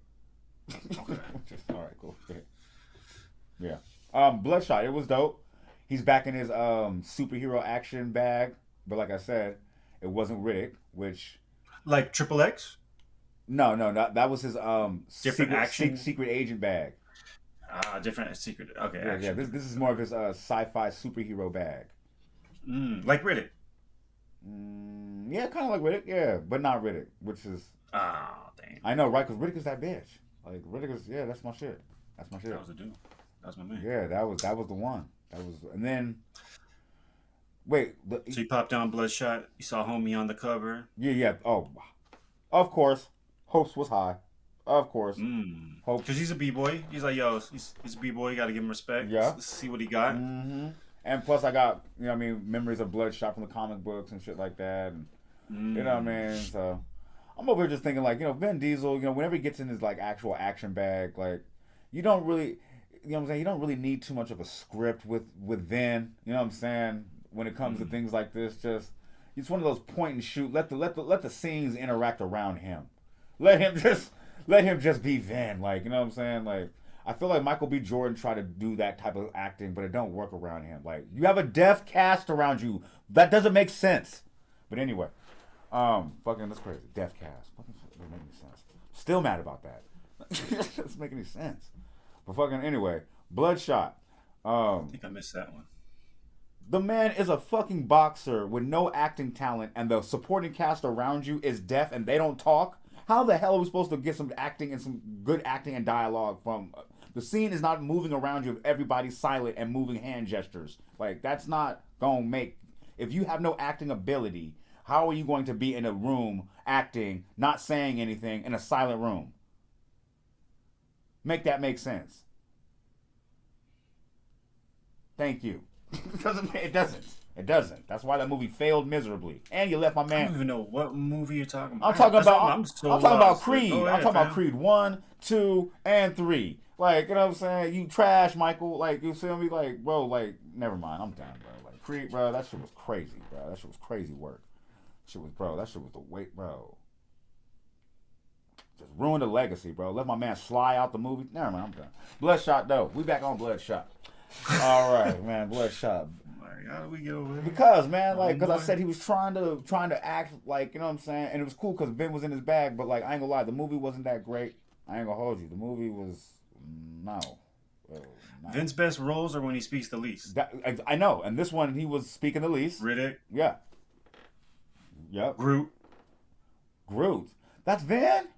Okay. All right, cool. Yeah. Bloodshot. It was dope. He's back in his superhero action bag, but like I said, it wasn't Riddick, which. Like Triple X? No, that was his different secret agent bag. Different secret. Okay. Yeah. This is more of his sci-fi superhero bag. Like Riddick. Yeah, kind of like Riddick. Yeah, but not Riddick, which is. Oh, damn. I know, right? Because Riddick is that bitch. Like Riddick is. Yeah, that's my shit. That's my shit. That was a dude. That was my man. Yeah, that was the one. That was, and then wait, So you popped down Bloodshot. You saw Homie on the cover. yeah. Oh, of course, hopes was high. Of course, hopes. Because he's a b-boy. He's like, yo, he's a b-boy. You got to give him respect. Yeah. Let's see what he got. Mm-hmm. And plus, I got memories of Bloodshot from the comic books and shit like that. And, you know what I mean? So I'm over here just thinking like, Vin Diesel. Whenever he gets in his like actual action bag, like you don't really, what I'm saying? You don't really need too much of a script with Vin. You know what I'm saying? When it comes to things like this, just it's one of those point and shoot. Let the scenes interact around him. Let him just be Vin. Like, you know what I'm saying? Like, I feel like Michael B. Jordan tried to do that type of acting, but it don't work around him. Like, you have a deaf cast around you. That doesn't make sense. But anyway, fucking that's crazy. Deaf cast. Fucking doesn't make any sense. Still mad about that. Doesn't make any sense. But fucking anyway, Bloodshot. I think I missed that one. The man is a fucking boxer with no acting talent, and the supporting cast around you is deaf and they don't talk. How the hell are we supposed to get some acting and some good acting and dialogue from? The scene is not moving around you if everybody's silent and moving hand gestures. Like, that's not going to make... If you have no acting ability, how are you going to be in a room acting, not saying anything, in a silent room? Make that make sense. Thank you. It doesn't. That's why that movie failed miserably. And you left my man. I don't even know what movie you're talking about. I'm talking about Creed. I'm talking about Creed 1, 2, and 3. Like, you know what I'm saying? You trash, Michael. Like, you feel me? Like, bro, like, never mind. I'm done, bro. Like, Creed, bro, that shit was crazy, bro. That shit was crazy work. That shit was the weight, bro. Just ruined the legacy, bro. Let my man Sly out the movie. Never mind, I'm done. Bloodshot, though. We back on Bloodshot. All right, man. Bloodshot. How do we get over there? Because, man, like, because I said he was trying to act like, you know what I'm saying? And it was cool because Vin was in his bag, but, like, I ain't gonna lie, the movie wasn't that great. I ain't gonna hold you. The movie was, no. Vin's best roles are when he speaks the least. I know. And this one, he was speaking the least. Riddick. Yeah. Yep. Groot. That's Vin?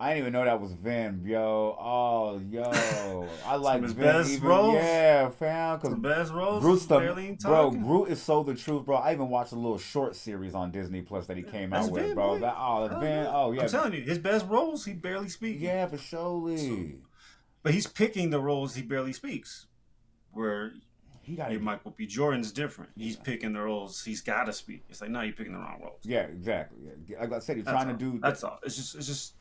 I didn't even know that was Vin, yo. Oh, yo. I like his Vin. Best roles? Yeah, fam. Cause best roles? Groot's barely bro, talking. Groot is so the truth, bro. I even watched a little short series on Disney Plus that he came out with, bro. That's Vin. Oh, yeah. I'm telling you, his best roles, he barely speaks. Yeah, for surely. But he's picking the roles he barely speaks. Where Michael B. Jordan's different. He's picking the roles he's got to speak. It's like, no, you're picking the wrong roles. Yeah, exactly. Yeah. Like I said, he's trying to do... That's all. It's just...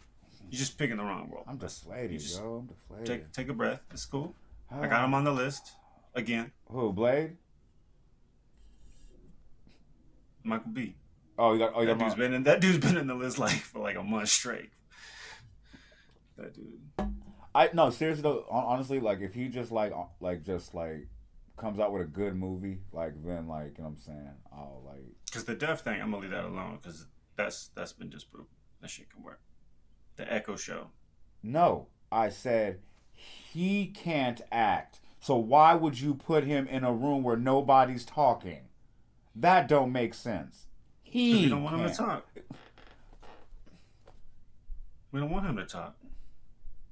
You're just picking the wrong role. I'm deflated, yo. I'm deflated. Take a breath. It's cool. I got him on the list again. Who? Blade? Michael B. Oh, you got. Oh, that dude's been in the list for a month straight. That dude. No, seriously though. Honestly, like if he just comes out with a good movie, like then like you know what I'm saying, I'll like. Because the deaf thing, I'm gonna leave that alone because that's been disproven. That shit can work. The Echo Show. No, I said he can't act. So why would you put him in a room where nobody's talking? That don't make sense. We don't want him to talk. We don't want him to talk.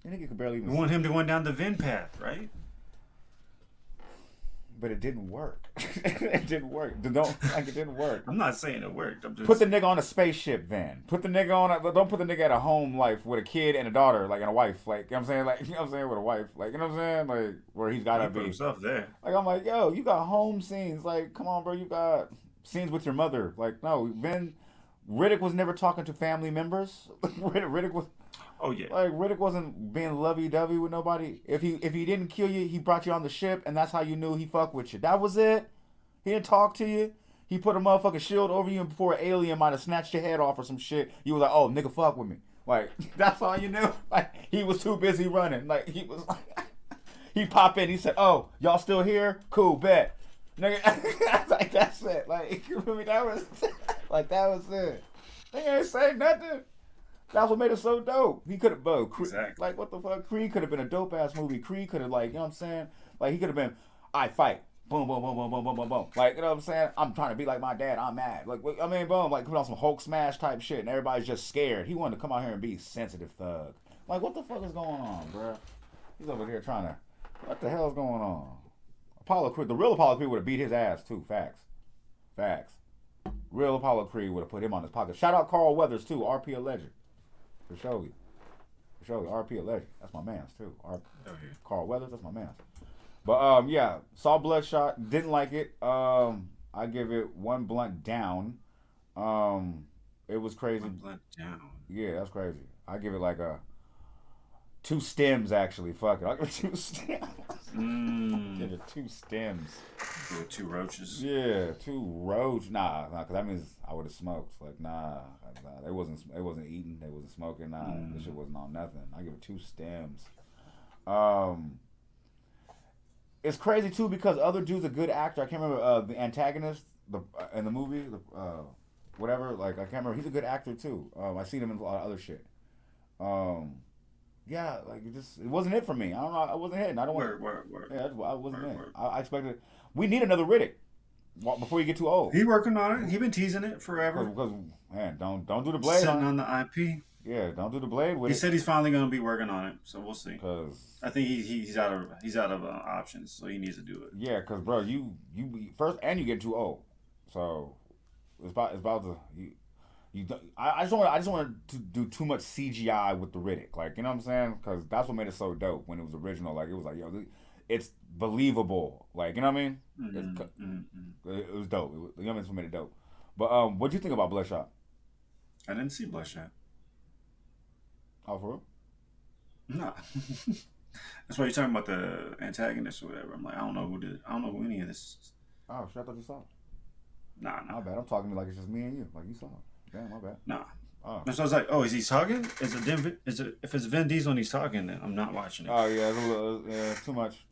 I think you could barely even. We want him to go down the Vin path, right? But it didn't work. It didn't work. It didn't work. I'm not saying it worked. I'm just... Put the nigga on a spaceship then. Don't put the nigga at a home life with a kid and a daughter, like and a wife. Like, you know what I'm saying? Like, you know what I'm saying? With a wife. Like, you know what I'm saying? Like, where he's gotta be. Himself there. Like, I'm like, yo, you got home scenes. Like, come on, bro. You got scenes with your mother. Like, no. Riddick was never talking to family members. Riddick was... Oh yeah. Like Riddick wasn't being lovey-dovey with nobody. If he didn't kill you, he brought you on the ship, and that's how you knew he fucked with you. That was it. He didn't talk to you. He put a motherfucking shield over you, and before an alien might have snatched your head off or some shit, you was like, "Oh, nigga, fuck with me." Like that's all you knew. Like he was too busy running. Like he was. He popped in. He said, "Oh, y'all still here? Cool, bet." Nigga, like that's it. Like you feel me? That was it. They ain't say nothing. That's what made it so dope. He could have, exactly. Like, what the fuck? Creed could have been a dope-ass movie. Creed could have, like, you know what I'm saying? Like, he could have been, I fight. Boom, boom, boom, boom, boom, boom, boom, boom. Like, you know what I'm saying? I'm trying to be like my dad. I'm mad. Like, I mean, boom. Like, put on some Hulk smash type shit, and everybody's just scared. He wanted to come out here and be sensitive thug. Like, what the fuck is going on, bro? He's over here trying to. What the hell's going on? Apollo Creed, the real Apollo Creed would have beat his ass too. Facts. Real Apollo Creed would have put him on his pocket. Shout out Carl Weathers too. RP a legend. For sure. RP a legend. That's my man's too. Carl Weathers. That's my man's. But yeah, saw Bloodshot. Didn't like it. I give it one blunt down. It was crazy. One blunt down. Yeah, that's crazy. I give it like a 2 stems actually. Fuck it. I give it 2 stems. Give it 2 stems. Give it 2 roaches. Yeah, 2 roaches. Nah, because that means I would have smoked. Like they wasn't eating. They wasn't smoking. This shit wasn't on nothing. I give it 2 stems. It's crazy too because other dude's a good actor. I can't remember the antagonist in the movie, whatever. Like I can't remember. He's a good actor too. I seen him in a lot of other shit. Yeah, like it wasn't it for me. I don't know. I wasn't hitting. I don't want. Word. Yeah, I wasn't in. I expected. We need another Riddick before you get too old. He working on it. He been teasing it forever. Because man, don't do the blade. Sitting on the IP. Yeah, don't do the blade with it. He said he's finally going to be working on it, so we'll see. Cause I think he's out of options, so he needs to do it. Yeah, because bro, you first and you get too old, so it's about to I just want to do too much CGI with the Riddick, like you know what I'm saying? Because that's what made it so dope when it was original. Like it was like it's believable, like you know what I mean? It was dope. You know what I mean? That's what made it dope. But what do you think about Bloodshot? I didn't see Bloodshot. Oh, for real? Nah. That's why you're talking about the antagonist or whatever. I'm like, I don't know who any of this is. Oh, shit, I thought you saw it. Nah. My bad. I'm talking to you like it's just me and you. Like you saw it. Damn, my bad. Nah. Oh. So I was like, oh, is he talking? If it's Vin Diesel and he's talking, then I'm not watching it. Oh, yeah, it's a little, too much.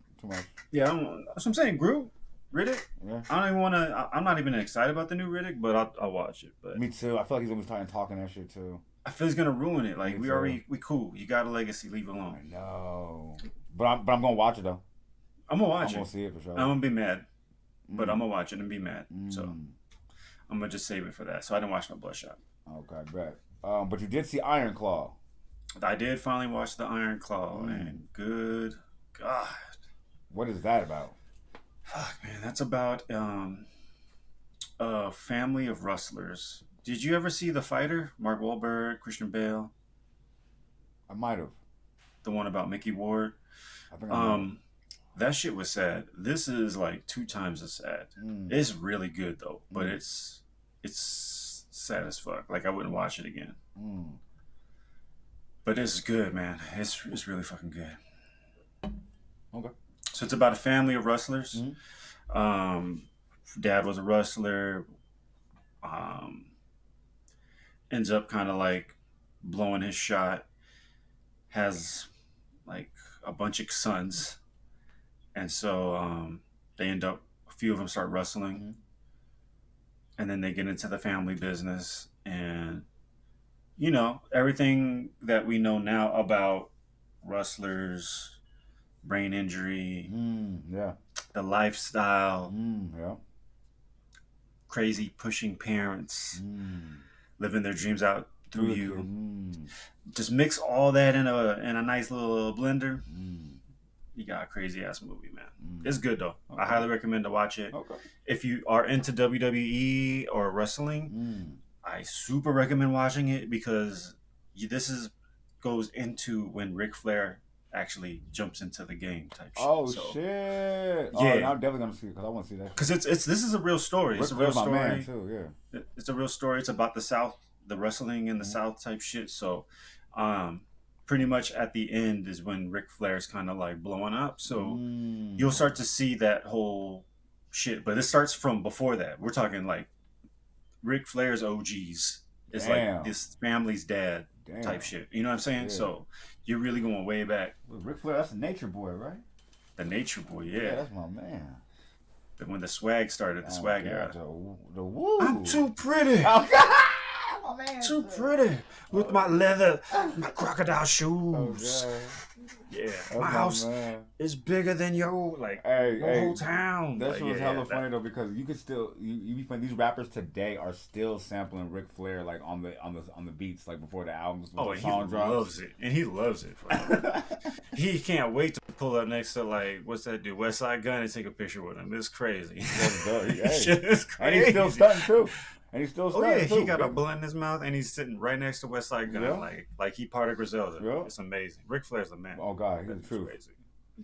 Yeah, that's what I'm saying. Groot, Riddick. Yeah. I don't even want to. I'm not even excited about the new Riddick, but I'll watch it. But me too. I feel like he's always talking that shit too. I feel he's gonna ruin it. Like we cool. You got a legacy. Leave it alone. I know. But I'm gonna watch it though. I'm gonna watch it. I'm gonna see it for sure. I'm gonna be mad, but I'm gonna watch it and be mad. So I'm gonna just save it for that. So I didn't watch no Bloodshot. Okay, bet. But you did see Iron Claw. I did finally watch the Iron Claw, and good God. What is that about? Fuck, man, that's about a family of rustlers. Did you ever see The Fighter? Mark Wahlberg, Christian Bale. I might have. The one about Mickey Ward. I think that shit was sad. This is like 2 times as sad. It's really good though, but it's sad as fuck. Like I wouldn't watch it again. But it's good, man. It's really fucking good. Okay. So it's about a family of rustlers. Dad was a rustler. Ends up kind of like blowing his shot. Has like a bunch of sons, and so they end up. A few of them start rustling, and then they get into the family business, and you know everything that we know now about rustlers, brain injury, the lifestyle, crazy pushing parents, living their dreams out through you. Just mix all that in a nice little blender. You got a crazy ass movie, man. It's good though. Okay. I highly recommend to watch it. Okay. If you are into WWE or wrestling, I super recommend watching it because goes into when Ric Flair actually jumps into the game type shit. Oh shit! Yeah, I'm definitely gonna see it because I want to see that. Because this is a real story. It's a real story. My man too, yeah. It's a real story. It's about the South, the wrestling in the South type shit. So, pretty much at the end is when Ric Flair's kind of like blowing up. So you'll start to see that whole shit. But it starts from before that. We're talking like Ric Flair's OGs. It's like this family's dad type shit. You know what I'm saying? Yeah. So you're really going way back. Well, Ric Flair, that's the Nature Boy, right? The Nature Boy, yeah. Yeah, that's my man. But when the swag started, the swag era. The woo. I'm too pretty. Oh, God. My man. Too pretty. With my leather, my crocodile shoes. Oh, Yeah, That's my my house man. is bigger than your Hey, whole town. that Like, shit was yeah, hella funny though because you could still you be funny. These rappers today are still sampling Ric Flair like on the beats like before the albums oh, before the and he song drops. loves it, and he loves it. Bro. He can't wait to pull up next to like what's that dude, West Side Gun, and take a picture with him. It's crazy. That's dope. Hey, Shit is and he's still crazy. stunting too. And he's still Oh yeah, stunting too. he got a Good. blunt in his mouth, and he's sitting right next to West Side Gun, Yeah. like he part of Griselda. Yeah. It's amazing. Ric Flair's the man. Oh God, he's That the dude's truth. crazy.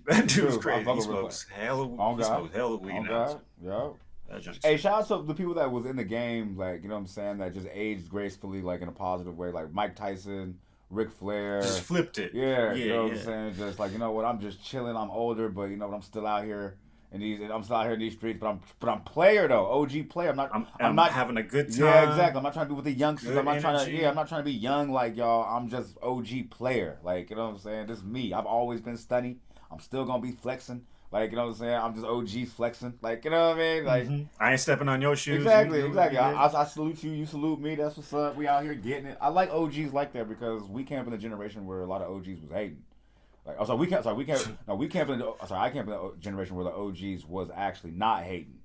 That dude's Truth. I crazy. fuck He with Ric smokes hella. Oh He God. smokes hella weed Oh now. God. Yeah. That junk's Hey, crazy. shout out to the people that was in the game, like, you know what I'm saying, that just aged gracefully, like, in a positive way, like Mike Tyson, Ric Flair. Just flipped it. Yeah, Yeah, you know what yeah. I'm saying? Just like, you know what, I'm just chilling, I'm older, but you know what, I'm still out here in these streets, but I'm player though, OG player. I'm not having a good time. Yeah, exactly. I'm not trying to be with the youngsters. Good I'm not trying to energy. I'm not trying to be young like y'all. I'm just OG player. Like, you know what I'm saying? This is me. I've always been stunny. I'm still gonna be flexing. Like, you know what I'm saying? I'm just OG flexing. Like, you know what I mean? Like, I ain't stepping on your shoes. exactly, You do exactly. what you did. I salute you. You salute me. That's what's up. We out here getting it. I like OGs like that because we came from a generation where a lot of OGs was hating. Like, oh, sorry, we can't. Sorry, we can't. No, we came from. Sorry, I came from the generation where the OGs was actually not hating.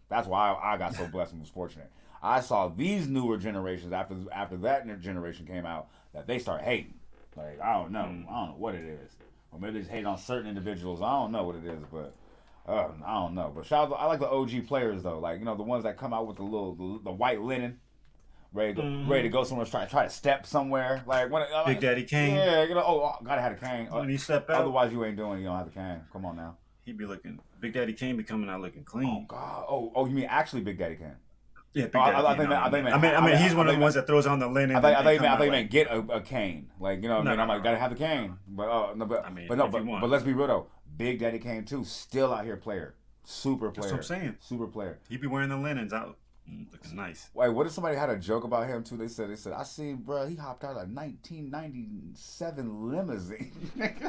That's why I got so blessed and was fortunate. I saw these newer generations after that generation came out that they start hating. Like, I don't know. I don't know what it is. Or maybe they just hate on certain individuals. I don't know what it is, but I don't know. But shout out, I like the OG players though. Like, you know, the ones that come out with the white linen, ready to go somewhere, try to step somewhere. Like when Big Daddy Kane. Yeah, you know. Oh, gotta have a cane. When he step out, Otherwise, you ain't doing it. You don't have a cane. Come on now. he be looking. Big Daddy Kane be coming out looking Oh clean. God. Oh, you mean actually Big Daddy Kane? Yeah, Big Daddy Kane. I mean, he's one of the ones that throws on the linen. I thought you meant get a cane. Like, you know what I mean? I'm like, gotta have a cane. But let's be real though. Big Daddy Kane too, still out here player. Super player. That's what I'm saying. Super player. He be wearing the linens out. Looking nice. Wait, what if somebody had a joke about him too? They said, I seen, bro, he hopped out of a 1997 limousine. Like,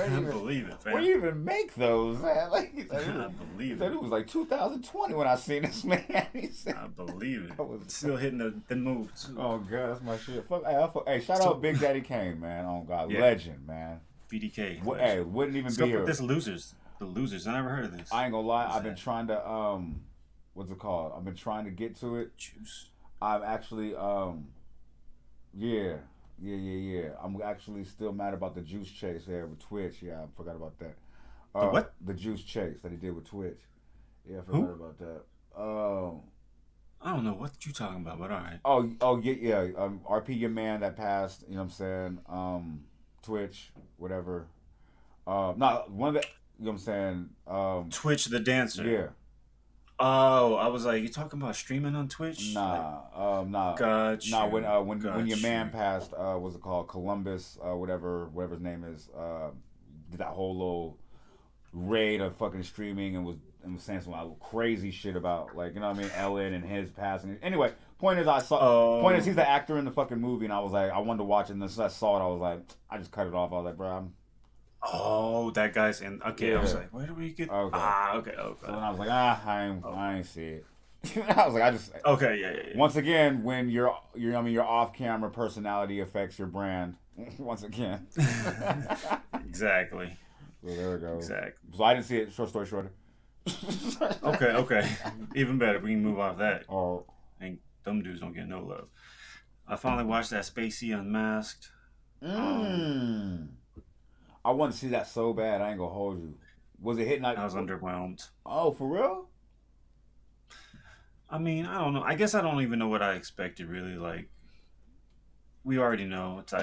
I believe it, fam. Where do you even make those, man? Like, he said, I believe it. It was like 2020 when I seen this man. He said, I believe it. Still hitting the move too. Oh God, that's my shit. Hey, shout out Big Daddy Kane, man. Oh God, Yeah. legend, man. BDK. Hey, wouldn't even What's be up here. with this losers? The losers. I never heard of this. I ain't gonna lie. What's I've been that? trying to what's it called? I've been trying to get to it. Juice. I'm actually yeah. I'm actually still mad about the juice chase here with Twitch. Yeah, I forgot about that. The what? The juice chase that he did with Twitch. Yeah, I forgot Who? about that. I don't know what you talking about, but all right. Oh yeah. RP your man that passed. You know what I'm saying? Twitch, whatever. Not one of the. You know what I'm saying? Twitch the dancer. Yeah. Oh, I was like, you talking about streaming on Twitch? Nah. Got you. Nah, when Got your man you. passed, what's it called? Columbus, whatever his name is, did that whole little raid of fucking streaming and was saying some crazy shit about, like, you know what I mean, Ellen and his passing. Anyway, point is he's the actor in the fucking movie, and I was like, I wanted to watch it, and as I saw it, I was like, I just cut it off. I was like, bro, Oh, that guy's in. Okay, Yeah. I was like, where do we get? Okay. Okay. So then I was like, I ain't see it. I was like, Okay, yeah. Once again, when your off-camera personality affects your brand. Once again. Exactly. So there we go. Exactly. So I didn't see it. Short story shorter. Okay. Even better. We can move off that. Oh, And them dudes don't get no love. I finally watched that Spacey Unmasked. I want to see that so bad. I ain't gonna hold you. Was it hitting? I was underwhelmed. Oh, for real? I mean, I don't know. I guess I don't even know what I expected, really. Like, we already know it's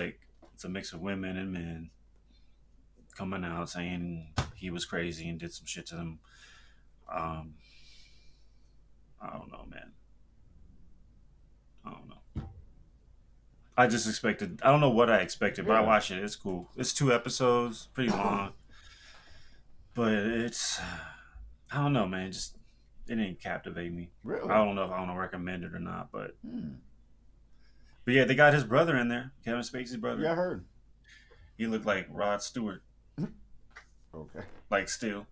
a mix of women and men coming out saying he was crazy and did some shit to them. I don't know, man. I don't know. I just expected. I don't know what I expected, but I watched it. It's cool. It's 2 episodes, pretty long, but it's. I don't know, man. It didn't captivate me. Really? I don't know if I want to recommend it or not, but. But yeah, they got his brother in there, Kevin Spacey's brother. Yeah, I heard. He looked like Rod Stewart. Okay. Like still.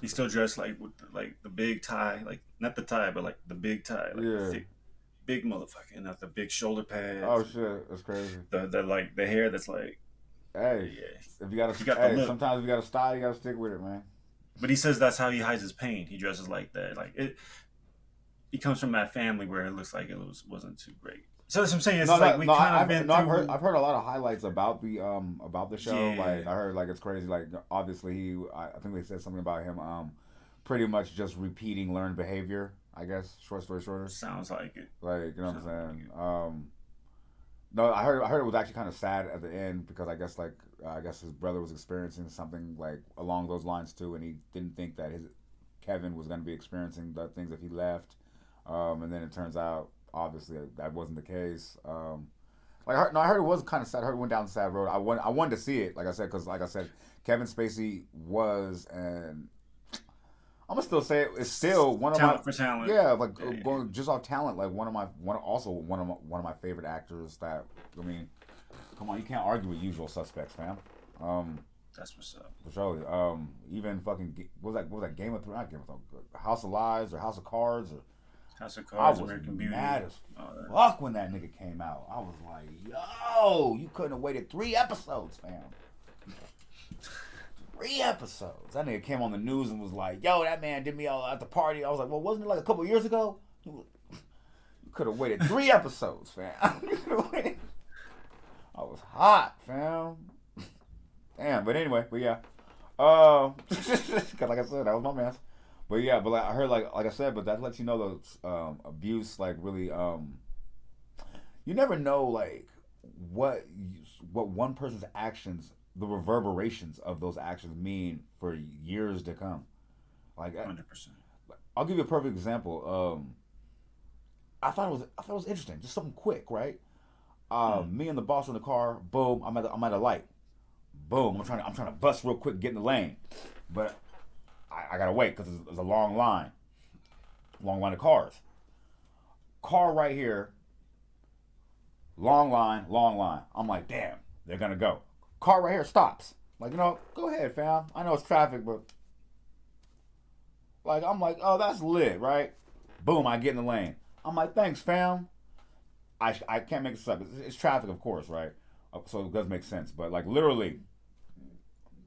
He's still dressed with the big tie, like not the tie, but like the big tie, like the thick, big motherfucker, and the big shoulder pads. Oh shit, that's crazy. The hair that's like Hey, Yeah, if you gotta, he got the hey, look. sometimes if you gotta style, you gotta stick with it, man. But he says that's how he hides his pain. He dresses like that. Like it, he comes from that family where it looks like it wasn't too great. So that's what I'm saying. It's No, just like no, we no. kind of been No, through. I've heard a lot of highlights about the show. Yeah, Like I heard like it's crazy. Like obviously I think they said something about him pretty much just repeating learned behavior. I guess short story shorter. sounds like it. Like you know what I'm Sounds like saying. it. No, I heard it was actually kind of sad at the end because I guess his brother was experiencing something like along those lines too, and he didn't think that his Kevin was going to be experiencing the things if he left. And then it turns out obviously that wasn't the case. I heard it was kind of sad. I heard it went down the sad road. I wanted to see it, like I said, because like I said, Kevin Spacey was, and I'm gonna still say it's still one of Talent my for talent. yeah, like Yeah, going just off talent, like one of my favorite actors. That I mean, come on, you can't argue with Usual Suspects, fam. that's what's up. For sure. Even fucking what was that Game of Thrones? Not Game of Thrones. House of Lies or House of Cards or House of I Cards, was American Beauty. mad as all that. fuck when that nigga came out. I was like, yo, you couldn't have waited 3 episodes, fam. 3 episodes. That nigga came on the news and was like, yo, that man did me all at the party. I was like, well, wasn't it like a couple years ago? You could have waited 3 episodes, fam. I was hot, fam. Damn, but anyway, but yeah. Cause like I said, that was my mess. But yeah, but like, I heard like I said, but that lets you know the abuse like really you never know like what one person's actions, the reverberations of those actions mean for years to come. Like 100%. I'll give you a perfect example. I thought it was interesting, just something quick, right? Me and the boss in the car. Boom, I'm at a light. Boom, I'm trying to bust real quick, get in the lane, but I gotta wait because there's a long line of cars. Car right here, long line. I'm like, damn, they're gonna go. Car right here stops. Like, go ahead, fam. I know it's traffic, but like, I'm like, oh, that's lit, right? Boom, I get in the lane. I'm like, thanks, fam. I can't make this up. It's traffic, of course, right? So it does make sense, but like literally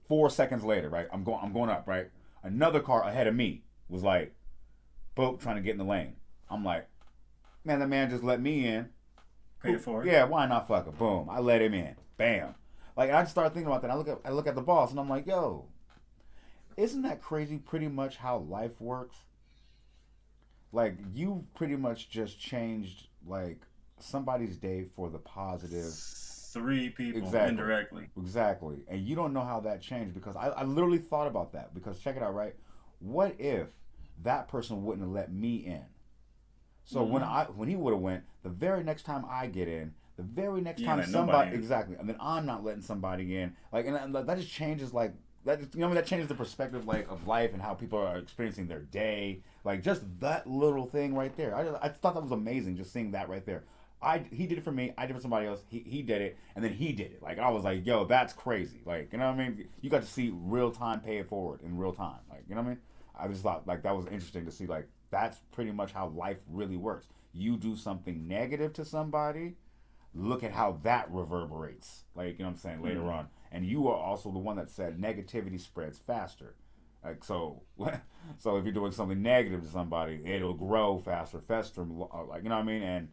4 seconds later, right? I'm going up, right? Another car ahead of me was like, boom, trying to get in the lane. I'm like, man, that man just let me in. Pay for it. Yeah, why not fuck it? Boom, I let him in. Bam. Like I just started thinking about that. I look at the boss and I'm like, yo, isn't that crazy? Pretty much how life works. Like you pretty much just changed like somebody's day for the positive. 3 people Exactly. indirectly. Exactly. And you don't know how that changed because I literally thought about that. Because check it out, right? What if that person wouldn't have let me in? So when he would have went, the very next time I get in, the very next time somebody exactly, and then I'm not letting somebody in. Like and that just changes like that that changes the perspective like of life and how people are experiencing their day. Like just that little thing right there. I thought that was amazing just seeing that right there. He did it for me. I did it for somebody else. He did it, and then he did it. Like I was like, yo, that's crazy. Like you know what I mean? You got to see real time pay it forward in real time. Like you know what I mean? I just thought like that was interesting to see. Like that's pretty much how life really works. You do something negative to somebody, look at how that reverberates. Like you know what I'm saying later on. And you are also the one that said negativity spreads faster. Like so if you're doing something negative to somebody, it'll grow faster, fester. Like you know what I mean? And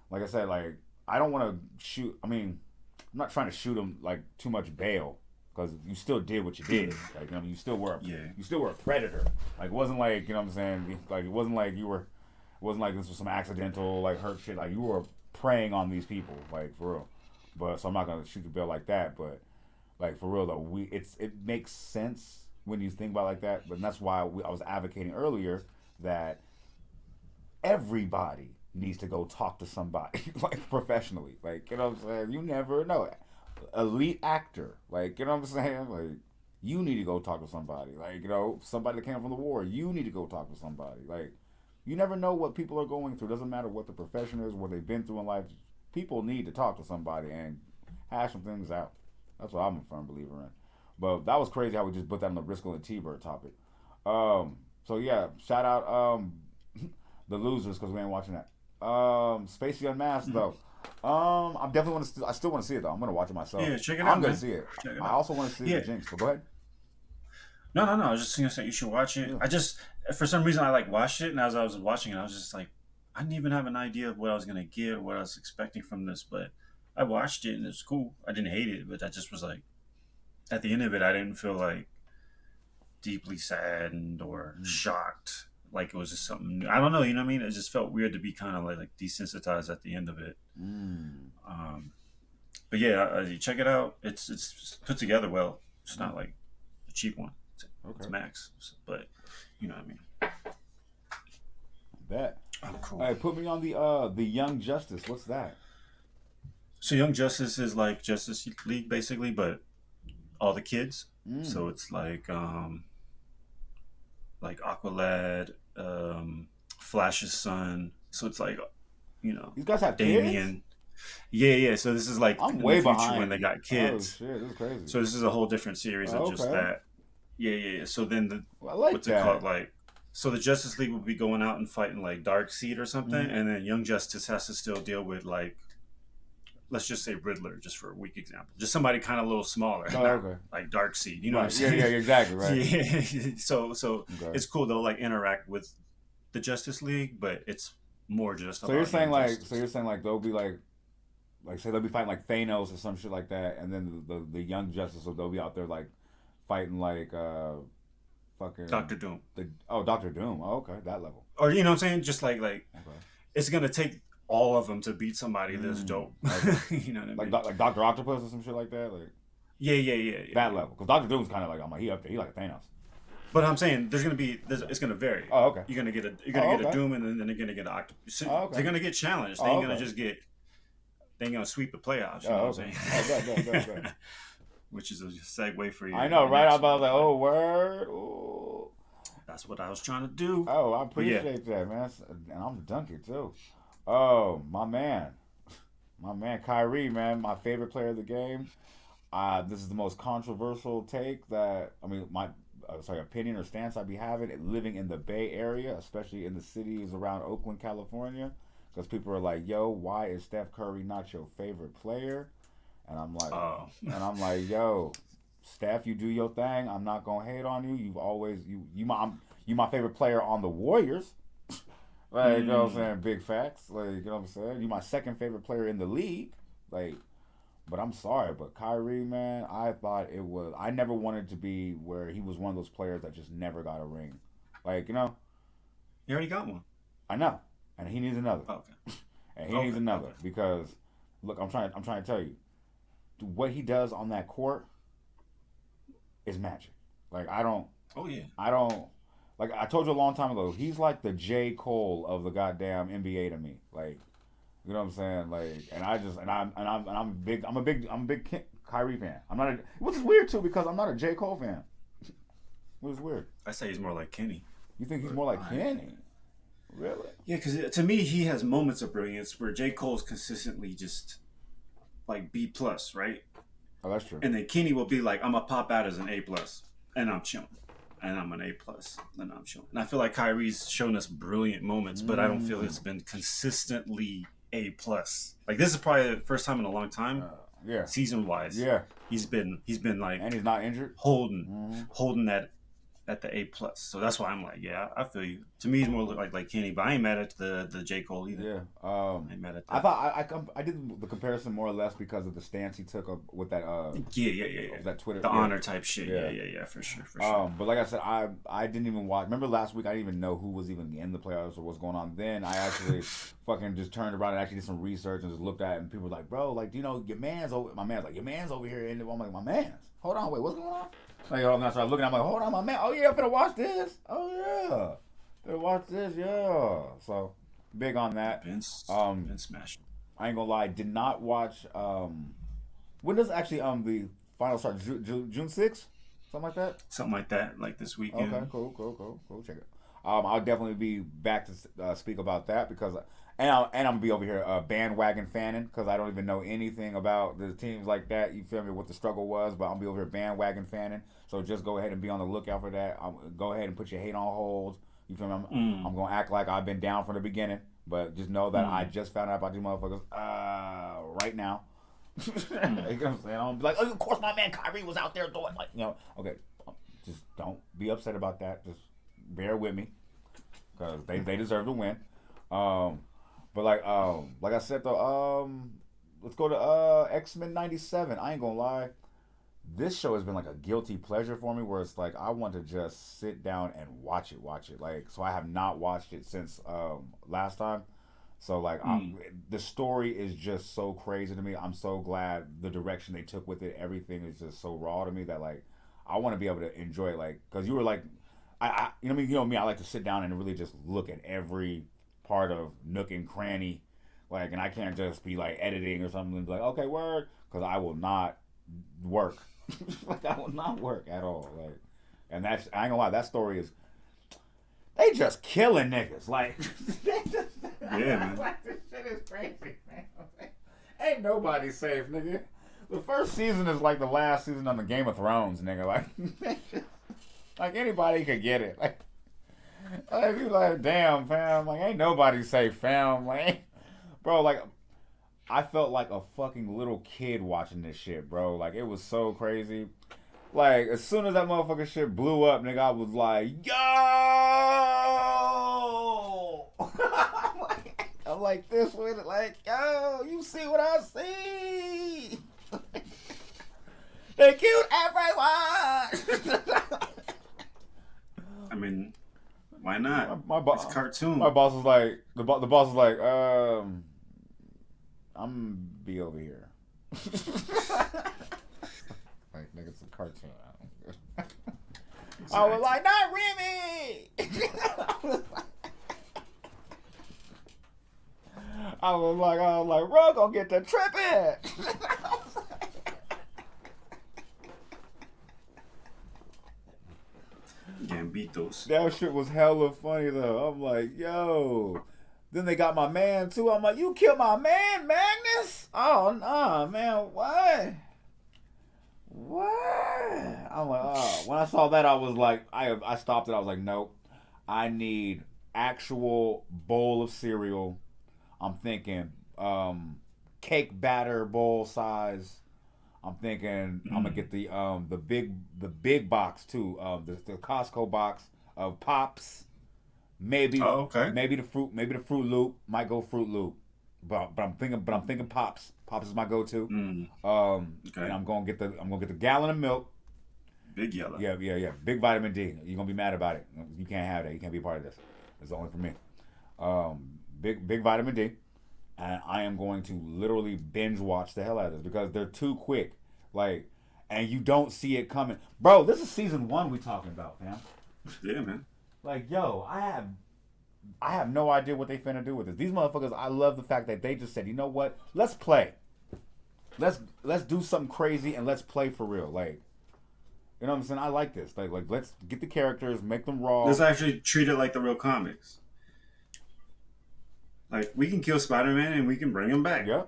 like I said, like I don't want to shoot. I mean, I'm not trying to shoot him like too much bail because you still did what you did. Like you know, you still were a predator. Like it wasn't like you know what I'm saying. Like it wasn't like this was some accidental like hurt shit. Like you were preying on these people, like for real. But so I'm not gonna shoot the bail like that. But like for real though, it makes sense when you think about it like that. But that's why I was advocating earlier that everybody needs to go talk to somebody like professionally. Like you know what I'm saying? You never know. Elite actor, like you know what I'm saying? Like you need to go talk to somebody. Like somebody that came from the war. You need to go talk to somebody. Like you never know what people are going through. Doesn't matter what the profession is, what they've been through in life. People need to talk to somebody and hash some things out. That's what I'm a firm believer in. But that was crazy how we just put that on the Briscoe and T-Bird topic. So yeah, shout out the losers because we ain't watching that. Spacey Unmasked though. I definitely want to. I still want to see it though. I'm gonna watch it myself. Yeah, check it I'm out, gonna man. see it. Check it I out. also want to see Yeah. the Jinx. But go ahead. No. I was just gonna say you should watch it. Yeah. I just, for some reason, I like watched it, and as I was watching it, I was just like, I didn't even have an idea of what I was gonna get or what I was expecting from this, but I watched it and it was cool. I didn't hate it, but I just was like, at the end of it, I didn't feel like deeply saddened or shocked. Like it was just something new. I don't know, you know what I mean? It just felt weird to be kind of like desensitized at the end of it. But yeah, you check it out. It's put together well. It's not like a cheap one. It's max, but you know what I mean. Bet. Oh, cool. All right, put me on the Young Justice. What's that? So Young Justice is like Justice League basically, but all the kids. So it's like Aqualad, Flash's son. So it's like, you know, These guys have Damian. kids? Yeah. So this is like I'm in way the future behind when they got kids. Oh shit, this is crazy. So this is a whole different series of just that. Yeah. So then I like what's that. it called? Like, so the Justice League will be going out and fighting like Darkseid or something, and then Young Justice has to still deal with like, let's just say Riddler, just for a weak example, just somebody kind of a little smaller, like Darkseid. You know what I'm saying? Yeah, exactly, right. Yeah. So it's cool. They'll like interact with the Justice League, but it's more just. So you're saying like, they'll be like say they'll be fighting like Thanos or some shit like that, and then the Young Justice, they'll be out there like fighting like fucking Doctor Doom. Doctor Doom. Oh, okay, that level. Or you know what I'm saying? Just like it's gonna take all of them to beat somebody that's dope. You know what I mean? Like Doctor Octopus or some shit like that. Like yeah. That level, because Doctor Doom's kind of like he up there. He like Thanos. But I'm saying it's gonna vary. Oh, okay. You're gonna get a Doom, and then you're gonna get an Octopus. So they're gonna get challenged. They ain't gonna just get. They ain't gonna sweep the playoffs. You know what I'm saying? Which is a segue for you. I know, right? I was about like, oh, word. Ooh. That's what I was trying to do. Oh, I appreciate that, man. And I'm dunking too. Oh, my man, Kyrie, man, my favorite player of the game. This is the most controversial take that my opinion or stance I'd be having living in the Bay Area, especially in the cities around Oakland, California, because people are like, "Yo, why is Steph Curry not your favorite player?" And I'm like, "Yo, Steph, you do your thing. I'm not gonna hate on you. You've always you my favorite player on the Warriors." Like, you know what I'm saying? Big facts. Like, you know what I'm saying? You my second favorite player in the league. Like, but I'm sorry, but Kyrie, man, I never wanted to be where he was one of those players that just never got a ring. Like, you know? He already got one. I know. And he needs another. Okay. And he needs another. Because, look, I'm trying to tell you, what he does on that court is magic. Like, I don't. Like I told you a long time ago, he's like the J. Cole of the goddamn NBA to me. Like, you know what I'm saying? Like, and I'm a big Kyrie fan. Which is weird too because I'm not a J. Cole fan. Which is weird. I say he's more like Kenny. You think he's more like Kenny? Really? Yeah, because to me he has moments of brilliance where J. Cole's consistently just like B plus, right? Oh, that's true. And then Kenny will be like, I'm gonna pop out as an A plus, and I'm chilling. And I'm an A plus, and I'm showing. And I feel like Kyrie's shown us brilliant moments, but I don't feel it's been consistently A plus. Like this is probably the first time in a long time, season wise. Yeah, he's been like, and he's not injured, holding that at the A plus. So that's why I'm like, yeah, I feel you. To me, he's more like Kenny, but I ain't mad at the J. Cole either. Yeah, I ain't mad at that. I thought I did the comparison more or less because of the stance he took up with that. That Twitter, the honor type shit. Yeah, for sure. But like I said, I didn't even watch. Remember last week, I didn't even know who was even in the playoffs or what's going on. Then I actually fucking just turned around and actually did some research and just looked at it. And people were like, bro, like, you know, your man's over here. And I'm like, my man's. Hold on, wait, what's going on? Like, and I started looking. I'm like, hold on, my man. Oh yeah, I'm finna watch this. Oh yeah, finna watch this. Yeah. So big on that. Been smashing. I ain't gonna lie. Did not watch. When does actually the final start? June 6th, something like that. Something like that, like this weekend. Okay, cool. Check it. I'll definitely be back to speak about that because. And I'm gonna be over here bandwagon fanning because I don't even know anything about the teams like that. You feel me? What the struggle was, but I'm gonna be over here bandwagon fanning. So just go ahead and be on the lookout for that. Go ahead and put your hate on hold. You feel me? I'm gonna act like I've been down from the beginning, but just know that I just found out about these motherfuckers right now. You know what I'm saying? I'm be like, oh, of course my man Kyrie was out there doing like, okay, just don't be upset about that. Just bear with me, because they deserve to win. But like I said though, let's go to X-Men '97. I ain't gonna lie, this show has been like a guilty pleasure for me, where it's like I want to just sit down and watch it. Like, so I have not watched it since last time. So like the story is just so crazy to me. I'm so glad the direction they took with it. Everything is just so raw to me that like I want to be able to enjoy it. Like, because you were like, I you know what I mean, you know me, I like to sit down and really just look at every part of nook and cranny, like, and I can't just be like editing or something and be like, okay, word, because I will not work. Like, I will not work at all. Like, and that's, I ain't gonna lie, that story is, they just killing niggas. Like, they just, yeah, man. Like, this shit is crazy, man. Ain't nobody safe, nigga. The first season is like the last season on the Game of Thrones, nigga. Like anybody could get it. Like you like, damn, fam. Like, ain't nobody safe, fam. Like, bro, like, I felt like a fucking little kid watching this shit, bro. Like, it was so crazy. Like, as soon as that motherfucking shit blew up, nigga, I was like, yo! I'm like this with it, like, yo, you see what I see? They killed everyone! I mean, why not? It's a cartoon. My boss was like, the boss was like, I'm be over here. Like, nigga, it's a cartoon. Exactly. I was like, not Remy! I was like, bro, gonna get the tripping! Gambitos. That shit was hella funny though. I'm like, yo. Then they got my man too. I'm like, you killed my man, Magnus? Oh nah, man, what? What? I'm like, oh. When I saw that, I was like, I stopped it. I was like, nope. I need actual bowl of cereal. I'm thinking cake batter bowl size. I'm thinking I'm gonna get the big box too. The Costco box of Pops. Maybe maybe the Fruit Loop. Might go Fruit Loop. But I'm thinking Pops. Pops is my go-to. Okay. And I'm gonna get the gallon of milk. Big yellow. Yeah. Big vitamin D. You're gonna be mad about it. You can't have that. You can't be a part of this. It's only for me. Big vitamin D. And I am going to literally binge watch the hell out of this because they're too quick. Like, and you don't see it coming. Bro, this is season 1 we talking about, fam. Yeah, man. Like, yo, I have no idea what they finna do with this. These motherfuckers, I love the fact that they just said, you know what? Let's play. Let's do something crazy and let's play for real. Like, you know what I'm saying? I like this. Like let's get the characters, make them raw. Let's actually treat it like the real comics. Like, we can kill Spider-Man and we can bring him back. Yeah.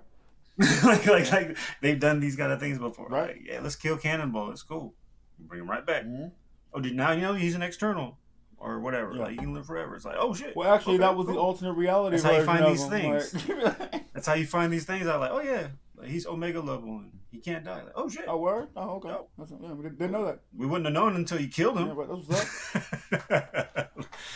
like they've done these kind of things before. Right. Like, yeah, let's kill Cannonball. It's cool. Bring him right back. Mm-hmm. Oh, now you know he's an external or whatever. Yeah. Like, he can live forever. It's like, oh shit. Well, actually, okay, that was the alternate reality. That's how you find these them. things. Like, that's how you find these things. I'm like, oh yeah, like, he's Omega level and he can't die. Like, oh shit. Oh word? Oh okay. No. We didn't know that. We wouldn't have known until you killed him. Yeah, but that's what's up.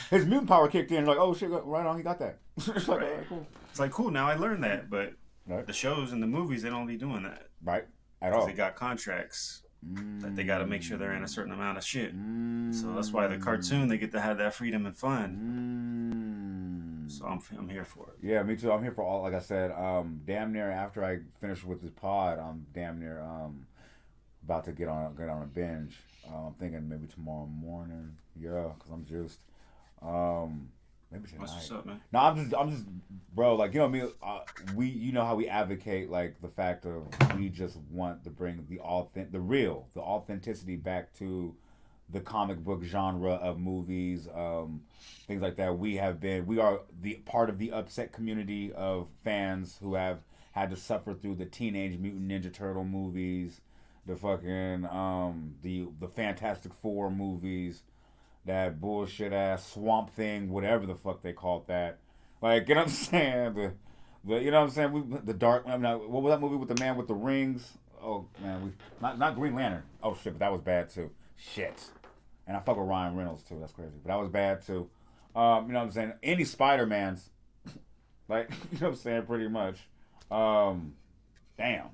His mutant power kicked in. Like, oh shit, right on, he got that. It's like, right. all right, cool. It's like, cool. Now I learned that, but right. the shows and the movies, they don't be doing that. Right. At all. They got contracts that they got to make sure they're in a certain amount of shit. So that's why the cartoon, they get to have that freedom and fun. So I'm here for it. Yeah, me too. I'm here for all. Like I said, damn near after I finish with this pod, I'm damn near about to get on a binge. I'm thinking maybe tomorrow morning. Yeah, because I'm juiced. Maybe tonight. What's up, man? No, I'm just, bro. Like, you know me. You know how we advocate like the fact of we just want to bring the authenticity back to the comic book genre of movies, things like that. We are the part of the upset community of fans who have had to suffer through the Teenage Mutant Ninja Turtle movies, the fucking the Fantastic Four movies, that bullshit ass Swamp Thing, whatever the fuck they called that. Like, you know what I'm saying? You know what I'm saying? The dark. I mean, what was that movie with the man with the rings? Oh man, not Green Lantern. Oh shit, but that was bad too. Shit. And I fuck with Ryan Reynolds too. That's crazy, but that was bad too. You know what I'm saying? Any Spider-Mans, like you know what I'm saying, pretty much. Damn.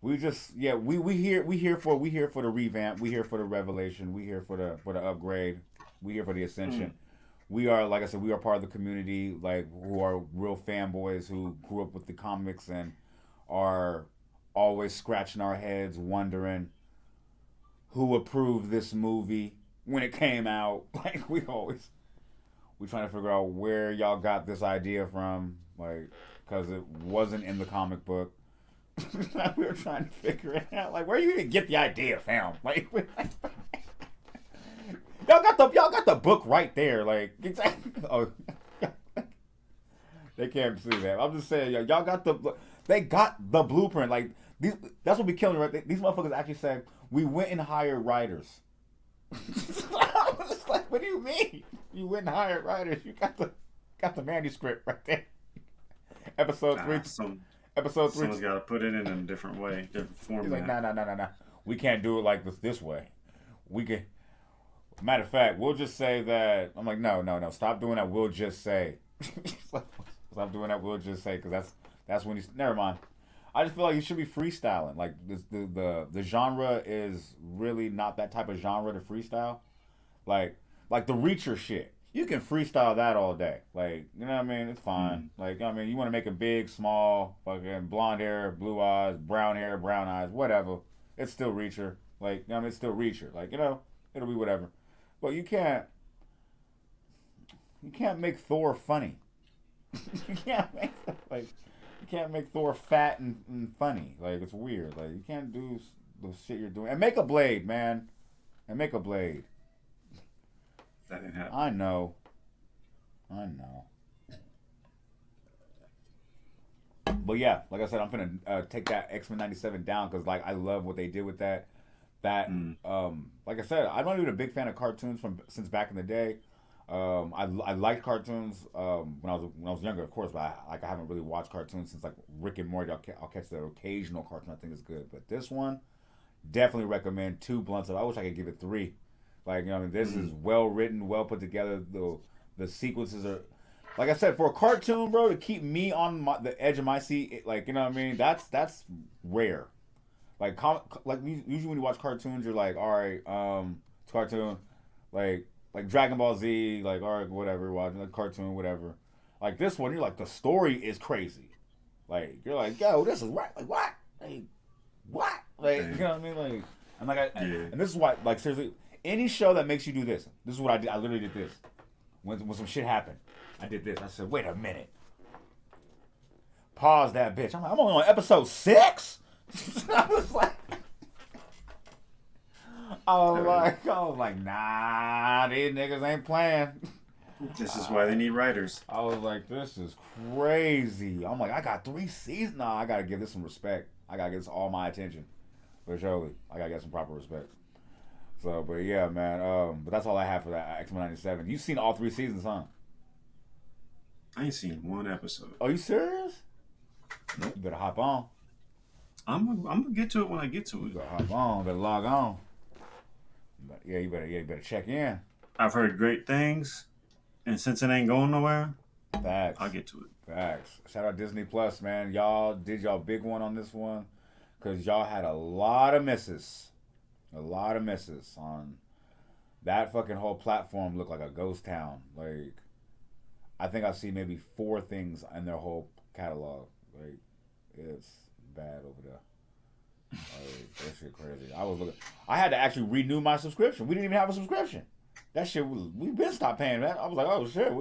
We just we here for the revamp. We here for the revelation. We here for the upgrade. We here for the ascension. We are, like I said, we are part of the community, like who are real fanboys who grew up with the comics and are always scratching our heads, wondering who approved this movie when it came out. Like we trying to figure out where y'all got this idea from, like because it wasn't in the comic book. We were trying to figure it out. Like, where you even get the idea, fam? Like, y'all got the book right there. Like, exactly. Oh, they can't see that. I'm just saying, y'all got they got the blueprint. Like, that's what we killing right. These motherfuckers actually said we went and hired writers. I was just like, what do you mean? You went and hired writers? You got the manuscript right there. Episode 3. Episode 3. Someone's got to put it in a different way, different format. He's like, no. We can't do it like this way. We can. Matter of fact, we'll just say that. I'm like, no. Stop doing that. We'll just say. Stop doing that. We'll just say, because that's when he's. Never mind. I just feel like you should be freestyling. Like the genre is really not that type of genre to freestyle. Like the Reacher shit. You can freestyle that all day. Like, you know what I mean? It's fine. Like, I mean, you want to make a big, small, fucking blonde hair, blue eyes, brown hair, brown eyes, whatever. It's still Reacher. Like, I mean, it's still Reacher. Like, you know, it'll be whatever. But you can't make Thor funny. You can't make Thor fat and funny. Like, it's weird. Like, you can't do the shit you're doing. And make a Blade, man. And make a Blade. That didn't happen. I know. But yeah, like I said, I'm gonna take that X-Men '97 down because like I love what they did with that. Like I said, I'm not even a big fan of cartoons since back in the day. I liked cartoons when I was younger, of course, but I haven't really watched cartoons since like Rick and Morty. I'll catch the occasional cartoon I think is good, but this one definitely recommend 2 blunts of. I wish I could give it 3. Like, you know, I mean, this is well written, well put together. The sequences are, like I said, for a cartoon, bro, to keep me on the edge of my seat, like, you know what I mean? That's rare. Like usually when you watch cartoons, you're like, all right, it's cartoon, like Dragon Ball Z, like, all right, whatever, watching a cartoon, whatever. Like this one, you're like, the story is crazy. Like, you're like, yo, this is right. Like, what? Like, what? Like, you know what I mean? Like, and like, and this is why, like, seriously. Any show that makes you do this. This is what I did. I literally did this. When some shit happened, I did this. I said, wait a minute. Pause that bitch. I'm only on episode 6? I was like, nah, these niggas ain't playing. This is why they need writers. I was like, this is crazy. I'm like, I got 3 seasons. Nah, I gotta give this some respect. I gotta give this all my attention. For Jolie, I gotta get some proper respect. So, but yeah, man. But that's all I have for that X-Men '97. You've seen all 3 seasons, huh? I ain't seen 1 episode. Are you serious? Nope. You better hop on. I'm gonna get to it when I get to it. You better hop on. Better log on. But you better check in. I've heard great things, and since it ain't going nowhere, facts. I'll get to it. Facts. Shout out Disney Plus, man. Y'all did y'all big one on this one, cause y'all had a lot of misses. A lot of misses on that fucking whole platform. Looked like a ghost town. Like, I think I've seen maybe 4 things in their whole catalog. Like, it's bad over there. Like, that shit crazy. I had to actually renew my subscription. We didn't even have a subscription. That shit we've been stopped paying that. I was like, oh shit.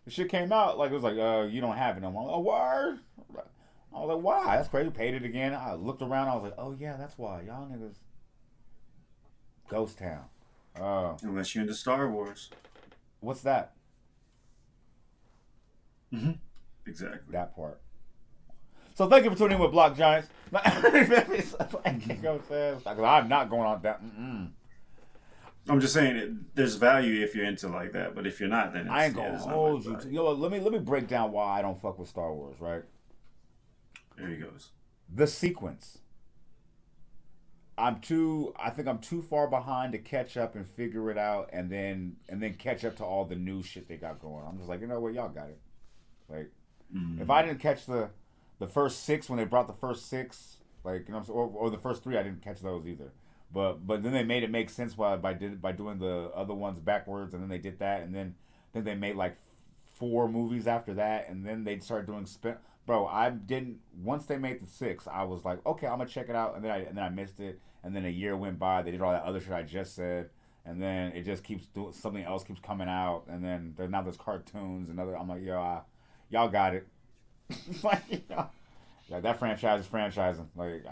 The shit came out like it was like, you don't have it no more. Oh, word. I was like, why? That's crazy. Paid it again. I looked around. I was like, oh yeah, that's why. Y'all niggas. Ghost Town. Unless you're into Star Wars. What's that? Mm-hmm. Exactly. That part. So thank you for tuning in with Block Giants. You know what I'm saying? Because I'm not going on that. I'm just saying there's value if you're into like that, but if you're not, then I it's ain't gonna there's not much hold you. value. Let me break down why I don't fuck with Star Wars. Right, There he goes. the sequence. I think I'm too far behind to catch up and figure it out, and then catch up to all the new shit they got going. I'm just like, you know what, y'all got it. Like, if I didn't catch the first six when they brought the first six, like, you know, or the first three, I didn't catch those either. But then they made it make sense by doing the other ones backwards, and then they did that, and then they made like four movies after that, and then they started doing spin. Bro, I didn't. Once they made the six, I was like, okay, I'm gonna check it out, and then I missed it, and then a year went by. They did all that other shit I just said, and then it just keeps doing something else keeps coming out, and then there's cartoons and other. I'm like, y'all got it. Like, like that franchise is franchising. Like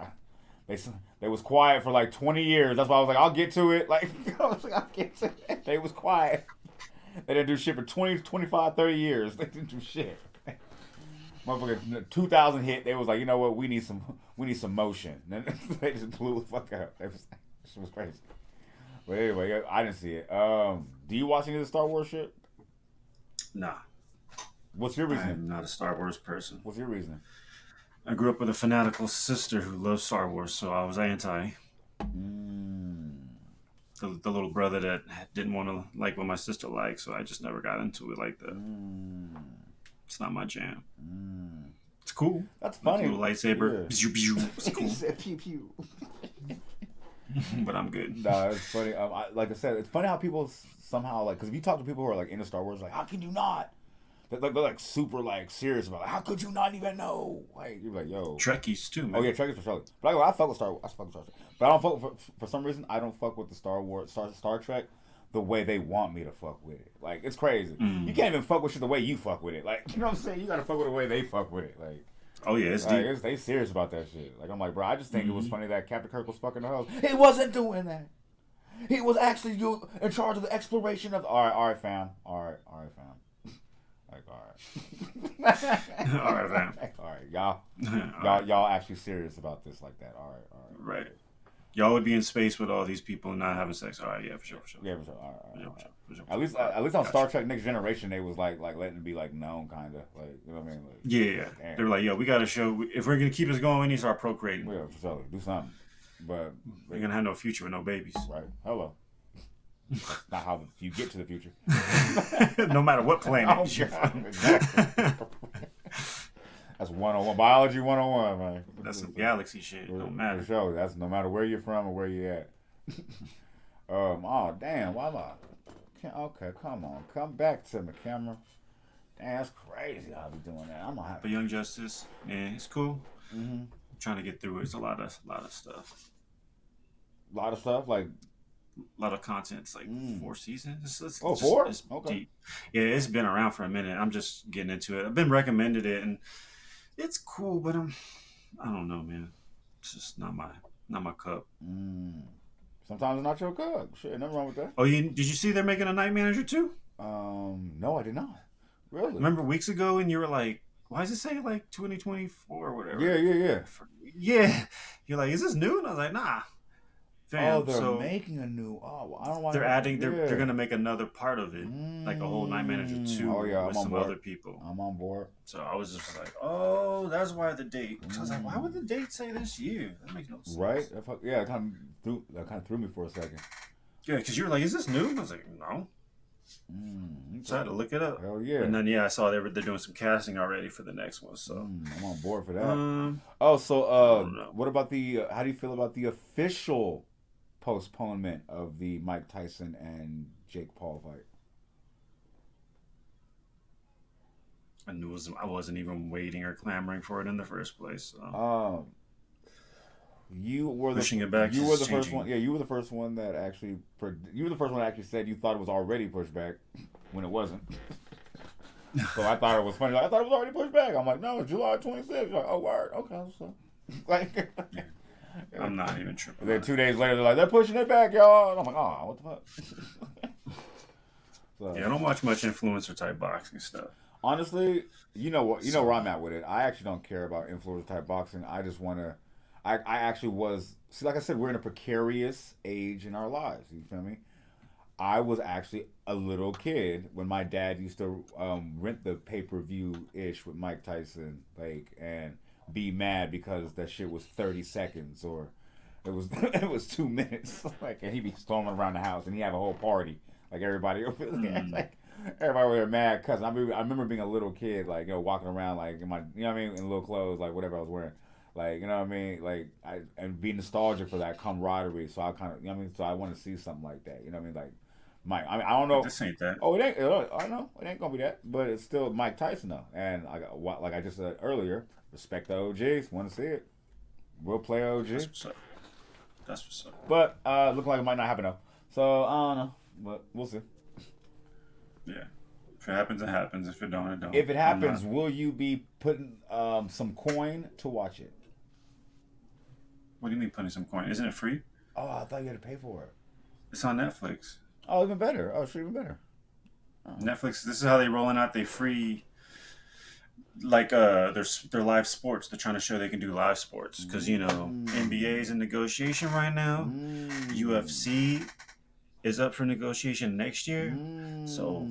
they was quiet for like 20 years. That's why I was like, I'll get to it. Like, I was like, I'll get to it. They was quiet. They didn't do shit for 20, 25, 30 years. They didn't do shit. Motherfucker, 2000 hit. They was like, you know what? We need some motion. And then they just blew the fuck up. It was crazy. But anyway, I didn't see it. Do you watch any of the Star Wars shit? Nah, What's your reasoning? I'm not a Star Wars person. What's your reasoning? I grew up with a fanatical sister who loved Star Wars, so I was anti. Mm. The little brother that didn't want to like what my sister liked, so I just never got into it like that. It's not my jam. It's cool. That's funny. Little lightsaber. Yeah. It's cool. He said pew pew. But I'm good. Nah, it's funny. Like I said, it's funny how people somehow like, because if you talk to people who are like into Star Wars, like, how can you not? They're like super like serious about it. How could you not even know? Like, you're like, yo. Trekkies too, man. Oh yeah, Trekkies for sure. But I fuck with Star Wars. I fuck with Star Trek. But I don't fuck for some reason. I don't fuck with the Star Trek the way they want me to fuck with it. Like, it's crazy. You can't even fuck with shit the way you fuck with it. Like, you know what I'm saying? You gotta fuck with the way they fuck with it. Like. Oh yeah, it's deep. They serious about that shit. Like, I'm like, bro, I just think it was funny that Captain Kirk was fucking the hoes. He wasn't doing that. He was actually in charge of the exploration of. All right, fam. All right, fam. Like, all right. All right, fam. All right, y'all actually serious about this like that. All right. Right. Y'all would be in space with all these people and not having sex. All right, yeah, for sure. Yeah, for sure. All right. For sure. At least on Star Trek Next Generation, they was like letting it be like known, kind of like, you know what I mean? Like, Yeah. They were like, yo, we got to show if we're gonna keep this going, we need to start procreating. Yeah, for sure. Do something. But we're gonna have no future with no babies. Right. Hello. That's not how you get to the future. No matter what planet. Oh, God. Exactly. That's 101. Biology 101, man. That's some galaxy shit. Don't matter. For sure. That's no matter where you're from or where you're at. Oh, damn. Why am I? Okay, come on. Come back to the camera. Damn, that's crazy how I be doing that. I'm gonna have. But Young Justice, yeah, it's cool. I'm trying to get through it. It's a lot of stuff. A lot of stuff, like. A lot of content. It's like 4 seasons. It's 4? It's okay. Deep. Yeah, it's been around for a minute. I'm just getting into it. I've been recommended it, and it's cool, but I don't know, man. It's just not my cup. Sometimes it's not your cup. Shit, nothing wrong with that. Oh, did you see they're making a Night Manager too? No, I did not. Really? Remember weeks ago, and you were like, "Why does it say like 2024 or whatever?" Yeah. Yeah. You're like, "Is this new?" And I was like, "Nah." Fam, they're making a new. I don't want. They're adding. They're gonna make another part of it, like a whole Night Manager 2 with some other people. I'm on board. So I was just like, oh, that's why the date. Because I was like, why would the date say this year? That makes no sense. Right? Yeah, it kind of threw me for a second. Yeah, because you were like, is this new? I was like, no. So I had to look it up. Hell yeah. And then I saw they're doing some casting already for the next one. So I'm on board for that. What about how do you feel about the official postponement of the Mike Tyson and Jake Paul fight? I wasn't even waiting or clamoring for it in the first place. So. You were pushing it back. You were the first one. Yeah, you were the first one that actually. You were the first one that actually said you thought it was already pushed back when it wasn't. So I thought it was funny. Like, I thought it was already pushed back. I'm like, no, it's July 26th. Like, oh, word. Okay, so like. I'm not even tripping. Then 2 days later, they're like, they're pushing it back, y'all. And I'm like, oh, what the fuck? So, yeah, I don't watch much influencer type boxing stuff. Honestly, you know where I'm at with it. I actually don't care about influencer type boxing. I just want to. I actually was. See, like I said, we're in a precarious age in our lives. You feel me? I was actually a little kid when my dad used to rent the pay-per-view ish with Mike Tyson, like, and be mad because that shit was 30 seconds or it was it was 2 minutes, like, and he'd be storming around the house and he have a whole party, like everybody over there, like everybody over there mad because I remember being a little kid, like, you know, walking around like in my, you know what I mean, in little clothes, like whatever I was wearing. Like, you know what I mean? Like, and be nostalgic for that camaraderie. So I kind of, you know what I mean? So I want to see something like that. You know what I mean? Like, Mike, I mean, I don't know. This ain't that. Oh, it ain't. I know it ain't gonna be that, but it's still Mike Tyson though. And like I just said earlier, respect the OGs. Want to see it? We'll play OG. That's what's up. That's what's up. But look like it might not happen though. So I don't know, but we'll see. Yeah. If it happens, it happens. If it don't, it don't. If it happens, will you be putting some coin to watch it? What do you mean putting some coin? Isn't it free? Oh, I thought you had to pay for it. It's on Netflix. Oh, even better. Oh, shit, even better. Oh. Netflix. This is how they rolling out. They free, like their live sports. They're trying to show they can do live sports because you know NBA's in negotiation right now. UFC is up for negotiation next year. So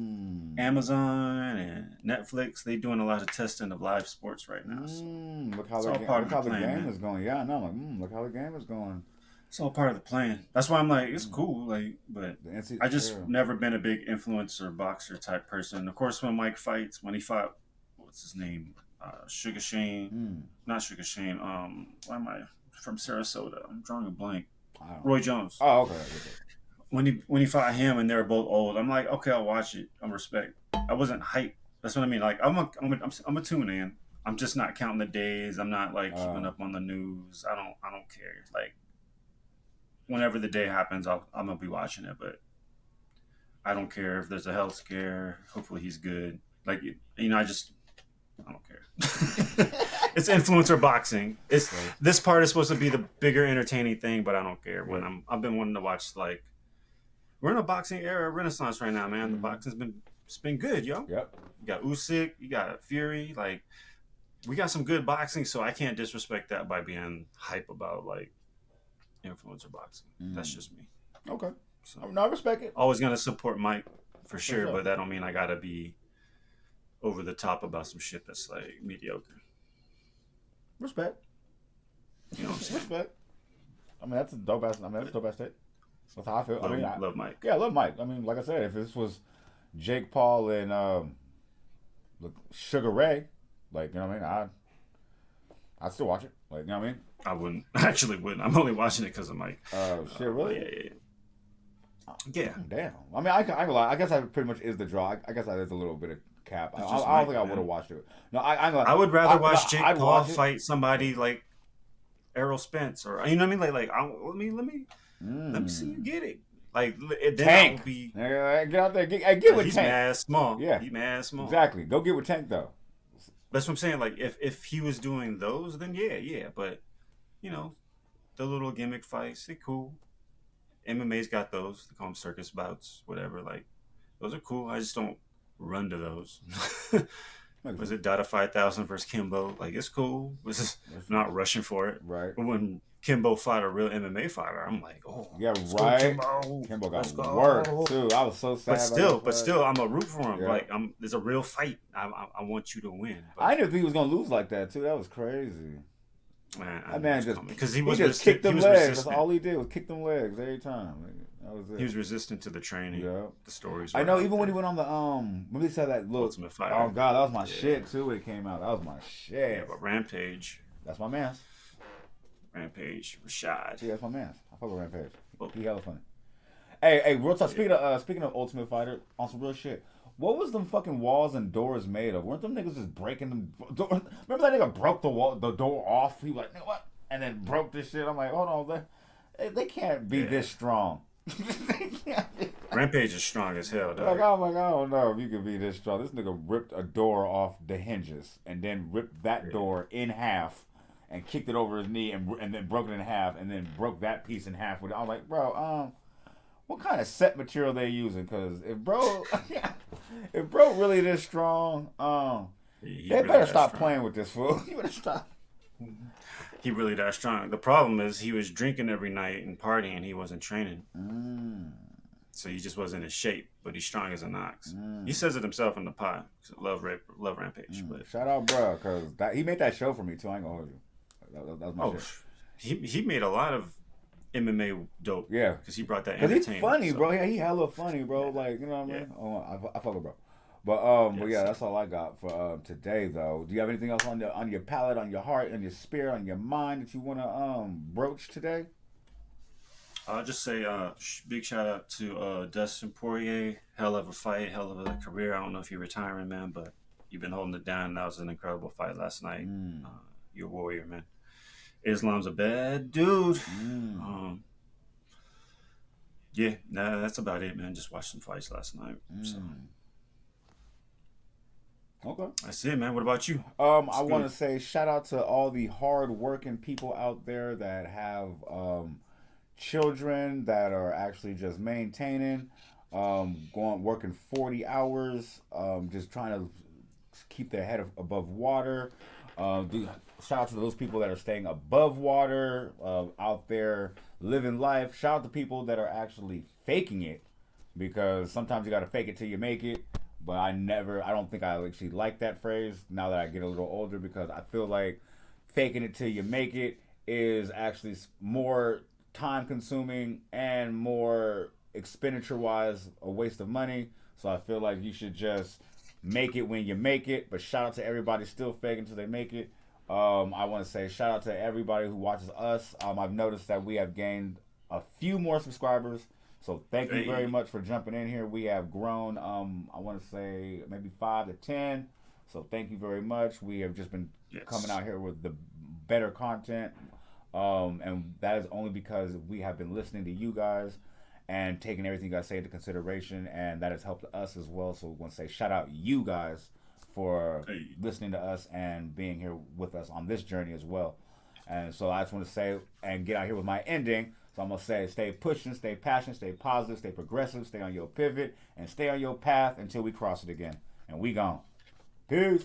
Amazon and Netflix, they doing a lot of testing of live sports right now. So look how the game is going. Yeah, I know. Like, look how the game is going. It's all part of the plan. That's why I'm like, it's cool. Like, but I just never been a big influencer boxer type person. Of course, when Mike fights, when he fought, what's his name? Sugar Shane. Not Sugar Shane. Why am I from Sarasota? I'm drawing a blank. Roy Jones. Oh, okay. When he fought him and they were both old, I'm like, okay, I'll watch it. I'm respect. I wasn't hyped. That's what I mean. Like, I'm a tune in. I'm just not counting the days. I'm not like keeping up on the news. I don't care. Like, whenever the day happens, I'm gonna be watching it. But I don't care if there's a health scare. Hopefully he's good. Like, you know, I don't care. It's influencer boxing. This part is supposed to be the bigger entertaining thing, but I don't care. When I've been wanting to watch, like, we're in a boxing era renaissance right now, man. The boxing's been good, yo. Yep. You got Usyk, you got Fury, like, we got some good boxing, so I can't disrespect that by being hype about like influencer boxing. That's just me. Okay. So no, I respect it. Always gonna support Mike for sure, but that don't mean I gotta be over the top about some shit that's like mediocre. Respect. You know what I'm saying? Respect. I mean, that's a dope ass. Take. That's how I feel. I love Mike. Yeah, I love Mike. I mean, like I said, if this was Jake Paul and Sugar Ray, like, you know what I mean, I'd still watch it. Like, you know what I mean? I wouldn't. I actually wouldn't. I'm only watching it because of Mike. Shit, really? Yeah. Damn. I mean, I can lie. I guess that pretty much is the draw. I guess that is a little bit of cap. I don't think I would have watched it. No, I would rather watch Jake Paul fight somebody like Errol Spence, or, you know what I mean? Like let me see you get it. Like, then Tank. I'll be, get out there. Get with Tank. He's mad small. Yeah. He's mad small. Exactly. Go get with Tank though. That's what I'm saying. Like, if he was doing those, then yeah. But, you know, the little gimmick fights, they cool. MMA's got those. They call them circus bouts, whatever. Like, those are cool. I just don't run to those. Was it Dada 5000 versus Kimbo? Like, it's cool. I'm not rushing for it. Right. But when Kimbo fought a real MMA fighter, I'm like, oh, yeah, right. Kimbo got work too. I was so sad. But still, I'm a root for him. Yeah. Like, there's a real fight. I want you to win. But I didn't think he was gonna lose like that too. That was crazy. Man, that man just because he just kicked them legs. That's all he did was kick them legs every time. That was it. He was resistant to the training. Yeah, the stories. I know. Even when he went on the when he said that Ultimate Fighter. Oh god, that was my shit too when it came out. That was my shit. Yeah, but Rampage. That's my man. Rampage, Rashad. Yeah, that's my man. I fuck with Rampage. He hella funny. Hey, real talk. Speaking of Ultimate Fighter, on some real shit. What was them fucking walls and doors made of? Weren't them niggas just breaking them doors? Remember that nigga broke the door off? He was like, what? And then broke this shit. I'm like, hold on, they can't be this strong. They can't be. Rampage is strong as hell, dog. Like, I'm like, I don't know if you can be this strong. This nigga ripped a door off the hinges and then ripped that door in half and kicked it over his knee and then broke it in half and then broke that piece in half. I'm like, bro, what kind of set material they using? Because if bro really this strong, they really better stop playing with this fool. You better stop. He really that strong. The problem is he was drinking every night and partying. He wasn't training. so he just wasn't in shape, but he's strong as an ox. He says it himself in the pod. Love Rampage. But shout out, bro, because he made that show for me too. I ain't gonna hold you. That was my shit. He made a lot of MMA dope. Yeah, because he brought that. Because he's funny, bro. Yeah, he hella funny, bro. Like, you know what I mean? Oh, I fuck with bro. But yeah, that's all I got for today, though. Do you have anything else on your palate, on your heart, on your spirit, on your mind that you wanna broach today? I'll just say big shout out to Dustin Poirier. Hell of a fight, hell of a career. I don't know if you're retiring, man, but you've been holding it down. That was an incredible fight last night. You're a warrior, man. Islam's a bad dude. Yeah, that's about it, man. Just watched some fights last night. So. Okay. That's it, man. What about you? I want to say shout out to all the hard-working people out there that have children that are actually just maintaining, working 40 hours, just trying to keep their head above water. Shout out to those people that are staying above water, out there living life. Shout out to people that are actually faking it, because sometimes you got to fake it till you make it. But I don't think I actually like that phrase now that I get a little older, because I feel like faking it till you make it is actually more time consuming and more expenditure wise a waste of money. So I feel like you should just make it when you make it. But shout out to everybody still faking until they make it. I want to say shout out to everybody who watches us. I've noticed that we have gained a few more subscribers, so thank you very much for jumping in here. We have grown, I want to say maybe 5 to 10. So thank you very much. We have just been coming out here with the better content. And that is only because we have been listening to you guys and taking everything you guys say into consideration, and that has helped us as well. So we want to say shout out you guys for listening to us and being here with us on this journey as well. And so I just want to say and get out here with my ending. So I'm going to say stay pushing, stay passionate, stay positive, stay progressive, stay on your pivot, and stay on your path until we cross it again. And we gone. Peace.